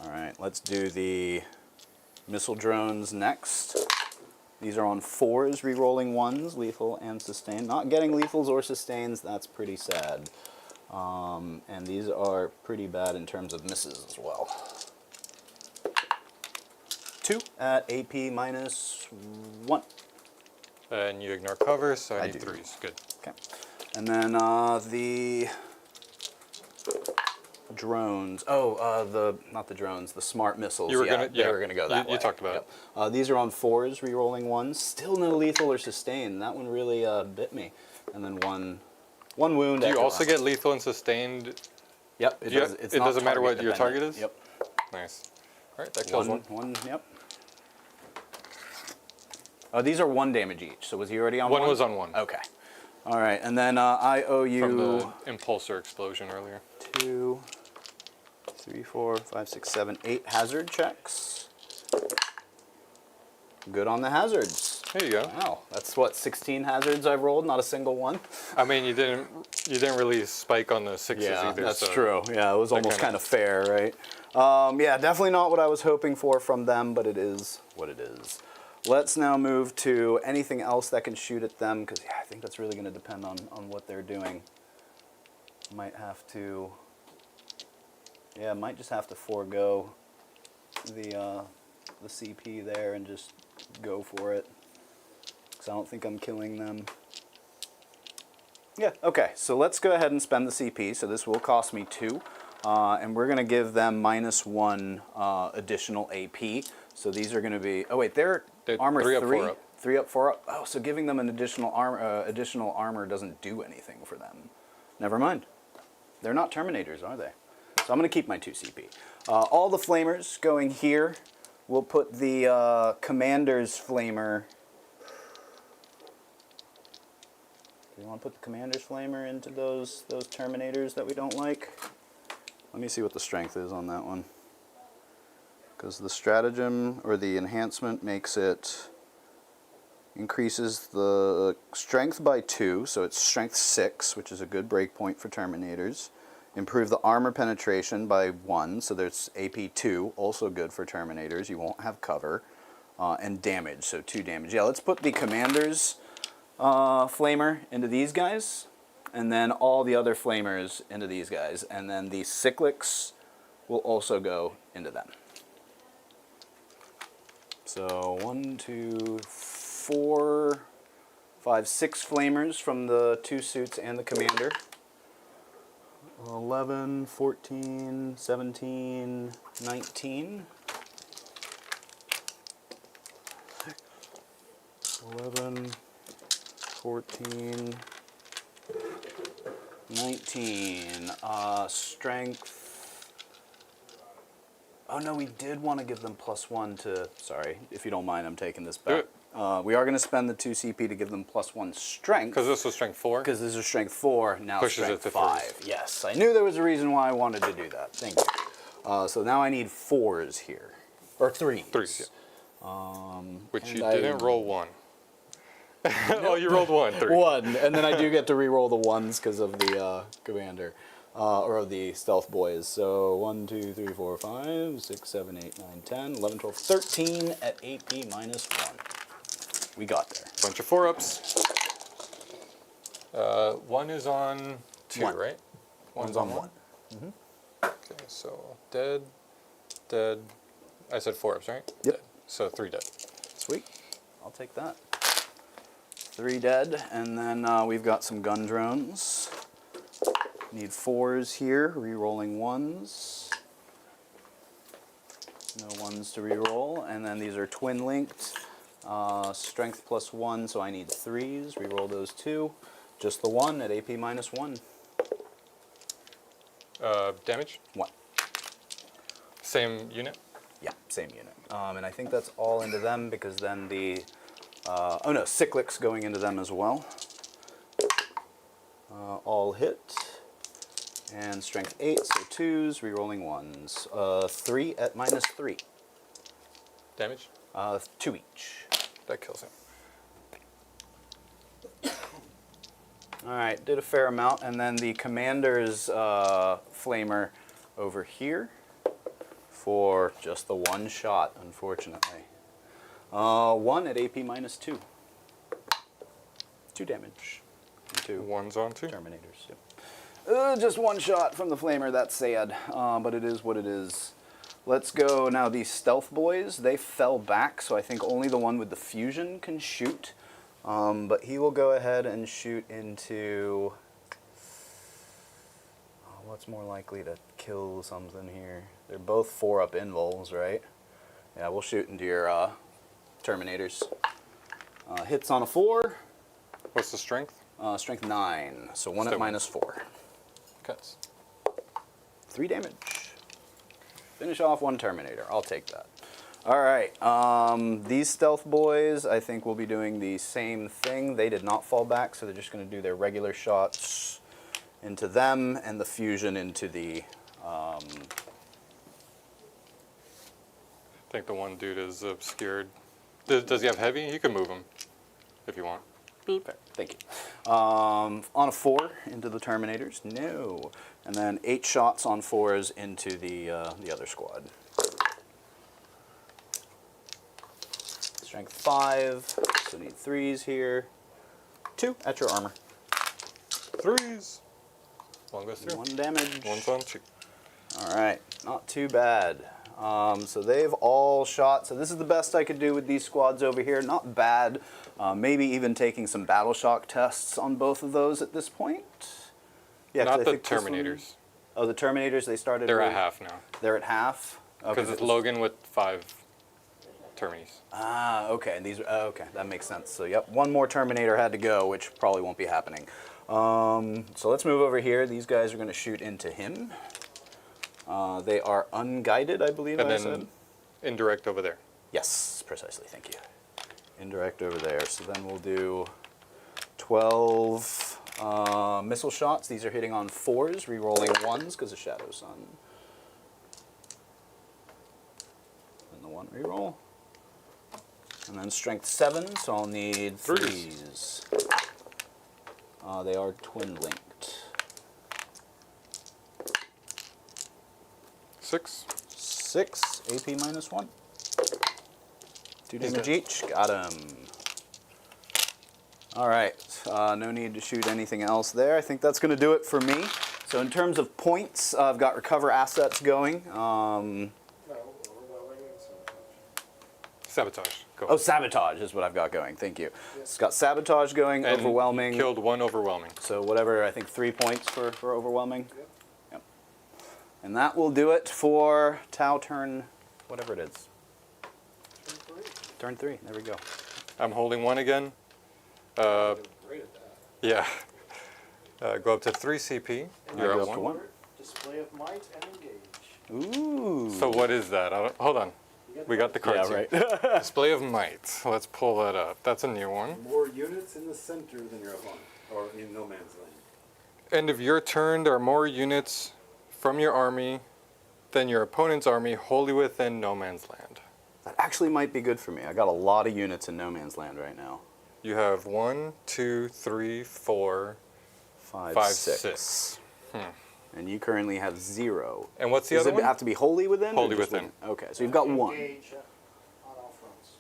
All right, let's do the missile drones next. These are on 4s, rerolling 1s, lethal and sustain. Not getting lethals or sustains, that's pretty sad. And these are pretty bad in terms of misses as well. 2 at AP -1. And you ignore cover, so I need do. 3s. Good. Okay. And then the drones. Oh, not the drones, the smart missiles. You were yeah, gonna- they yeah. were going to go that way. You talked about it. These are on 4s, rerolling 1s. Still no lethal or sustain. That one really bit me. And then one wound. Do you after also last. get lethal and sustained? Yep. Do you- It's it not doesn't matter what your dependent. target is? Yep. Nice. All right, that kills one. Yep. Oh, these are 1 damage each. So was he already on 1? One was on 1. Okay. All right, and then I owe you From the impulsor explosion earlier. 2, 3, 4, 5, 6, 7, 8 hazard checks. Good on the hazards. There you go. Wow, that's what, 16 hazards I've rolled, not a single one. I mean, you didn't really spike on the 6s either. that's so true. Yeah, it was almost kind of fair, right? Yeah, definitely not what I was hoping for from them, but it is what it is. Let's now move to anything else that can shoot at them, because yeah, I think that's really going to depend on what they're doing. Might have to, yeah, might just have to forego the CP there and just go for it, because I don't think I'm killing them. Yeah, okay, so let's go ahead and spend the CP, so this will cost me 2. And we're going to give them -1 additional AP. So these are going to be, oh wait, they're armor 3 3? up, 4 up. 3 up, 4 up. Oh, so giving them an additional armor doesn't do anything for them. Never mind. They're not Terminators, are they? So I'm going to keep my 2 CP. All the flamers going here. We'll put the commander's flamer. Do you want to put the commander's flamer into those Terminators that we don't like? Let me see what the strength is on that one. Because the stratagem or the enhancement makes it, increases the strength by 2, so it's strength 6, which is a good breakpoint for Terminators. Improve the armor penetration by 1, so there's AP 2, also good for Terminators. You won't have cover. And damage, so 2 damage. Yeah, let's put the commander's flamer into these guys. And then all the other flamers into these guys. And then the cyclics will also go into them. So 1, 2, 4, 5, 6 flamers from the 2 suits and the commander. 11, 14, 17, 19. 11, 14, 19. Strength. Oh no, we did want to give them +1 to. Sorry, if you don't mind, I'm taking this back. We are going to spend the 2 CP to give them +1 strength. Because this was strength 4? Because this is strength 4, now Pushes strength it to 5. 3s. Yes, I knew there was a reason why I wanted to do that. Thank you. So now I need 4s here. Or 3s. 3s, yeah. Which and you I- didn't roll 1. Oh, you rolled 1. 3. 1, and then I do get to re-roll the 1s because of the commander. Or the stealth boys. So 1, 2, 3, 4, 5, 6, 7, 8, 9, 10, 11, 12, 13 at AP -1. We got there. Bunch of 4-ups. 1 is on 2, 1. right? One's on 1. Okay, so dead, dead. I said 4-ups, right? Yep. Dead. So 3 dead. Sweet. I'll take that. 3 dead, and then we've got some gun drones. Need 4s here, re-rolling 1s. No 1s to re-roll, and then these are twin linked. Strength +1, so I need 3s. Re-roll those 2. Just the 1 at AP -1. Damage? 1. Same unit? Yeah, same unit. And I think that's all into them because then the... oh no, cyclics going into them as well. All hit. And strength 8, so 2s, re-rolling 1s. 3 at -3. Damage? 2 each. That kills him. Alright, did a fair amount. And then the commander's flamer over here for just the 1 shot, unfortunately. 1 at AP -2. 2 damage. 2 One's on 2. Terminators. Yep. Just 1 shot from the flamer, that's sad, but it is what it is. Let's go now. These stealth boys, they fell back, so I think only the one with the fusion can shoot. But he will go ahead and shoot into... what's more likely to kill something here? They're both 4-up invols, right? Yeah, we'll shoot into your Terminators. Hits on a 4. What's the strength? Strength 9, so 1 Still at wins. -4. Cuts. 3 damage. Finish off 1 Terminator. I'll take that. All right. These stealth boys, I think, will be doing the same thing. They did not fall back, so they're just going to do their regular shots into them and the fusion into the... I think the one dude is obscured. Does he have heavy? You can move him if you want. Beep. Thank you. On a 4 into the Terminators. No. And then 8 shots on 4s into the other squad. Strength 5. So need 3s here. 2 at your armor. 3s. One goes through. 1 damage. One's on 2. All right. Not too bad. So they've all shot. So this is the best I could do with these squads over here. Not bad. Maybe even taking some battle shock tests on both of those at this point. Yeah, 'cause Not I the think this one- Terminators. Oh, the Terminators, they started... They're with- at half now. They're at half? Okay, Because it's Logan with 5 Terminators. Ah, okay. And these, okay, that makes sense. So, yep, 1 more Terminator had to go, which probably won't be happening. So let's move over here. These guys are going to shoot into him. They are unguided, I believe And I then said. indirect over there. Yes, precisely. Thank you. Indirect over there. So then we'll do 12 missile shots. These are hitting on 4s, re-rolling 1s because of Shadow Sun. And the 1 re-roll. And then strength 7, so I'll need 3s. They are twin linked. 6. 6, AP -1. 2 He's damage dead. each. Got him. All right. No need to shoot anything else there. I think that's going to do it for me. So in terms of points, I've got recover assets going. No, overwhelming and sabotage. Sabotage. Go. Oh, sabotage is what I've got going. Thank you. It's got sabotage going, And overwhelming. Killed 1 overwhelming. So whatever, I think 3 points for overwhelming. Yep. Yep. And that will do it for Tau turn, whatever it is. Turn 3. Turn 3. There we go. I'm holding 1 again. You're great at that. Yeah. Go up to 3 CP. And You're go at up to 1. 1. Display of might and engage. Ooh. So what is that? Hold on. We got the cards Yeah, here. right. Display of might. Let's pull that up. That's a new one. More units in the center than your opponent, or in no man's land. End of your turn, there are more units from your army than your opponent's army wholly within no man's land. That actually might be good for me. I got a lot of units in no man's land right now. You have 1, 2, 3, 4, 5, 5, 6. 6. And you currently have 0. And what's the Does other it one? have to be wholly within? or Wholly just within. Okay, so you've got 1. Engage on all fronts.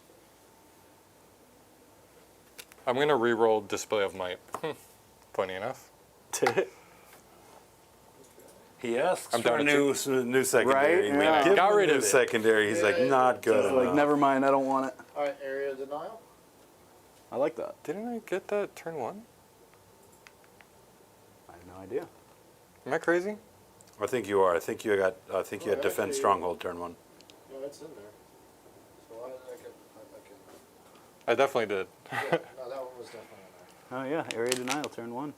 I'm going to re-roll Display of Might. Funny enough. He asks I'm for down a to new secondary. Right? We Yeah. give Got him a rid new of it. secondary. He's like, not good enough. Like, never mind, I don't want it. All right, area of denial. I like that. Didn't I get that turn 1? I have no idea. Am I crazy? I think you are. I think you had defend actually- stronghold turn 1. No, it's in there. So I can, I definitely did. yeah, no, that one was definitely in there. Oh yeah, area denial, turn 1.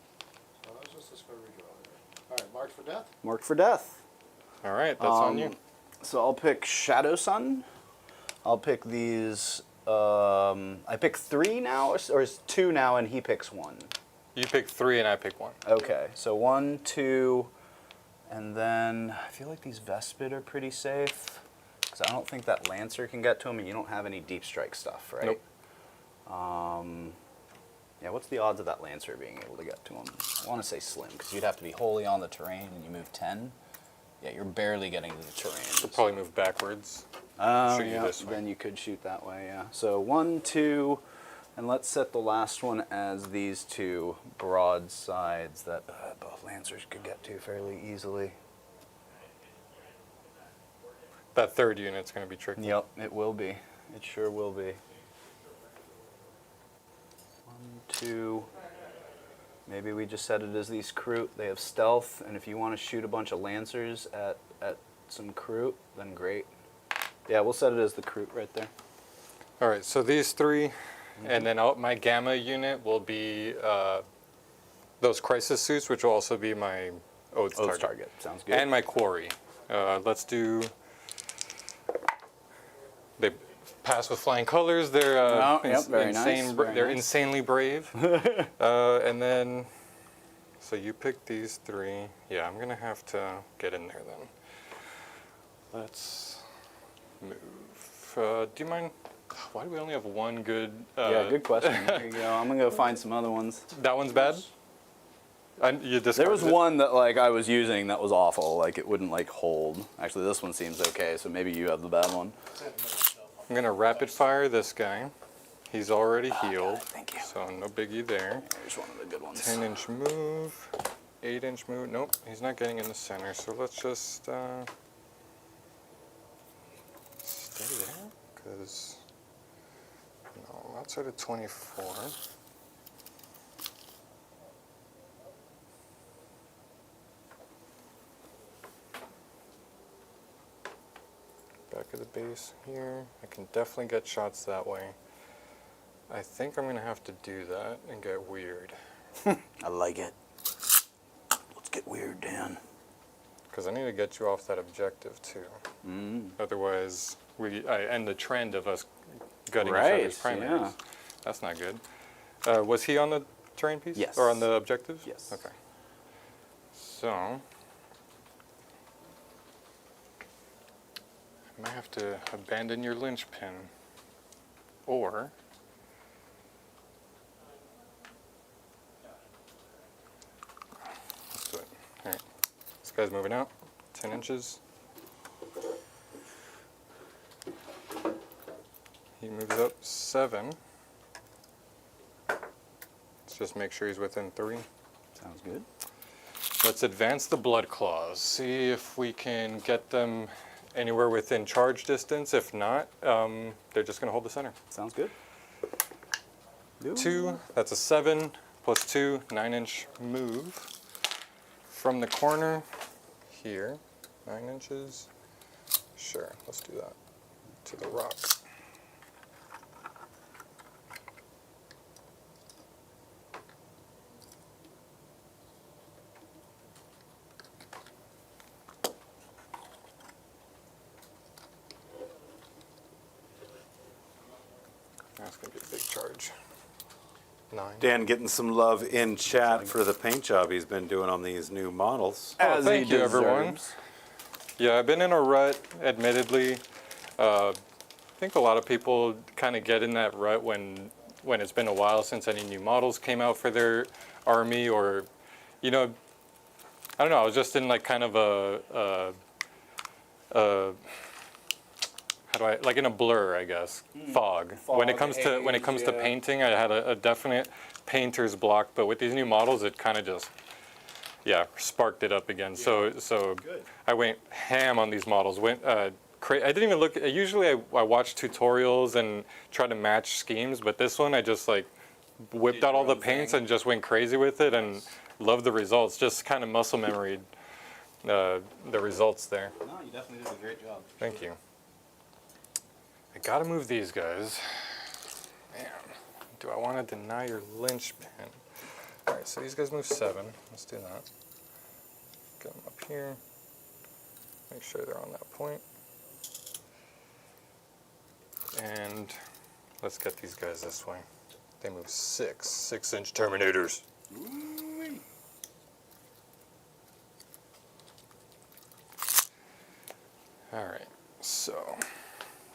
So let's just discard redraw there. All right, marked for death. Marked for death. All right, that's on you. So I'll pick Shadow Sun. I'll pick these. I pick 3 now, or is 2 now, and he picks 1. You pick 3 and I pick 1. Okay, so 1, 2, and then I feel like these Vespid are pretty safe because I don't think that Lancer can get to him, and you don't have any deep strike stuff, right? Nope. Yeah, what's the odds of that Lancer being able to get to him? I want to say slim because you'd have to be wholly on the terrain, and you move 10. Yeah, you're barely getting to the terrain. We'll probably move backwards. Oh, shoot you yeah, this way. then you could shoot that way, yeah. So 1, 2, and let's set the last one as these 2 broadsides that both Lancers could get to fairly easily. That third unit's going to be tricky. Yep, it will be. It sure will be. 1, 2. Maybe we just set it as these Kroot. They have stealth, and if you want to shoot a bunch of Lancers at some Kroot, then great. Yeah, we'll set it as the Kroot right there. All right, so these 3, and then my Gamma unit will be those Crisis Suits, which will also be my Oath's Oath's target. target. Sounds good. And my Quarry. Let's do... They pass with flying colors. They're Oh, yep, very nice, insane. very They're nice. insanely brave. And then, so you pick these 3. Yeah, I'm gonna have to get in there then. Let's move. Do you mind? Why do we only have one good? Yeah, good question. There you go. I'm gonna go find some other ones. That one's bad. You There was discarded it? one that like I was using that was awful. Like it wouldn't like hold. Actually, this one seems okay. So maybe you have the bad one. It's in the middle stuff. I'm gonna rapid fire this guy. He's already healed. Thank you. So no biggie there. Here's one of the good ones. 10-inch move, 8-inch move. Nope, he's not getting in the center. So let's just stay there, because no, outside of 24. Back of the base here. I can definitely get shots that way. I think I'm gonna have to do that and get weird. I like it. Let's get weird, Dan. Because I need to get you off that objective too. Otherwise, I end the trend of us gutting each Right, other's primaries. yeah. That's not good. Was he on the terrain piece? Yes. Or on the objective? Yes. Okay. So, I might have to abandon your linchpin. Or, let's do it. All right. This guy's moving out 10 inches. He moves up 7. Let's just make sure he's within 3. Sounds good. Let's advance the Blood Claws. See if we can get them anywhere within charge distance. If not, they're just going to hold the center. Sounds good. 2, that's a 7, plus 2, 9-inch move. From the corner here, 9 inches. Sure, let's do that. To the rock. That's going to be a big charge. 9. Dan getting some love in chat for the paint job he's been doing on these new models. Oh, As thank he you, everyone. deserves. Yeah, I've been in a rut, admittedly. I think a lot of people kind of get in that rut when it's been a while since any new models came out for their army, or, you know, I don't know. I was just in like kind of how do I, like in a blur, I guess, fog. When it comes to haze, yeah. painting, I had a definite painter's block, but with these new models, it kind of just, yeah, sparked it up again. So Good. I went ham on these models. I didn't even look. Usually I watch tutorials and try to match schemes, but this one I just like whipped out all the paints and just went crazy with it and loved the results. Just kind of muscle memory the results there. No, you definitely did a great job. Thank you. I gotta move these guys. Man, do I want to deny your linchpin? All right, so these guys move 7. Let's do that. Get them up here. Make sure they're on that point. And let's get these guys this way. They move 6. 6-inch Terminators. Ooh-wee. All right, so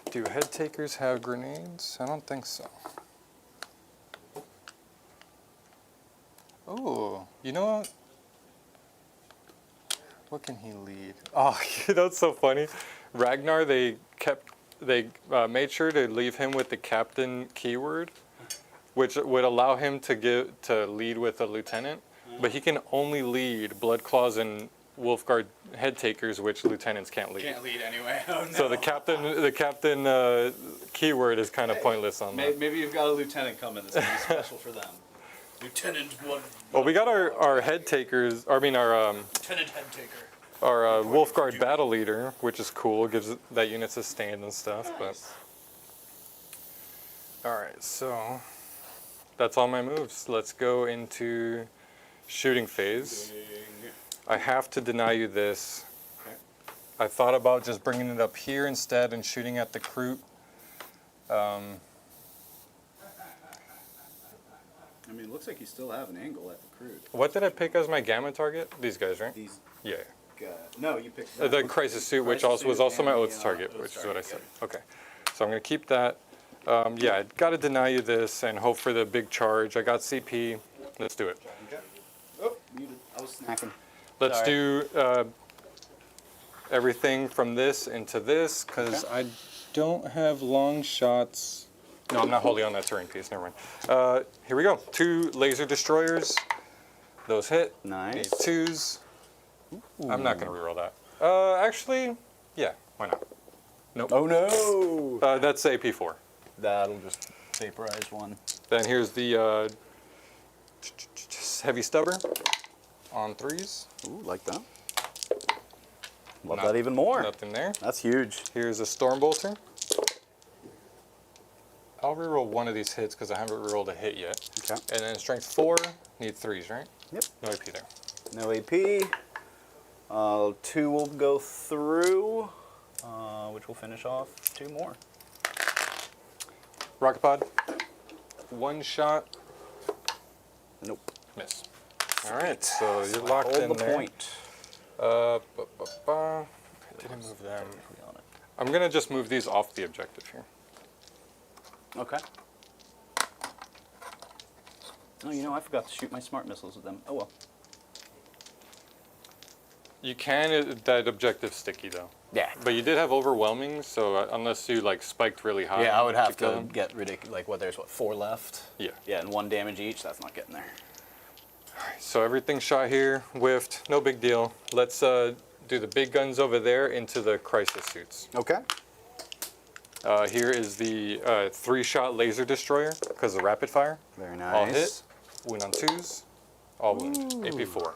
do head takers have grenades? I don't think so. Oh, you know what? What can he lead? Oh, that's so funny. Ragnar, they made sure to leave him with the captain keyword, which would allow him to lead with a lieutenant, but he can only lead Bloodclaws and Wolfguard head takers, which lieutenants can't lead. Can't lead anyway. Oh, no. So the captain keyword is kind of pointless on that. Maybe you've got a lieutenant coming that's going to be special for them. Lieutenant one. Well, we got our head takers. I mean our Lieutenant head taker. our Wolfguard battle leader, which is cool. Gives that unit sustain and stuff. Nice. But all right, so that's all my moves. Let's go into shooting phase. I have to deny you this. Okay. I thought about just bringing it up here instead and shooting at the Kroot. I mean, it looks like you still have an angle at the Kroot. What did I pick as my gamma target? These guys, right? These Yeah. no, you picked The crisis suit, which Crisis also was suit also my and oaths the, target, oaths which is what I target, said. Okay, so I'm gonna keep that. Yeah, I gotta deny you this and hope for the big charge. I got CP. Let's do it. Okay. Oh, muted. I was snacking. Let's Sorry. do everything from this into this, because I don't have long shots. No, I'm not holding on that terrain piece. Never mind. Here we go. 2 laser destroyers. Those hit. Nice. Need 2s. I'm not gonna reroll that. Actually, yeah. Why not? Nope. Oh no! That's AP4. That'll just vaporize one. Then here's the heavy stubber on 3s. Ooh, like that. Love Not- that even more. Nothing there. That's huge. Here's a storm bolter. I'll reroll one of these hits because I haven't rerolled a hit yet. Okay. And then strength 4, need 3s, right? Yep. No AP there. No AP. 2 will go through, which will finish off 2 more. Rocket pod. 1 shot, Nope. miss. All right, so you're locked in Hold the there. point. I didn't move them. I'm gonna just move these off the objective here. Okay. Oh, you know, I forgot to shoot my smart missiles with them. Oh well. You can, that objective's sticky though. Yeah. But you did have overwhelming, so unless you like spiked really high. Yeah, I would have kill to them. get ridiculous. Like, what? There's what, 4 left? Yeah. Yeah, and 1 damage each. That's not getting there. So everything shot here, whiffed, no big deal. Let's do the big guns over there into the crisis suits. Okay. Here is the 3-shot laser destroyer because of rapid fire. Very nice. All hit, wound on 2s, all wound. AP4.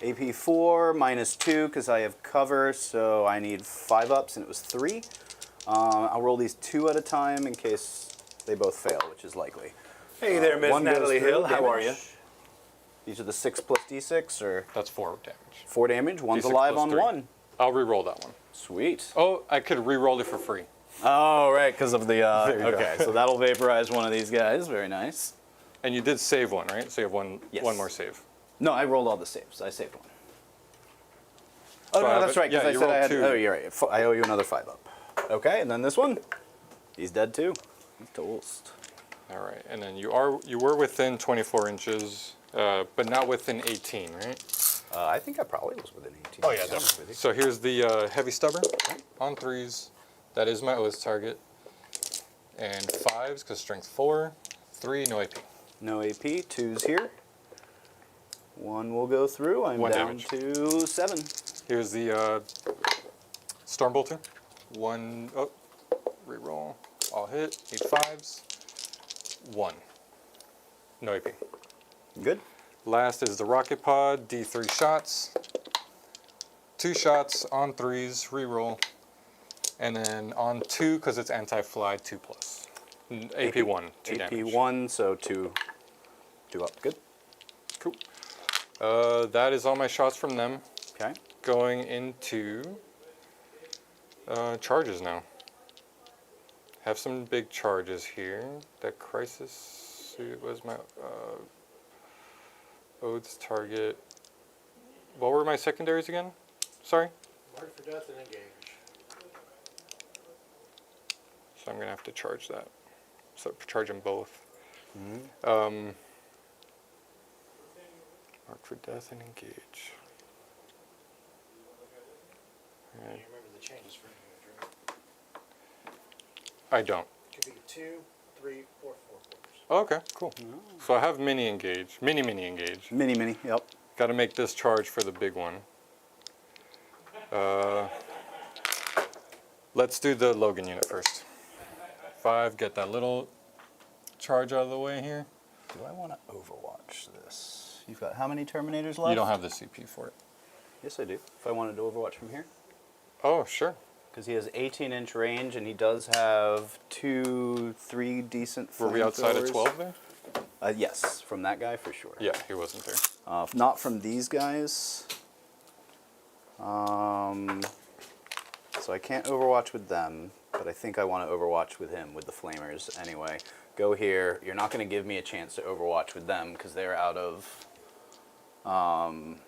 AP4 -2 because I have cover, so I need 5 ups, and it was 3. I'll roll these 2 at a time in case they both fail, which is likely. Hey there, Miss one goes Natalie through, Hill. How are you? damage. These are the 6 plus D6, or That's 4 damage. 4 damage. One's D6 alive plus on 3. 1. I'll re-roll that one. Sweet. Oh, I could re-roll it for free. Oh, right, because of the. There you go. Okay, so that'll vaporize one of these guys. Very nice. And you did save one, right? So you have one Yes. more save. No, I rolled all the saves. I saved 1. Oh, So I no, have that's it- right, yeah, because I you said I rolled had. 2. Oh, you're right. I owe you another 5 up. Okay, and then this one. He's dead too. He's toast. All right, and then you were within 24 inches, but not within 18, right? I think I probably was within 18. Oh, yeah, to be honest with you. So here's the heavy stubber on 3s. That is my oath target. And 5s, because strength 4. 3, no AP. No AP. 2's here. 1 will go through. I'm 1 down damage. to 7. Here's the storm bolter. 1, oh, reroll. All hit. Need 5s. 1. No AP. Good. Last is the rocket pod. D3 shots. 2 shots on 3s, reroll. And then on 2, because it's anti-fly, 2+. AP 1, 2 AP damage. 1, so 2 up. Good. Cool. That is all my shots from them. Okay. Going into charges now. Have some big charges here. That crisis was my oaths target. What were my secondaries again? Sorry. Mark for death and engage. So I'm gonna have to charge that. So charge them both. Mark for death and engage. You remember the changes for engage, right? I don't. Could be 2, 3, or 4 quarters. Oh, okay, cool. So I have mini engage, mini engage. Mini, yep. Got to make this charge for the big one. Let's do the Logan unit first. 5, get that little charge out of the way here. Do I want to overwatch this? You've got how many Terminators left? You don't have the CP for it. Yes, I do. If I wanted to overwatch from here. Oh, sure. Because he has 18-inch range, and he does have 2, 3 decent Were we outside of flamethrowers. 12 there? Yes, from that guy for sure. Yeah, he wasn't there. Not from these guys. So I can't overwatch with them, but I think I want to overwatch with him, with the flamers anyway. Go here. You're not going to give me a chance to overwatch with them because they're out of Line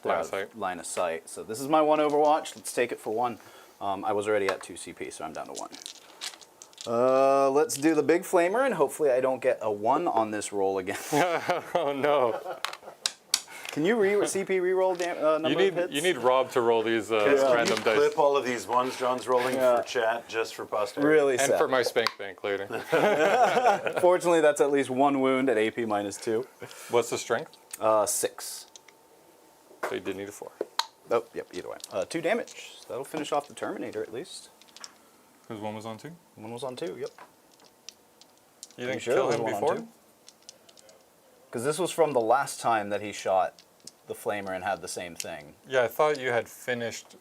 of sight. line of sight. So this is my 1 overwatch. Let's take it for 1. I was already at 2 CP, so I'm down to 1. Let's do the big flamer, and hopefully I don't get a 1 on this roll again. Oh no! Can you CP reroll number of hits? You need Rob to roll these Can random you dice. clip all of these ones John's rolling Yeah. for chat just for posterity? Really And sad. for my spank bank later. Fortunately, that's at least 1 wound at AP -2. What's the strength? 6. So you did need a 4. Oh, yep, either way. 2 damage. That'll finish off the Terminator at least. Because 1 was on 2. 1 was on 2, yep. You didn't sure kill there him was 1 on before? 2? Because this was from the last time that he shot the flamer and had the same thing. Yeah, I thought you had finished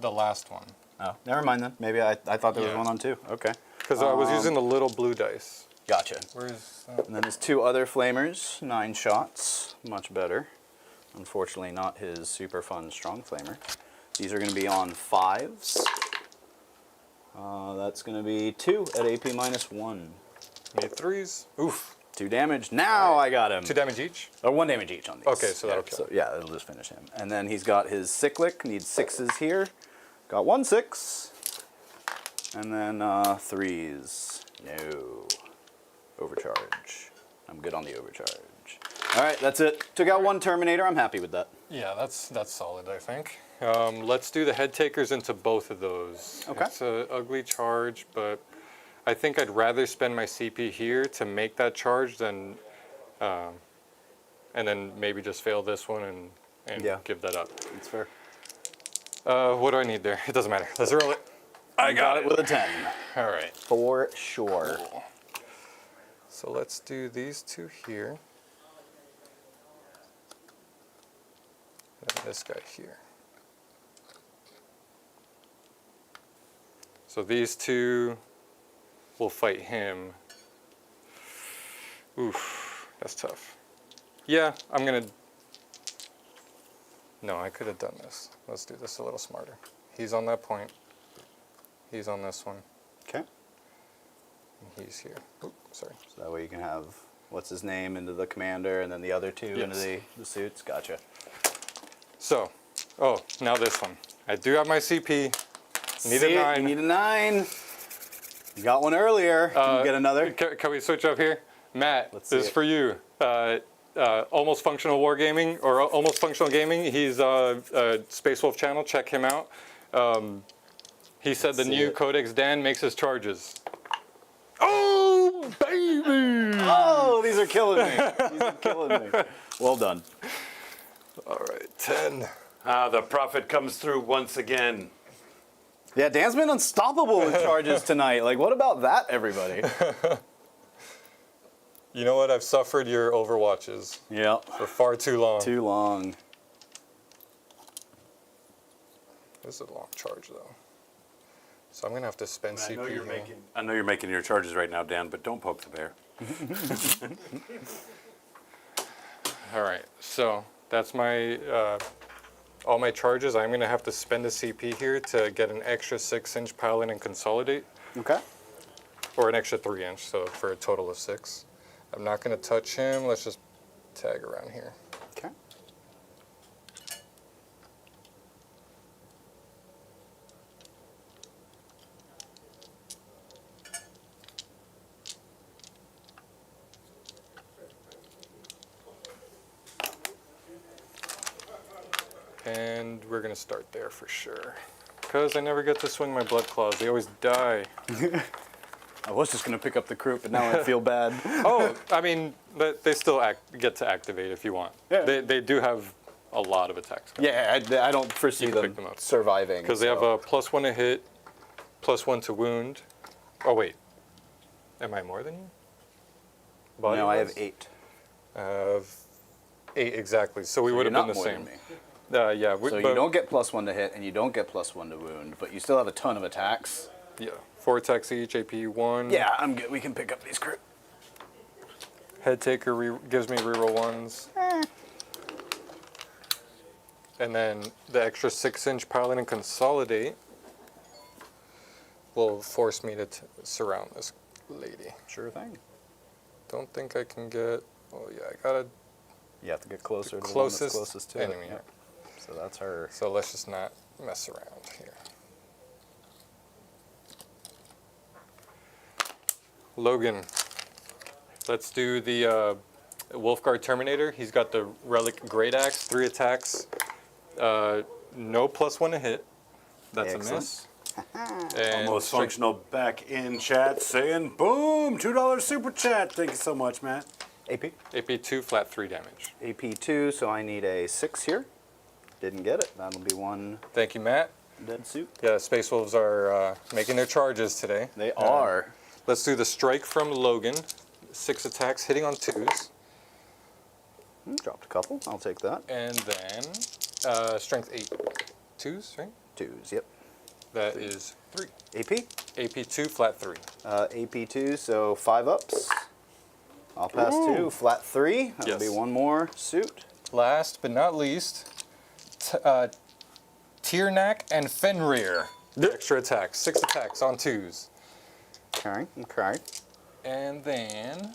the last one. Oh, never mind then. Maybe I thought there was Yeah. 1 on 2. Okay. Because I was using the little blue dice. Gotcha. Where's And then his 2 other flamers, 9 shots. Much better. Unfortunately, not his super fun strong flamer. These are going to be on 5s. That's going to be 2 at AP -1. need 3s? Oof. 2 damage. Now I got him. 2 damage each? Or 1 damage each on these. Okay, so that'll kill. So, yeah, it'll just finish him. And then he's got his cyclic. Needs 6s here. Got 1 6. And then 3s. No. Overcharge. I'm good on the overcharge. All right, that's it. Took out 1 Terminator. I'm happy with that. Yeah, that's solid, I think. Let's do the head takers into both of those. Okay. It's an ugly charge, but I think I'd rather spend my CP here to make that charge than, and then maybe just fail this one and Yeah. give that up. That's fair. What do I need there? It doesn't matter. Let's roll it. I got it with a 10. All right. For sure. So let's do these 2 here. And this guy here. So these 2 will fight him. Oof, that's tough. Yeah, I'm gonna... No, I could have done this. Let's do this a little smarter. He's on that point. He's on this one. Okay. And he's here. Oop, sorry. So that way you can have, what's his name, into the commander, and then the other 2 into Yes. the suits. Gotcha. So, oh, now this one. I do have my CP. Need See a it? 9. You need a 9. You got one earlier. Can you get another? Can we switch up here? Matt, Let's see this is it. for you. Almost Functional Wargaming, or Almost Functional Gaming. He's Space Wolf channel. Check him out. He said the see new it. Codex Dan makes his charges. Oh, baby! Oh, these are killing me. These are killing me. Well done. All right, 10. The prophet comes through once again. Yeah, Dan's been unstoppable with charges tonight. Like, what about that, everybody? You know what? I've suffered your Overwatches Yeah. for far too long. Too long. This is a long charge though. So I'm gonna have to spend I know CP you're here. making your charges right now, Dan, but don't poke the bear. All right, so that's my all my charges. I'm gonna have to spend a CP here to get an extra 6-inch Paladin and consolidate, Okay. or an extra 3-inch, so for a total of 6. I'm not gonna touch him. Let's just tag around here. Okay. And we're gonna start there for sure. Because I never get to swing my blood claws. They always die. I was just gonna pick up the croup, but now I feel bad. Oh, I mean, but they still get to activate if you want. Yeah. They do have a lot of attacks. Yeah, I don't foresee You can them, pick them up. surviving. Because they have so- a +1 to hit, +1 to wound. Oh wait, am I more than you? No, I have Body-wise? 8. I have 8 exactly. So we So would have you're been the not more same. than me. Yeah. So you don't get +1 to hit, and you don't get +1 to wound, but you still have a ton of attacks. Yeah, 4 attacks each, AP 1. Yeah, I'm good. We can pick up these croup. Head taker gives me reroll 1s. And then the extra 6-inch Paladin and consolidate will force me to surround this lady. Sure thing. Don't think I can get. Oh yeah, I gotta You have to get closer to the one closest that's closest to enemy. it. Yep. So that's her. So let's just not mess around here. Logan, let's do the Wolfguard Terminator. He's got the Relic Great Axe, 3 attacks, no +1 to hit. That's Excellent. a miss. And Almost strength- functional back in chat saying, boom, $2 super chat. Thank you so much, Matt. AP. AP 2, flat 3 damage. AP 2, so I need a 6 here. Didn't get it. That'll be 1 Thank you, Matt. dead suit. Yeah, Space Wolves are making their charges today. They are. Let's do the strike from Logan. 6 attacks, hitting on 2s. Dropped a couple. I'll take that. And then strength 8. 2s, right? 2s, yep. That is 3. AP. AP 2, flat 3. AP 2, so 5 ups. I'll pass 2, flat 3. That'll be Yes. 1 more suit. Last but not least, Tiernak and Fenrir. Extra attacks. 6 attacks on 2s. Okay, okay. And then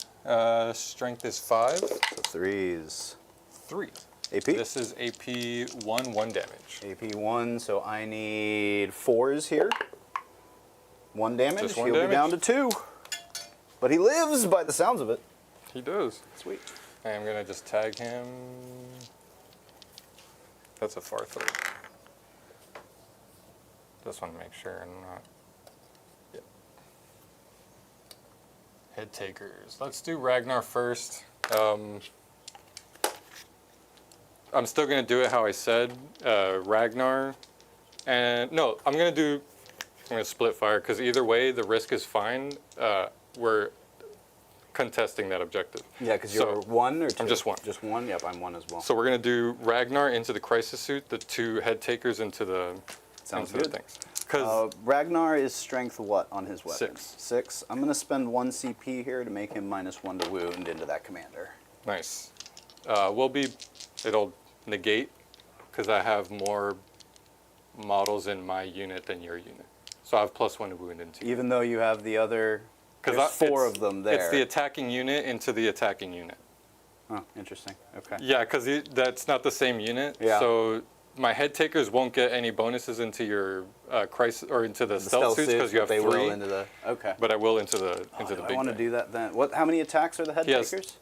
strength is 5. So 3s. 3. AP. This is AP 1, 1 damage. AP 1, so I need 4s here. 1 damage. Just 1 He'll be damage. down to 2. But he lives by the sounds of it. He does. Sweet. I'm going to just tag him. That's a far 3. Just want to make sure I'm not. Yep. Head takers. Let's do Ragnar first. I'm still going to do it how I said. Ragnar. And no, I'm going to split fire because either way the risk is fine. We're contesting that objective. Yeah, because So, you're 1 or 2? I'm just 1. Just 1? Yep, I'm 1 as well. So we're going to do Ragnar into the crisis suit, the 2 head takers into the, Sounds into the good. things. Because Ragnar is strength what on his weapon? 6. 6. I'm going to spend 1 CP here to make him -1 to wound into that commander. nice. It'll negate because I have more models in my unit than your unit. So I have +1 to wound into you. Even though you have the other... There's 4 of them there. It's the attacking unit into the attacking unit. Oh, interesting. Okay. Yeah, because that's not the same unit. Yeah. So my head takers won't get any bonuses into your crisis or into the, The stealth suits because you have they 3. will into the... Okay. But I will into the Do big I want to guy. do that then. What? How many attacks are the head He has takers?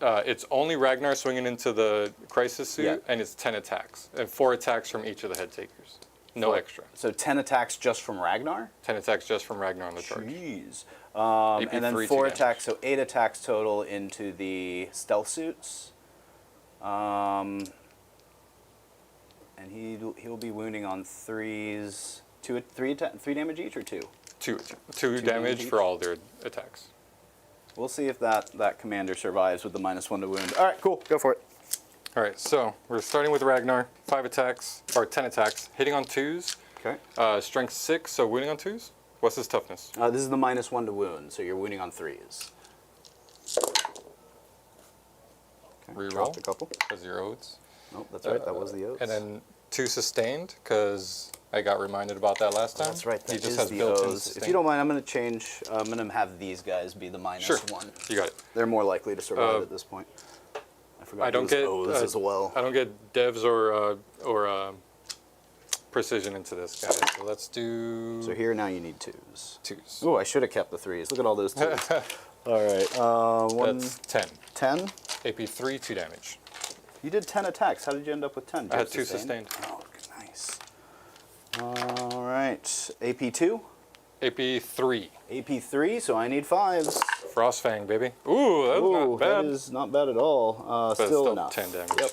It's only Ragnar swinging into the crisis suit, Yeah. and it's 10 attacks, and 4 attacks from each of the head takers. No 4. extra. So 10 attacks just from Ragnar? 10 attacks just from Ragnar on the charge. Jeez. AP And then 3, 4 2 attacks, so 8 attacks total into the stealth suits. And he'll be wounding on 3s. 3 damage each or 2? 2 damage damage each? for all their attacks. We'll see if that commander survives with the -1 to wound. All right, cool. Go for it. All right, so we're starting with Ragnar. 5 attacks, or 10 attacks, hitting on 2s. Okay. Strength 6, so wounding on 2s. What's his toughness? This is the -1 to wound, so you're wounding on 3s. Okay. Reroll. Dropped a couple. A 0 odds. Nope, that's right. That was the O's. And then 2 sustained, because I got reminded about that last time. That's right. He That just is has the built-in O's. If sustain. you don't mind, I'm going to change. I'm going to have these guys be the -1. Sure. You got it. They're more likely to survive at this point. I forgot I don't those get O's as well. I don't get devs or precision into this, guys. So let's do So here now you need 2s. 2s. Oh, I should have kept the 3s. Look at all those 2s. All right. One, That's 10. 10. AP 3, 2 damage. You did 10 attacks. How did you end up with 10? I had 2 sustained. Oh, nice. All right. AP 2. AP 3. AP 3. So I need 5s. Frostfang, baby. Ooh, that was not bad. That is not bad at all. But it's Still still enough. 10 damage. Yep.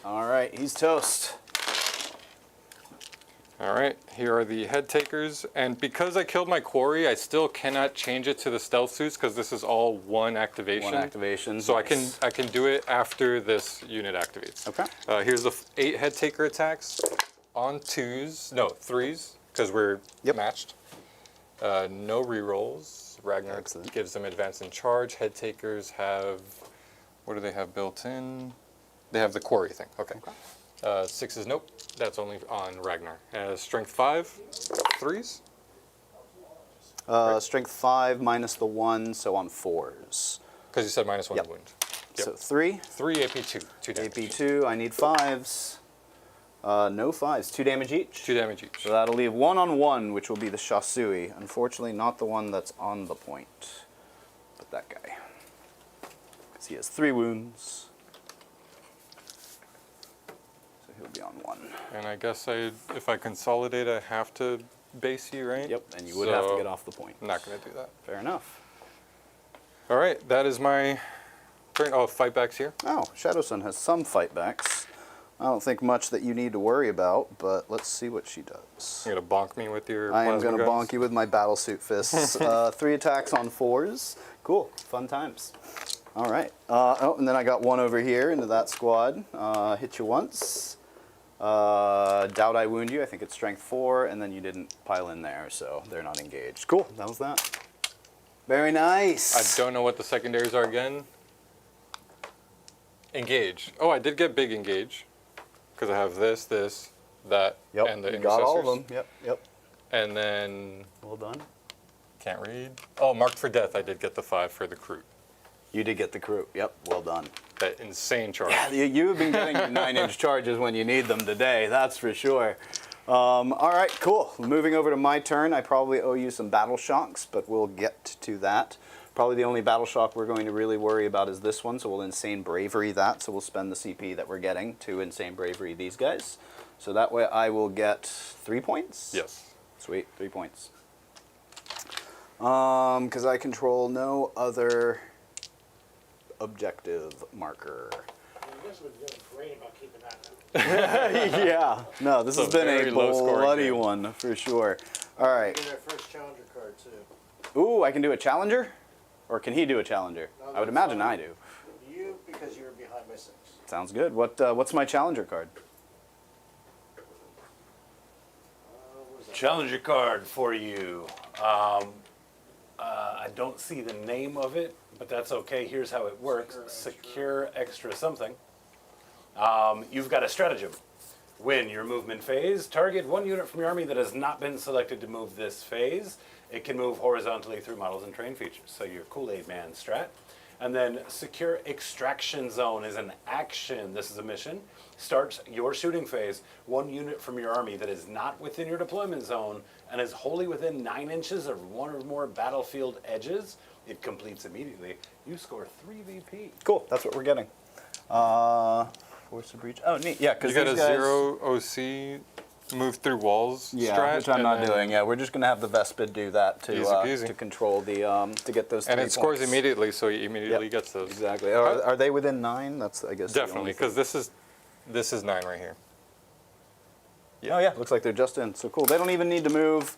All right. He's toast. All right, here are the head takers. And because I killed my quarry, I still cannot change it to the stealth suits because this is all one activation. One activation. So Nice. I can do it after this unit activates. Okay. Here's the 8 head taker attacks on 2s, no 3s, because we're Yep. matched. No rerolls. Ragnar Excellent. gives them advance in charge. Head takers have, what do they have built in? They have the quarry thing. Okay. 6s, nope. That's only on Ragnar. Strength 5, 3s. Strength 5 minus the 1, so on 4s. Because you said -1 Yep. to wound. Yep. So 3. 3 AP2, 2 damage. AP2, I need 5s. No 5s, 2 damage each. 2 damage each. So that'll leave 1 on 1, which will be the Shasui. Unfortunately, not the one that's on the point, but that guy. Because he has 3 wounds. So he'll be on 1. And I guess if I consolidate, I have to base you, right? Yep, and you would have to So, get off the point. I'm not going to do that. Fair enough. All right, that is my turn. Oh, fight backs here. Oh, Shadowsun has some fight backs. I don't think much that you need to worry about, but let's see what she does. You're going to bonk me with your I am plasma going to guns? bonk you with my battlesuit fists. 3 attacks on 4s. Cool. Fun times. All right. Oh, and then I got 1 over here into that squad. Hit you once. Doubt I wound you. I think it's strength 4, and then you didn't pile in there, so they're not engaged. Cool. That was that. Very nice. I don't know what the secondaries are again. Engage. Oh, I did get big engage. Because I have this, that, Yep. and the You got all of intercessors. them. Yep. And then, Well done. can't read. Oh, marked for death, I did get the 5 for the crew. You did get the crew. Yep. Well done. That insane charge. Yeah, you have been getting your 9-inch charges when you need them today, that's for sure. All right, cool. Moving over to my turn, I probably owe you some battle shocks, but we'll get to that. Probably the only battle shock we're going to really worry about is this one, so we'll Insane Bravery that. So we'll spend the CP that we're getting to Insane Bravery these guys. So that way I will get 3 points? Yes. Sweet, 3 points. Because I control no other objective marker. You guys have been doing great about keeping that now. Yeah. No, this has It's a been a very low-scoring bloody game. one for sure. All right. Get our first challenger card too. Ooh, I can do a challenger? Or can he do a challenger? No, I would that's imagine fine. I do. You, because you were behind by 6. Sounds good. What's my challenger card? What was that? Challenger card for you. I don't see the name of it, but that's okay. Here's how it works. Secure extra something. You've got a stratagem. When your movement phase, target 1 unit from your army that has not been selected to move this phase. It can move horizontally through models and terrain features. So your Kool-Aid Man strat. And then secure extraction zone is an action. This is a mission. Starts your shooting phase. 1 unit from your army that is not within your deployment zone and is wholly within 9 inches of 1 or more battlefield edges. It completes immediately. You score 3 VP. Cool. That's what we're getting. Force of breach. Oh, neat. Yeah, because You got a these guys, 0 OC move through walls Yeah, strat. which I'm and not then- doing. Yeah, we're just gonna have the Vespid do that Easy to peasy. control the to get those. And 3 it scores points. immediately, so he immediately Yep. gets those. Exactly. Are they within 9? That's I guess. the Definitely, only because this is 9 right here. thing. Oh yeah, looks like they're just in. So cool. They don't even need to move.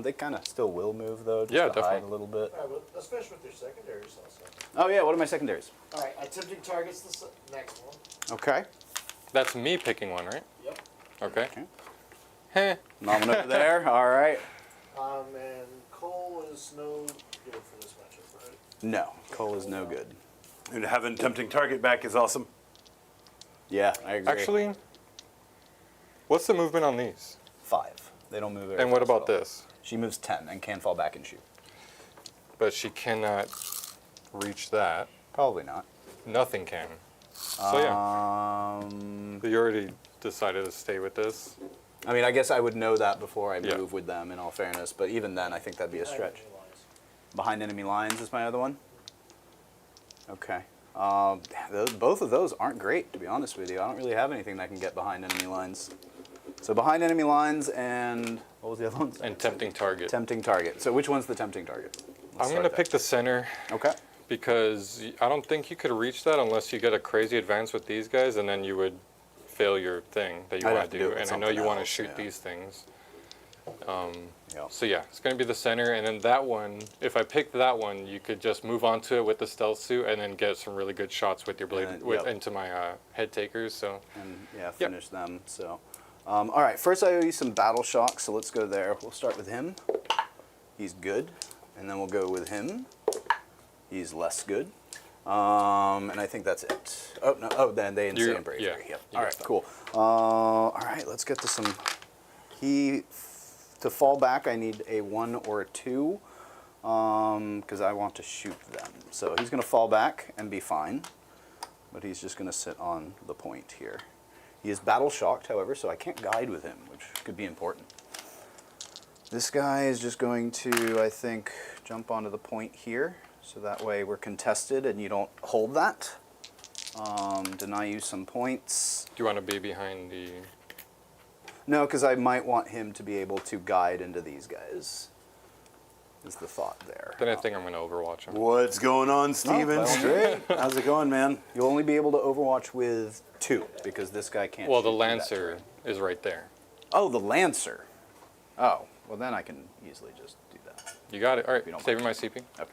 They kind of still will move though. Just Yeah, to hide definitely. a little bit. All right, well, especially with your secondaries also. Oh yeah. What are my secondaries? All right, attempting targets the next one. Okay. That's me picking one, right? Yep. Okay. Mom over there. All right. And Cole is no good for this matchup, right? No, Cole is no good. And having tempting target back is awesome. Yeah, I agree. Actually, what's the movement on these? 5. They don't move very And what fast at about all. this? She moves 10 and can fall back and shoot. But she cannot reach that. Probably not. Nothing can. So yeah, you already decided to stay with this. I mean, I guess I would know that before I Yeah. move with them, in all fairness. But even then, I think that'd be a stretch. Enemy lines. Behind enemy lines is my other one. Okay. Both of those aren't great, to be honest with you. I don't really have anything that can get behind enemy lines. So behind enemy lines and what was the other one? And tempting target. Tempting target. So which one's the tempting target? I'm going to pick the center Okay. because I don't think you could reach that unless you get a crazy advance with these guys, and then you would fail your thing that you I'd want have to to do do. it with And I know you something want to else, shoot yeah. these things. Yeah. So yeah, it's going to be the center, and then that one, if I pick that one, you could just move on to it with the stealth suit and then get some really good shots with your blade, And, with, yep. into my head takers. So And yeah, finish them. So, all right. First, I owe you some battle shocks. So let's go there. We'll start with him. He's good, and then we'll go with him. He's less good. And I think that's it. Oh no! Oh, then they insane bravery. yeah, Yep. you All got right. that. Cool. All right. Let's get to some. To fall back, I need a 1 or a 2, because I want to shoot them. So he's going to fall back and be fine, but he's just going to sit on the point here. He is battle shocked, however, so I can't guide with him, which could be important. This guy is just going to, I think, jump onto the point here, so that way we're contested and you don't hold that. Deny you some points. do you want to be behind the? No, because I might want him to be able to guide into these guys, is the thought there. Then I think I'm going to overwatch him. What's going on, Steven? well. Straight? How's it going, man? You'll only be able to overwatch with 2, because this guy can't Well, shoot the through that Lancer turret. is right there. Oh, the Lancer. Oh, well then I can easily just do that. You got it. All right, you don't saving my CP. Okay.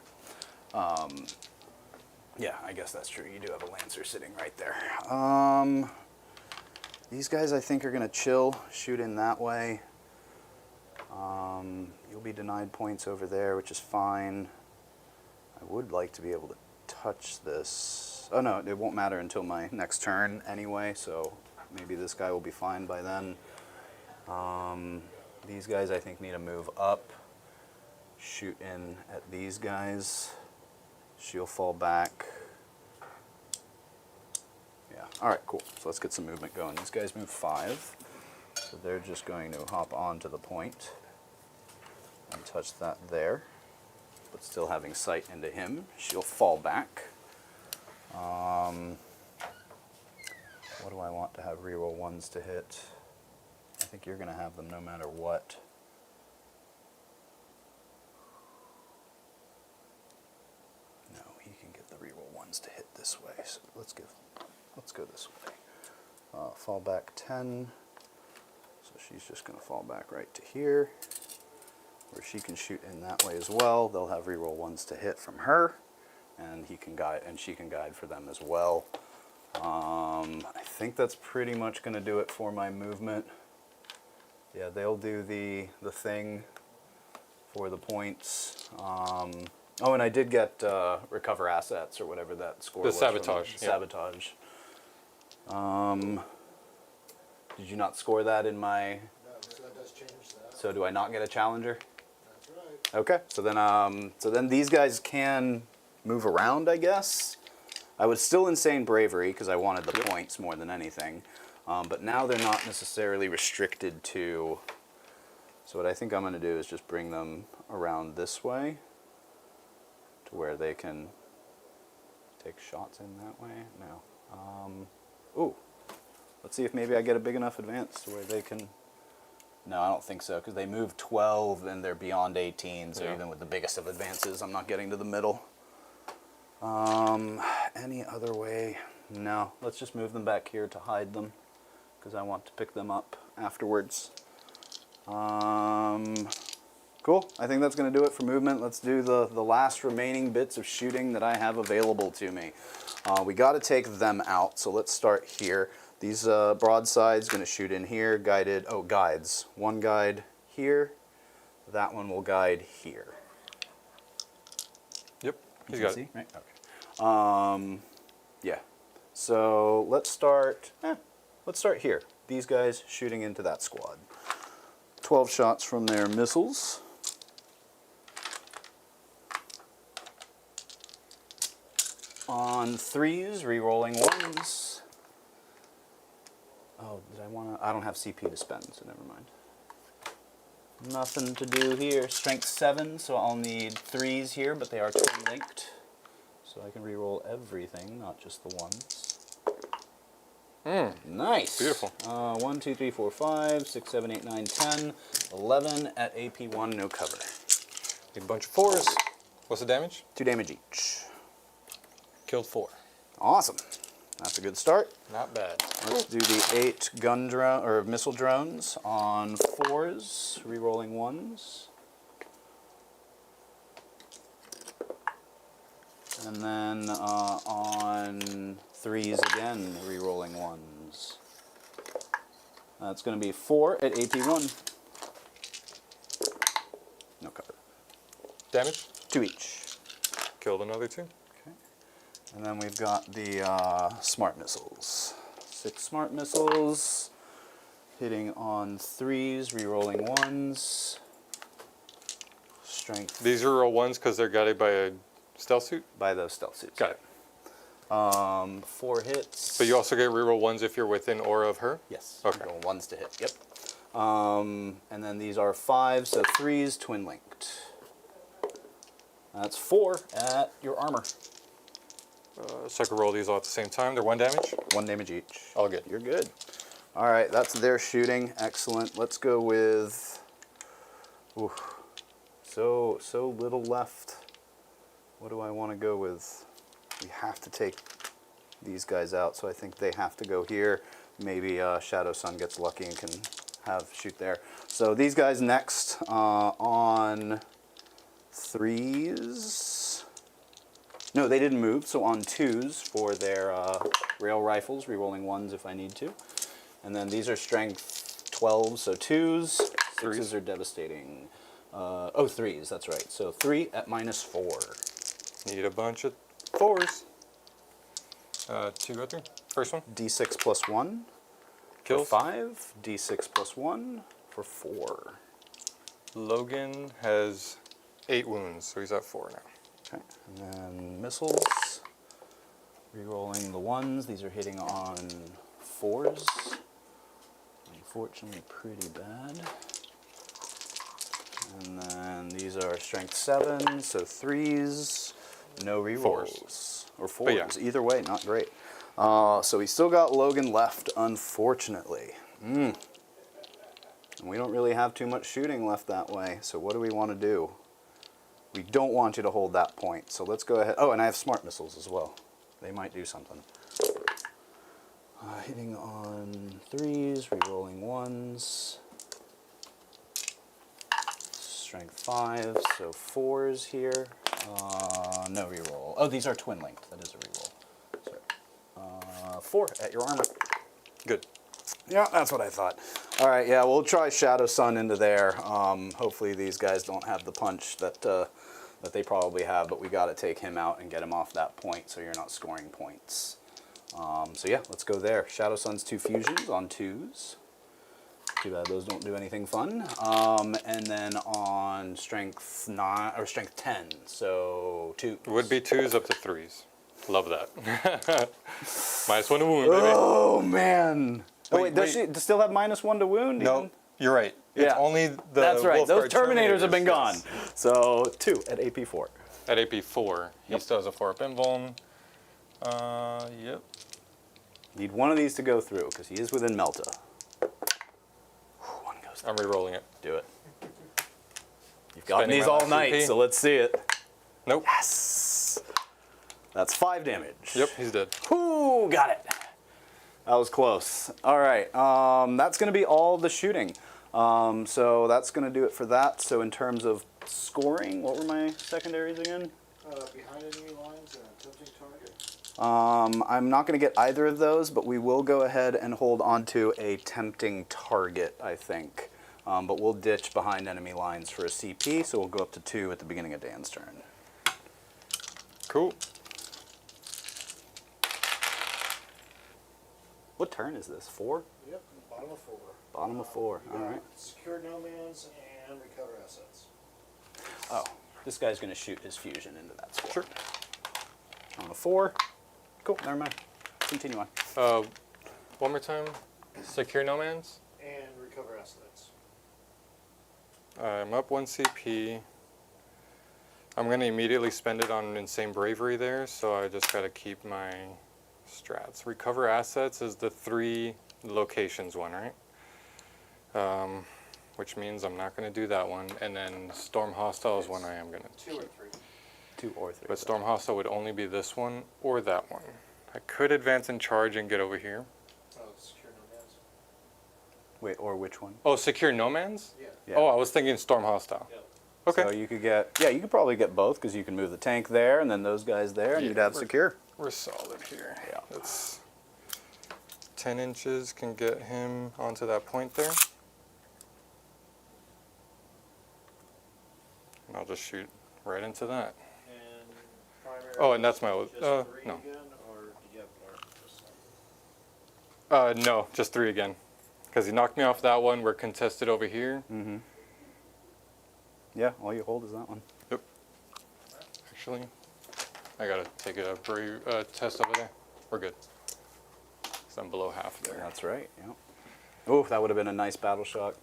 Yeah, I guess that's true. You do have a Lancer sitting right there. These guys, I think, are going to chill, shoot in that way. You'll be denied points over there, which is fine. I would like to be able to touch this. Oh, no, it won't matter until my next turn anyway, so maybe this guy will be fine by then. These guys, I think, need to move up, shoot in at these guys. She'll fall back. Yeah, all right, cool. So let's get some movement going. These guys move 5, so they're just going to hop onto the point and touch that there, but still having sight into him. She'll fall back. What do I want to have reroll 1s to hit? I think you're going to have them no matter what. No, he can get the reroll 1s to hit this way. So let's go this way. Fall back 10. So she's just going to fall back right to here, where she can shoot in that way as well. They'll have reroll 1s to hit from her, and he can guide, and she can guide for them as well. I think that's pretty much going to do it for my movement. Yeah, they'll do the thing for the points. Oh, and I did get recover assets or whatever that score The was. from sabotage, yeah. Sabotage. Did you not score that in my? No, so that does change that. So do I not get a challenger? That's right. Okay. So then these guys can move around, I guess. I was still insane bravery because I wanted the points more than anything. But now they're not necessarily restricted to. So what I think I'm going to do is just bring them around this way to where they can take shots in that way. No. Ooh. Let's see if maybe I get a big enough advance to where they can. No, I don't think so, because they move 12 and they're beyond 18, so Yeah. even with the biggest of advances, I'm not getting to the middle. Any other way? No. Let's just move them back here to hide them, because I want to pick them up afterwards. Cool. I think that's going to do it for movement. Let's do the last remaining bits of shooting that I have available to me. We got to take them out, so let's start here. These broadsides going to shoot in here, guided, guides. One guide here, that one will guide here. Yep, You he's can got see, it. right? Okay. Yeah. So let's start here. These guys shooting into that squad. 12 shots from their missiles. On 3s, re-rolling 1s. Oh, I don't have CP to spend, so never mind. Nothing to do here. Strength 7, so I'll need 3s here, but they are twin linked. So I can re-roll everything, not just the ones. Nice. Beautiful. 1, 2, 3, 4, 5, 6, 7, 8, 9, 10, 11 at AP1, no cover. Need a bunch of 4s. What's the damage? 2 damage each. Killed 4. Awesome. That's a good start. Not bad. Let's do the 8 gun drone or missile drones on 4s, re-rolling 1s. And then on 3s again, re-rolling 1s. That's going to be 4 at AP1. No cover. Damage? 2 each. Killed another 2. And then we've got the smart missiles. 6 smart missiles, hitting on 3s, re-rolling 1s. Strength These are all 1s because they're guided by a stealth suit? by those stealth suits. Got it. 4 hits. But you also get reroll 1s if you're within aura of her? Yes. Okay. Roll 1s to hit. Yep. And then these are 5s, so 3s, twin linked. That's 4 at your armor. So I can roll these all at the same time. They're 1 damage? 1 damage each. All good. You're good. All right, that's their shooting. Excellent. Let's go with. Ooh, so little left. What do I want to go with? We have to take these guys out, so I think they have to go here. Maybe Shadow Sun gets lucky and can shoot there. So these guys next on 3s. No, they didn't move, so on 2s for their rail rifles, re-rolling 1s if I need to. And then these are strength 12, so 2s. 6s are devastating. 3s, that's right. So 3 at -4. Need a bunch of 4s. 2 go through. First one. D6 plus 1 Kills. for 5. D6 plus 1 for 4. Logan has 8 wounds, so he's at 4 now. Okay, and then missiles. Re-rolling the 1s. These are hitting on 4s. Unfortunately, pretty bad. And then these are strength 7, so 3s. No re-rolls. Or 4s. But yeah. Either way, not great. So we still got Logan left, unfortunately. And we don't really have too much shooting left that way. So what do we want to do? We don't want you to hold that point. So let's go ahead. Oh, and I have smart missiles as well. They might do something. Hitting on 3s, re-rolling 1s. Strength 5, so 4s here. No re-roll. Oh, these are twin linked. That is a re-roll. Sorry. 4 at your armor. Good. Yeah, that's what I thought. All right, yeah, we'll try Shadow Sun into there. Hopefully these guys don't have the punch that they probably have, but we got to take him out and get him off that point so you're not scoring points. So yeah, let's go there. Shadow Sun's 2 fusions on 2s. Too bad those don't do anything fun. And then on strength 9 or strength 10, so 2. Would be 2s up to 3s. Love that. -1 to wound, baby. Oh man! Oh wait, does wait. she still have -1 to wound? No, even? you're right. It's Yeah. only the That's right. Those Wolfguard Terminators have been gone. yes. So 2 at AP4. At AP4, he still has a 4-up invuln. Yep. Need one of these to go through because he is within Melta. One goes through. I'm re-rolling it. Do it. You've got Spending these my all last night, CP. so let's see it. Nope. Yes. That's 5 damage. Yep, he's dead. Ooh, got it. That was close. All right, that's going to be all the shooting. So that's going to do it for that. So in terms of scoring, what were my secondaries again? Behind enemy lines and attempting target. I'm not going to get either of those, but we will go ahead and hold onto a tempting target, I think. But we'll ditch behind enemy lines for a CP, so we'll go up to 2 at the beginning of Dan's turn. Cool. What turn is this? 4? Yep, bottom of 4. Bottom of 4. You All got right. Secure no mans and recover assets. Oh, this guy's going to shoot his fusion into that squad. Sure. On a 4. Cool, never mind. Continue on. One more time. Secure no man's. And recover assets. I'm up 1 CP. I'm going to immediately spend it on Insane Bravery there, so I just got to keep my strats. Recover assets is the 3 locations one, right? Which means I'm not going to do that one. And then Storm Hostile is one I am going to 2 or keep. 3. 2 or 3. But Storm Hostile would only be this one or that one. I could advance and charge and get over here. Oh, secure no mans. Wait, or which one? Oh, Secure No Man's? Yeah. Yeah. Oh, I was thinking Storm Hostile. Yeah. Okay. So you could get, yeah, you could probably get both because you can move the tank there and then those guys there and Yeah, you'd have we're- secure. We're solid here. Yeah. That's 10 inches can get him onto that point there. And I'll just shoot right into that. And primary. Oh, and that's my just 3 no. again, or do you have more? Just No, just 3 again. Because he knocked me off that one. We're contested over here. Mm-hmm. Yeah, all you hold is that one. Actually, I gotta take a test over there. We're good. So I'm below half there. That's right, yeah. Oh, that would have been a nice battle shock.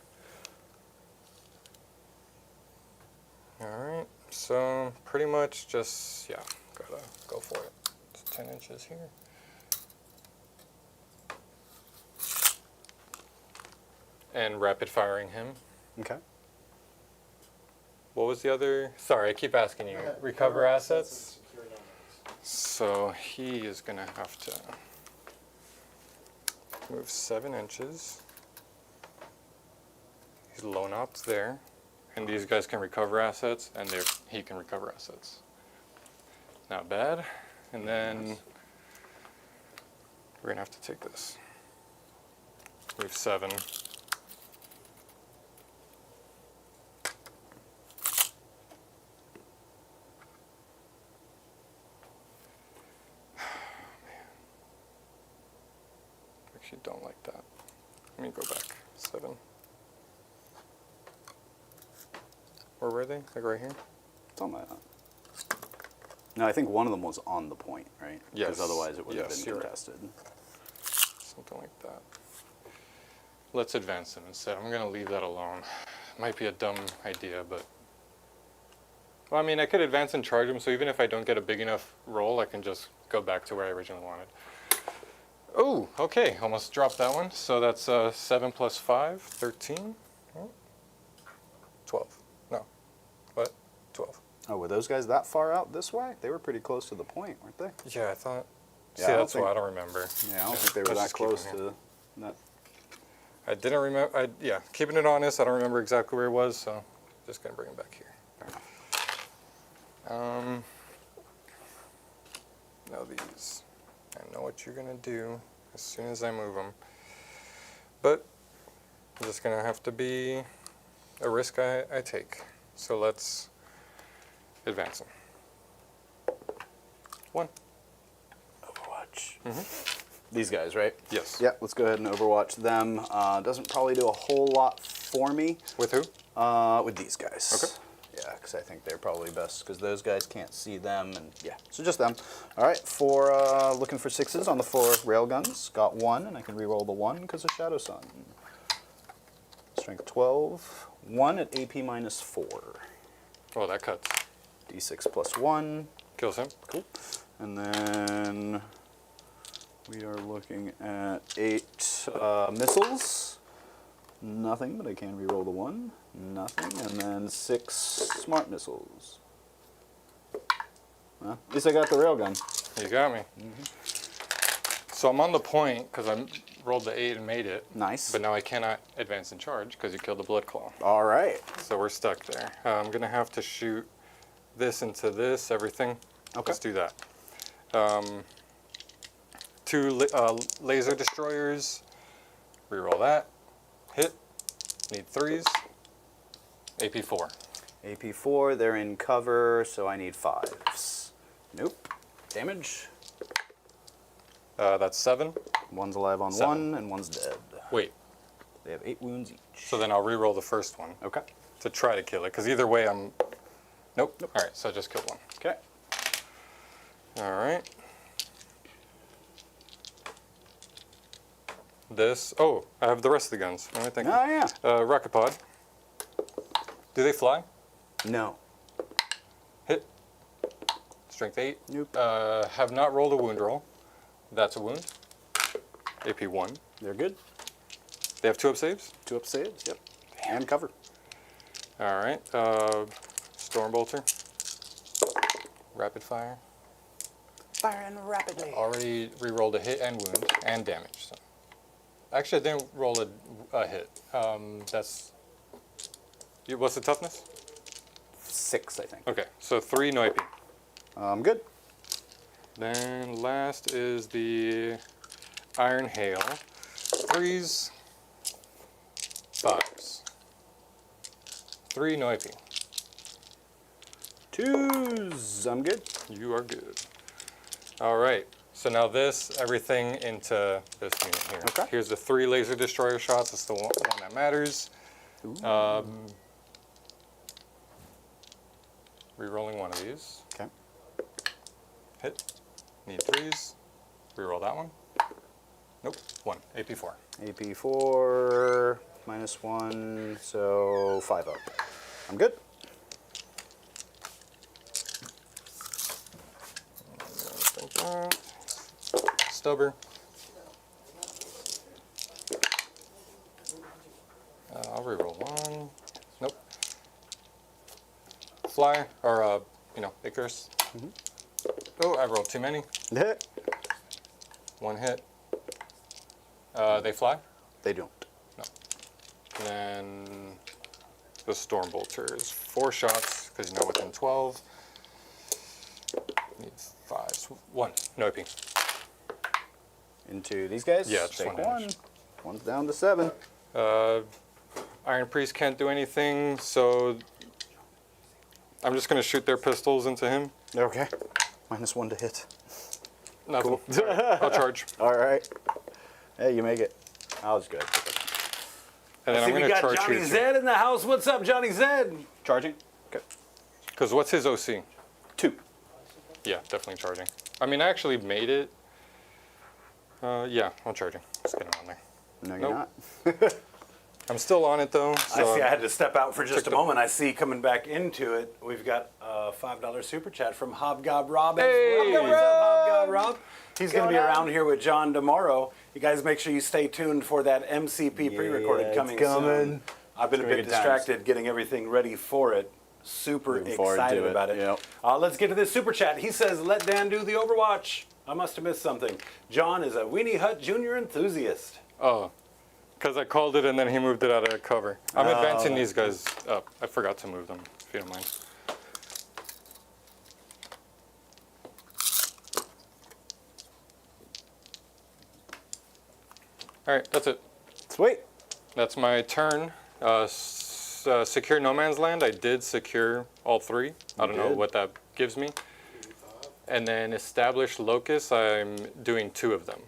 Alright, so pretty much just, yeah, gotta go for it. It's 10 inches here. And rapid firing him. Okay. What was the other? Sorry, I keep asking you. Yeah, Recover assets. and secure no mans. So he is gonna have to move 7 inches. He's lone ops there. And these guys can recover assets, and he can recover assets. Not bad. And then we're gonna have to take this. Move 7. Actually, don't like that. Let me go back. 7. Where were they? Like right here? Something like that. No, I think one of them was on the point, right? Yes. Because otherwise it would have Yes, been you're right. contested. Something like that. Let's advance them instead. I'm going to leave that alone. Might be a dumb idea, but... Well, I mean, I could advance and charge them, so even if I don't get a big enough roll, I can just go back to where I originally wanted. Oh, okay. Almost dropped that one. So that's 7 plus 5, 13. Oh. 12. No. What? 12. Oh, were those guys that far out this way? They were pretty close to the point, weren't they? Yeah, I thought... Yeah, See, I don't that's why think- I don't remember. Yeah, I don't think they were Let's that just keep close them here. to that. I didn't remember. Yeah, keeping it honest, I don't remember exactly where it was, so just gonna bring it back here. Now these, I know what you're gonna do as soon as I move them, but it's just gonna have to be a risk I take. So let's advance them. 1. Overwatch. These guys, right? Yes. Yeah, let's go ahead and overwatch them. Doesn't probably do a whole lot for me. With who? With these guys. Okay. Yeah, because I think they're probably best because those guys can't see them, and yeah, so just them. All right, looking for 6s on the 4 railguns. Got 1, and I can re-roll the 1 because of Shadow Sun. Strength 12. 1 at AP minus 4. Oh, that cuts. D6 plus 1. Kills him. Cool. And then we are looking at 8 missiles. Nothing, but I can re-roll the 1. Nothing. And then 6 smart missiles. Well, at least I got the railgun. You got me. So I'm on the point because I rolled the 8 and made it. Nice. But now I cannot advance and charge because you killed the Blood Claw. All right. So we're stuck there. I'm going to have to shoot this into this, everything. Okay. Let's do that. 2 laser destroyers. Reroll that. Hit. Need 3s. AP 4. AP 4, they're in cover, so I need 5s. Nope. Damage. That's 7. One's alive on 7. 1, and one's dead. Wait. They have 8 wounds each. So then I'll reroll the first one Okay. to try to kill it, because either way I'm... Nope. All right, so I just killed one. Okay. All right. This... Oh, I have the rest of the guns. What am I thinking? Oh, yeah. Rocket pod. Do they fly? No. Hit. Strength 8. Nope. Have not rolled a wound roll. That's a wound. AP 1. They're good. They have 2 up saves? 2 up saves, yep. And cover. All right. Stormbolter. Rapid fire. Firing rapidly. Already re-rolled a hit and wound and damage. So. Actually, I didn't roll a hit. That's... What's the toughness? 6, I think. Okay, so 3, no AP. Good. Then last is the Iron Hail. 3s, 5s. 3, no AP. 2s. I'm good. You are good. All right. So now everything into this unit here. Okay. Here's the 3 laser destroyer shots. That's the one that matters. Rerolling one of these. Okay. Hit. Need 3s. Reroll that one. Nope. 1. AP 4. AP 4, -1, so 5 up. I'm good. Stubber. I'll reroll 1. Nope. Fly, or, Icarus. Oh, I rolled too many. Hit. 1 hit. They fly? They don't. No. And then the Stormbolter is 4 shots, because you're not within 12. Need 5s. 1. No AP. Into these guys? Yeah, just take 1 one. damage. One's down to 7. Iron Priest can't do anything, so I'm just going to shoot their pistols into him. Okay. -1 to hit. Nothing. All right, I'll charge. All right. Hey, you make it. I was good. And then See, I'm we going to got charge Johnny here, Zed in the house. What's up, Johnny Zed? Charging? Okay. because what's his OC? 2. Yeah, definitely charging. I mean, I actually made it. Yeah, I'm charging. Let's get him on there. No, you're Nope. not. I'm still on it, though. So I see I had to step out for just Check a the- moment. I see coming back into it, we've got a $5 super chat from Hobgob Rob. as Hey! well. What's up, Hobgob Rob? He's going to be Going on? around here with John tomorrow. You guys make sure you stay tuned for that MCP pre-recorded it's coming coming. soon. I've been a gonna bit be good times. distracted getting everything ready for it. Super Looking forward to excited it, about it. yep. Let's get to this super chat. He says, let Dan do the Overwatch. I must have missed something. John is a Weenie Hut Jr. enthusiast. Oh, because I called it and then he moved it out of cover. I'm advancing these guys up. I forgot to move them, if you don't mind. All right, that's it. Sweet. That's my turn. Secure No Man's Land. I did secure all 3. I don't know did. what that gives me. And then establish Locus. I'm doing 2 of them.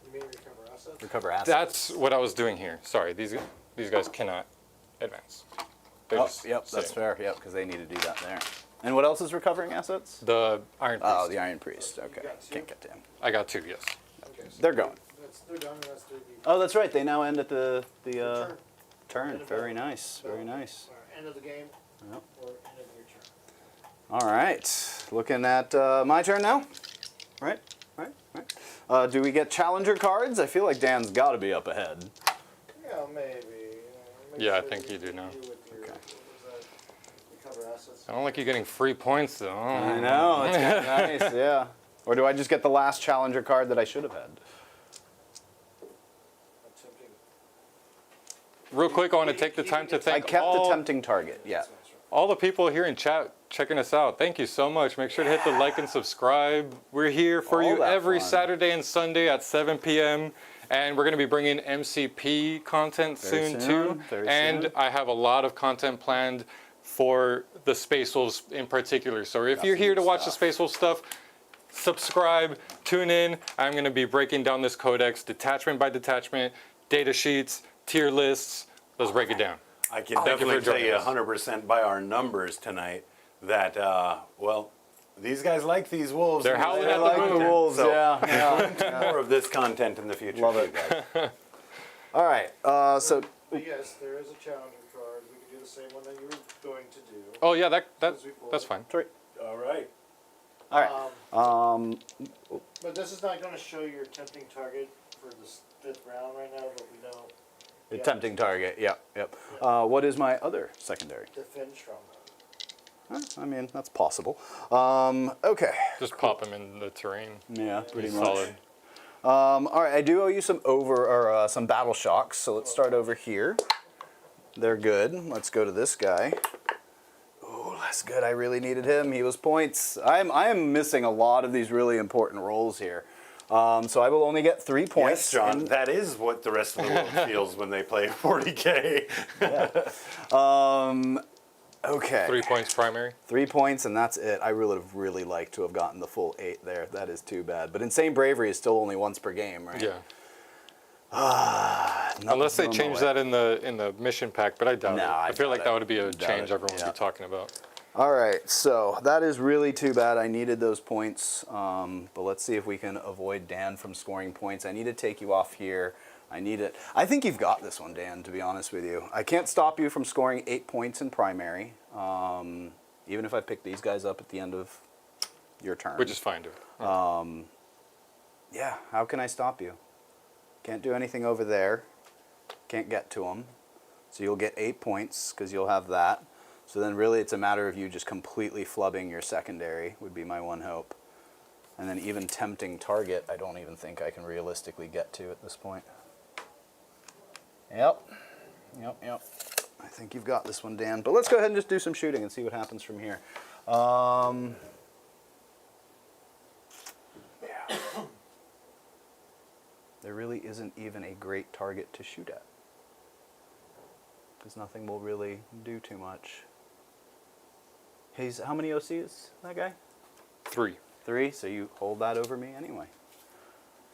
You mean recover assets? Recover assets. That's what I was doing here. Sorry, these guys cannot advance. They're Oh, just yep, that's sitting. fair. Yep, because they need to do that there. And what else is recovering assets? The Iron Priest. Oh, the Iron Priest. Okay. got 2? Can't get to him. I got 2, yes. Okay, so They're going. they're done, and that's 3 Oh, that's right. They now end at the turn. turn. Very nice. Very nice. Or end of the game, Yep. or end of your turn. All right. Looking at my turn now. Right. Do we get challenger cards? I feel like Dan's got to be up ahead. Yeah, maybe. Yeah, I think you do now. Okay. Okay. Recover assets. I don't like you getting free points, though. I know. It's kinda nice. Yeah. Or do I just get the last challenger card that I should have had? Attempting. Real quick, I want to take the time to I thank kept all... the tempting target. Yeah. all the people here in chat checking us out, thank you so much. Make sure to hit the like and subscribe. We're here for All you that every fun. Saturday and Sunday at 7 p.m. And we're going to be bringing MCP content Very soon, soon, too. very And soon. I have a lot of content planned for the Space Wolves in particular. So if Got you're some here good to watch the stuff. Space Wolves stuff, subscribe, tune in. I'm going to be breaking down this codex detachment by detachment, data sheets, tier lists. Let's break it down. I can Thank you definitely for tell joining you us. 100% by our numbers tonight that, well, these guys like these wolves. They're and howling they at the like moon. it. Wolves, So, yeah. more of this content in the future. Love for it. you guys. All right. So But yes, there is a challenger card. We could do the same one that you were going to do. Oh, yeah, As we pull that's it. fine. All right. all right. But this is not going to show your tempting target for this 5th round right now, but we know. Tempting target. Yep. Yep. What is my other secondary? Defend stronghold. I mean, that's possible. Okay. Just pop them in the terrain. Yeah, pretty much. Solid. All right, I do owe you some battle shocks, so let's start over here. They're good. Let's go to this guy. Ooh, that's good. I really needed him. He was points. I am missing a lot of these really important rolls here. So I will only get 3 points. Yes, John, in- that is what the rest of the world feels when they play 40K. Okay. 3 points primary. 3 points, and that's it. I would have really liked to have gotten the full 8 there. That is too bad. But Insane Bravery is still only once per game, right? Yeah. Nothing's Unless they going my change way. that in the mission pack, but I doubt No, it. I I feel doubt like it. that would be a Doubt change it, everyone would yeah. be talking about. All right, so that is really too bad. I needed those points, but let's see if we can avoid Dan from scoring points. I need to take you off here. I need it. I think you've got this one, Dan, to be honest with you. I can't stop you from scoring 8 points in primary, even if I pick these guys up at the end of your turn. Which is fine, dude. Yeah, how can I stop you? Can't do anything over there. Can't get to them. So you'll get 8 points because you'll have that. So then really it's a matter of you just completely flubbing your secondary would be my one hope. And then even tempting target, I don't even think I can realistically get to at this point. Yep. I think you've got this one, Dan. But let's go ahead and just do some shooting and see what happens from here. Yeah. There really isn't even a great target to shoot at, because nothing will really do too much. How many OCs, that guy? 3. 3, so you hold that over me anyway.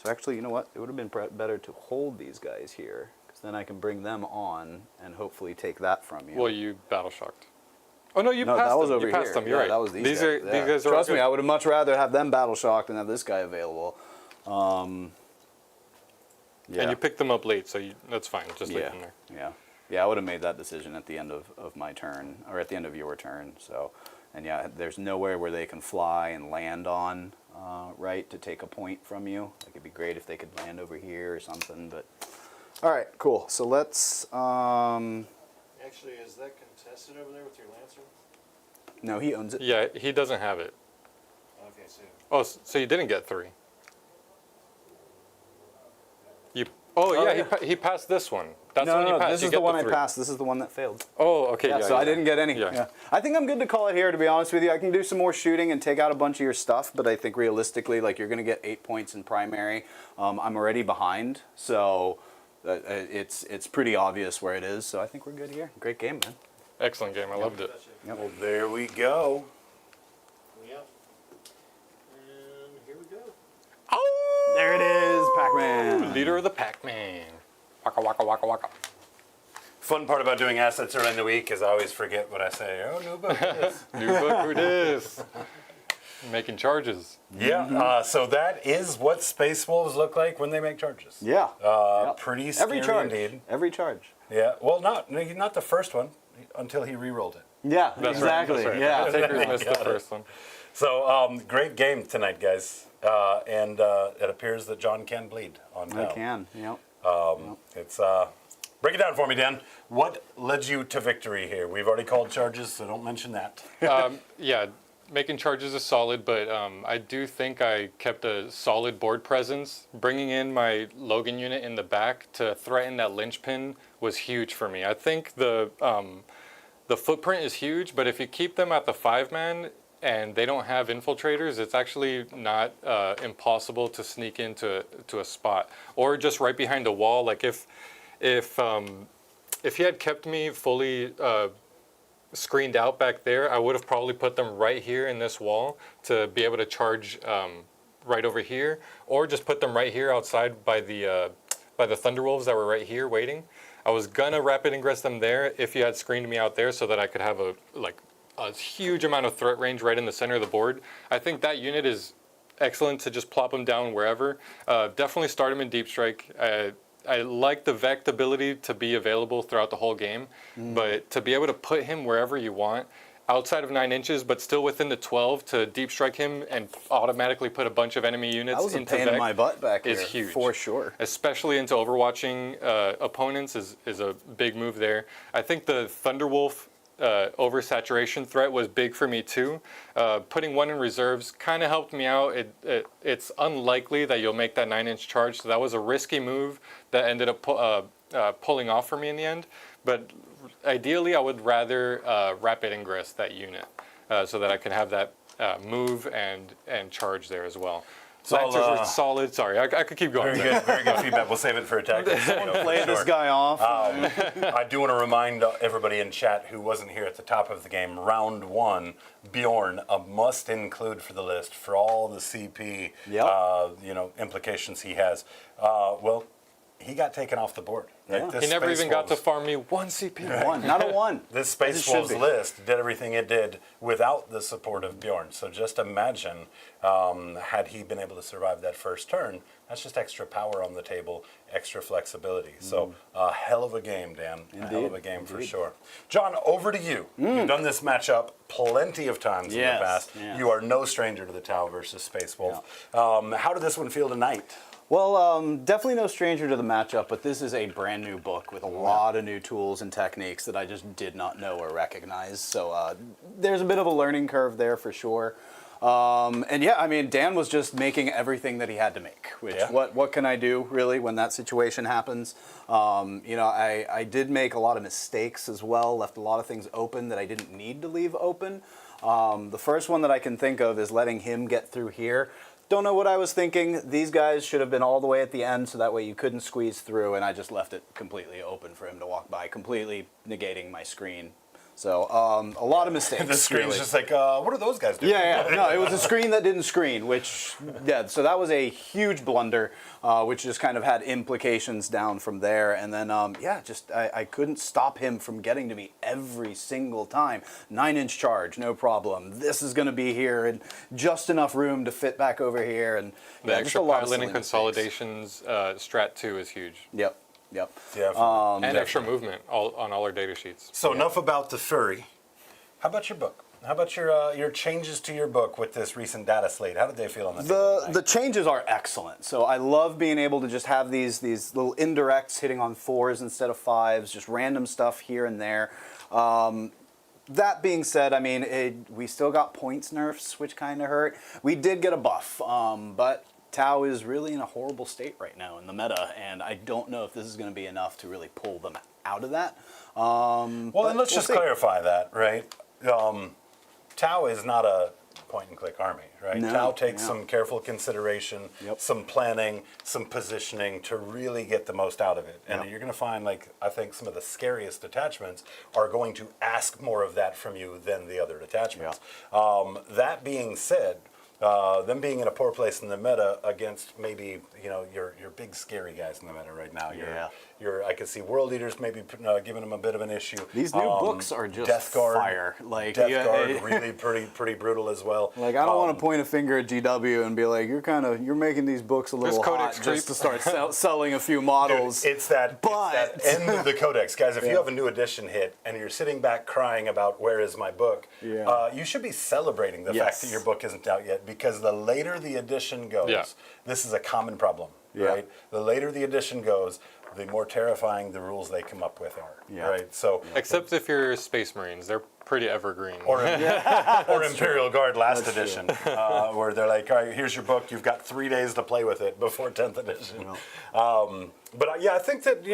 So actually, you know what? It would have been better to hold these guys here, because then I can bring them on and hopefully take that from you. Well, you battle shocked. Oh no, you No, passed that was them. over You passed here. them. You're Yeah, right. that was these these guys. are Yeah. these guys are all Trust me, good. I would have much rather have them battle shocked than have this guy available. Yeah. And you picked them up late, so that's fine. Just leave Yeah, them there. yeah. I would have made that decision at the end of my turn, or at the end of your turn. So, and yeah, there's nowhere where they can fly and land on, right, to take a point from you. Like it'd be great if they could land over here or something. But all right, cool. So let's. Actually, is that contested over there with your Lancer? No, he owns it. Yeah, he doesn't have it. Okay, so Oh, so you didn't get 3. He passed this one. That's the one you passed. This You is the get one I 3. passed. This is the one that failed. Oh, okay. Yeah, Yeah, so I didn't get any. Yeah. Yeah. I think I'm good to call it here, to be honest with you. I can do some more shooting and take out a bunch of your stuff, but I think realistically, like, you're going to get 8 points in primary. I'm already behind, so it's pretty obvious where it is. So I think we're good here. Great game, man. Excellent game. I loved it. that's it. Well, there we go. Yep. And here we go. There it is, Pac-Man. Leader of the Pac-Man. Waka waka waka waka. Fun part about doing assets early in the week is I always forget what I say. Oh, new book. New book, who dis? Making charges. Yeah, so that is what Space Wolves look like when they make charges. Yeah. Yep. Pretty scary Every charge. indeed. Every charge. Yeah, well, not the first one until he re-rolled it. Yeah, That's exactly. Right, that's right. Yeah. Takers missed the first one. So, great game tonight, guys. And it appears that John can bleed on I Val. can. Yep. It's break it down for me, Dan. What led you to victory here? We've already called charges, so don't mention that. Yeah, making charges is solid, but I do think I kept a solid board presence. Bringing in my Logan unit in the back to threaten that linchpin was huge for me. I think the the footprint is huge, but if you keep them at the 5-man and they don't have infiltrators, it's actually not impossible to sneak into a spot, or just right behind a wall. Like if he had kept me fully screened out back there, I would have probably put them right here in this wall to be able to charge right over here, or just put them right here outside by the Thunderwolves that were right here waiting. I was gonna rapid ingress them there if you had screened me out there, so that I could have a huge amount of threat range right in the center of the board. I think that unit is excellent to just plop them down wherever. Definitely start him in Deep Strike. I like the Vect ability to be available throughout the whole game, but to be able to put him wherever you want, outside of 9 inches, but still within the 12, to Deep Strike him and automatically put a bunch of enemy units That was a into pain Vect in my butt back here, is huge. for sure. Especially into overwatching opponents is a big move there. I think the Thunderwolf oversaturation threat was big for me too. Putting one in reserves kind of helped me out. It's unlikely that you'll make that 9-inch charge, so that was a risky move that ended up pulling off for me in the end. But ideally, I would rather rapid ingress that unit so that I can have that move and charge there as well. Lancers were solid. Sorry, I could keep going. Very good feedback. We'll save it for a tactic. Play this guy off. I do want to remind everybody in chat who wasn't here at the top of the game, round 1, Bjorn, a must include for the list for all the CP implications he has. Well, he got taken off the board. Right? Yeah. This He never Space even got to Wolves- farm me 1 CP. One, not a one. This Space should Wolves be. list did everything it did without the support of Bjorn. So just imagine, had he been able to survive that first turn, that's just extra power on the table, extra flexibility. So a hell of a game, Dan. A hell of a game for sure. John, over to you. You've done this matchup plenty of times in the Yes, past. yes. You are no stranger to the Tau versus Space Wolf. How did this one feel tonight? Well, definitely no stranger to the matchup, but this is a brand new book with a lot of new tools and techniques that I just did not know or recognize. So there's a bit of a learning curve there for sure. And yeah, I mean, Dan was just making everything that he had to make, which what can I do really when that situation happens? I did make a lot of mistakes as well, left a lot of things open that I didn't need to leave open. The first one that I can think of is letting him get through here. Don't know what I was thinking. These guys should have been all the way at the end, so that way you couldn't squeeze through, and I just left it completely open for him to walk by, completely negating my screen. So a lot of mistakes. The screen's really. just like, what are those guys doing? Yeah. No, it was a screen that didn't screen, so that was a huge blunder, which just kind of had implications down from there. And then, I couldn't stop him from getting to me every single time. 9-inch charge, no problem. This is going to be here, and just enough room to fit back over here. And The just extra a lot of pilot and silly consolidations strat 2 is huge. mistakes. Yep. Definitely. And extra movement on all our data sheets. So enough about the furry. How about your book? How about your changes to your book with this recent data slate? How did they feel on the table tonight? The changes are excellent. So I love being able to just have these little indirects hitting on 4s instead of 5s, just random stuff here and there. That being said, I mean, we still got points nerfs, which kind of hurt. We did get a buff, but Tau is really in a horrible state right now in the meta, and I don't know if this is going to be enough to really pull them out of that. Well, then let's just clarify that, right? Tau is not a point-and-click army, right? No, Tau takes no. some careful consideration, some planning, some positioning to really get the most out of it. And you're going to find, I think some of the scariest detachments are going to ask more of that from you than the other detachments. That being said, them being in a poor place in the meta against maybe your big scary guys in the meta right now. I could see World Eaters maybe giving them a bit of an issue. These new books are just Death Guard, fire. Death Guard really pretty brutal as well. I don't want to point a finger at GW and be like, you're making these books a little Codex hot creep. just to start selling a few models. Dude, it's that end of the codex, guys. If you have a new edition hit and you're sitting back crying about where is my book, you should be celebrating the fact that your book isn't out yet, because the later the edition goes, this is a common problem, right? The later the edition goes, the more terrifying the rules they come up with are, right? So, Except if you're Space Marines, they're pretty evergreen. or Imperial Guard last edition, where they're like, all right, here's your book. You've got 3 days to play with it before 10th edition. I think that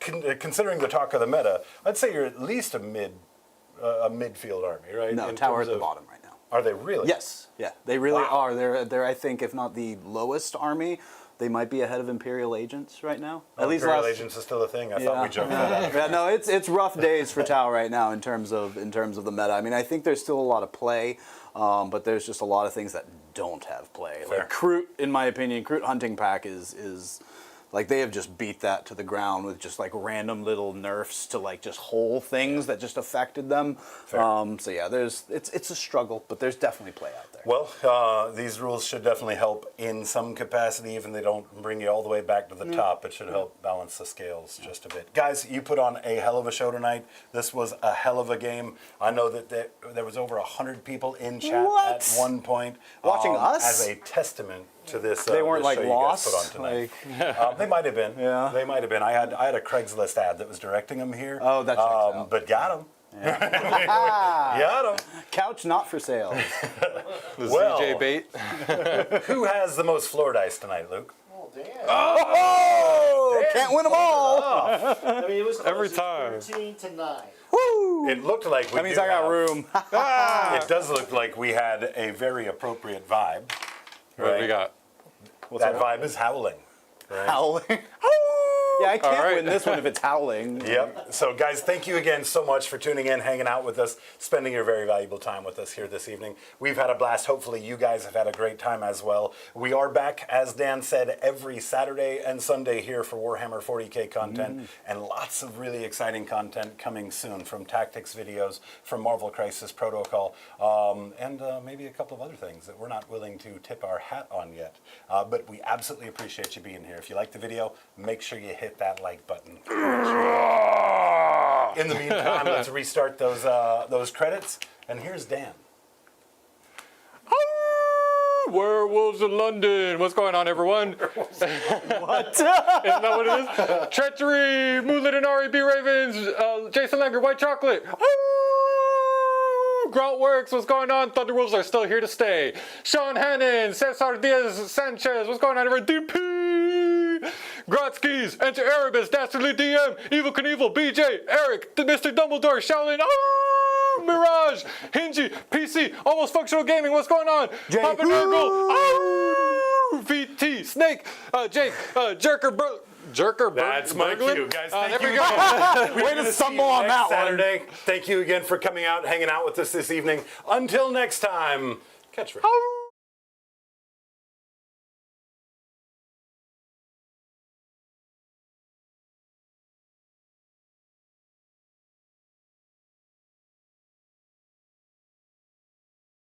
considering the talk of the meta, I'd say you're at least a midfield army, right? No, In tower terms at the of- bottom right now. Are they really? Yes, yeah, they really Wow. are. They're I think if not the lowest army, they might be ahead of Imperial Agents right now. Oh, At least Imperial last. Agents is still a thing. I thought we joked that out. Yeah, no, it's rough days for Tau right now in terms of the meta. I mean, I think there's still a lot of play, but there's just a lot of things that don't have play. Fair. Like Kroot, in my opinion, Kroot Hunting Pack is like they have just beat that to the ground with just like random little nerfs to like just whole things that just affected them. So yeah, it's a struggle, but there's definitely play out there. Well, these rules should definitely help in some capacity, even if they don't bring you all the way back to the top. It should help balance the scales just a bit. Guys, you put on a hell of a show tonight. This was a hell of a game. I know that there was over 100 people in chat What? at one point. Watching us? As a testament to this. They weren't this like show you guys lost. put on tonight. Like, They might have been. Yeah. They might have been. I had a Craigslist ad that was directing them here. Oh, that checks out. But got them. Got them. couch not for sale. The Well. ZJ bait. Who has the most floor dice tonight, Luke? Oh, damn. Oh, can't win them all. I mean, it was close. Every It was time. 13 to 9. Woo! It looked like we That means do I got have- room. It does look like we had a very appropriate vibe. What do we got? That vibe is howling. Right? Howling. Yeah, I can't All right. win this one if it's howling. Yep. So, guys, thank you again so much for tuning in, hanging out with us, spending your very valuable time with us here this evening. We've had a blast. Hopefully, you guys have had a great time as well. We are back, as Dan said, every Saturday and Sunday here for Warhammer 40k content, and lots of really exciting content coming soon from tactics videos, from Marvel Crisis Protocol, and maybe a couple of other things that we're not willing to tip our hat on yet. But we absolutely appreciate you being here. If you like the video, make sure you hit that like button. In the meantime, let's restart those credits. And here's Dan. Werewolves in London. What's going on, everyone? What? Isn't that what it is? Treachery, Moonlit and Ari B. Ravens, Jason Langer, White Chocolate. Grout Works, what's going on? Thunderwolves are still here to stay. Sean Hannon, Cesar Diaz Sanchez, what's going on, everyone? DP! Grotskis, Enter Erebus, Dastardly DM, Evil Knievel, BJ, Eric, Mr. Dumbledore, Shaolin, Mirage, Hingy, PC, Almost Functional Gaming, what's going on? Jake. Papa Nurgle, VT, Snake, Jake, Jerker, That's my cue, guys. Thank there you. we go. Way to stumble on that one. Saturday. Thank you again for coming out, hanging out with us this evening. Until next time, catch.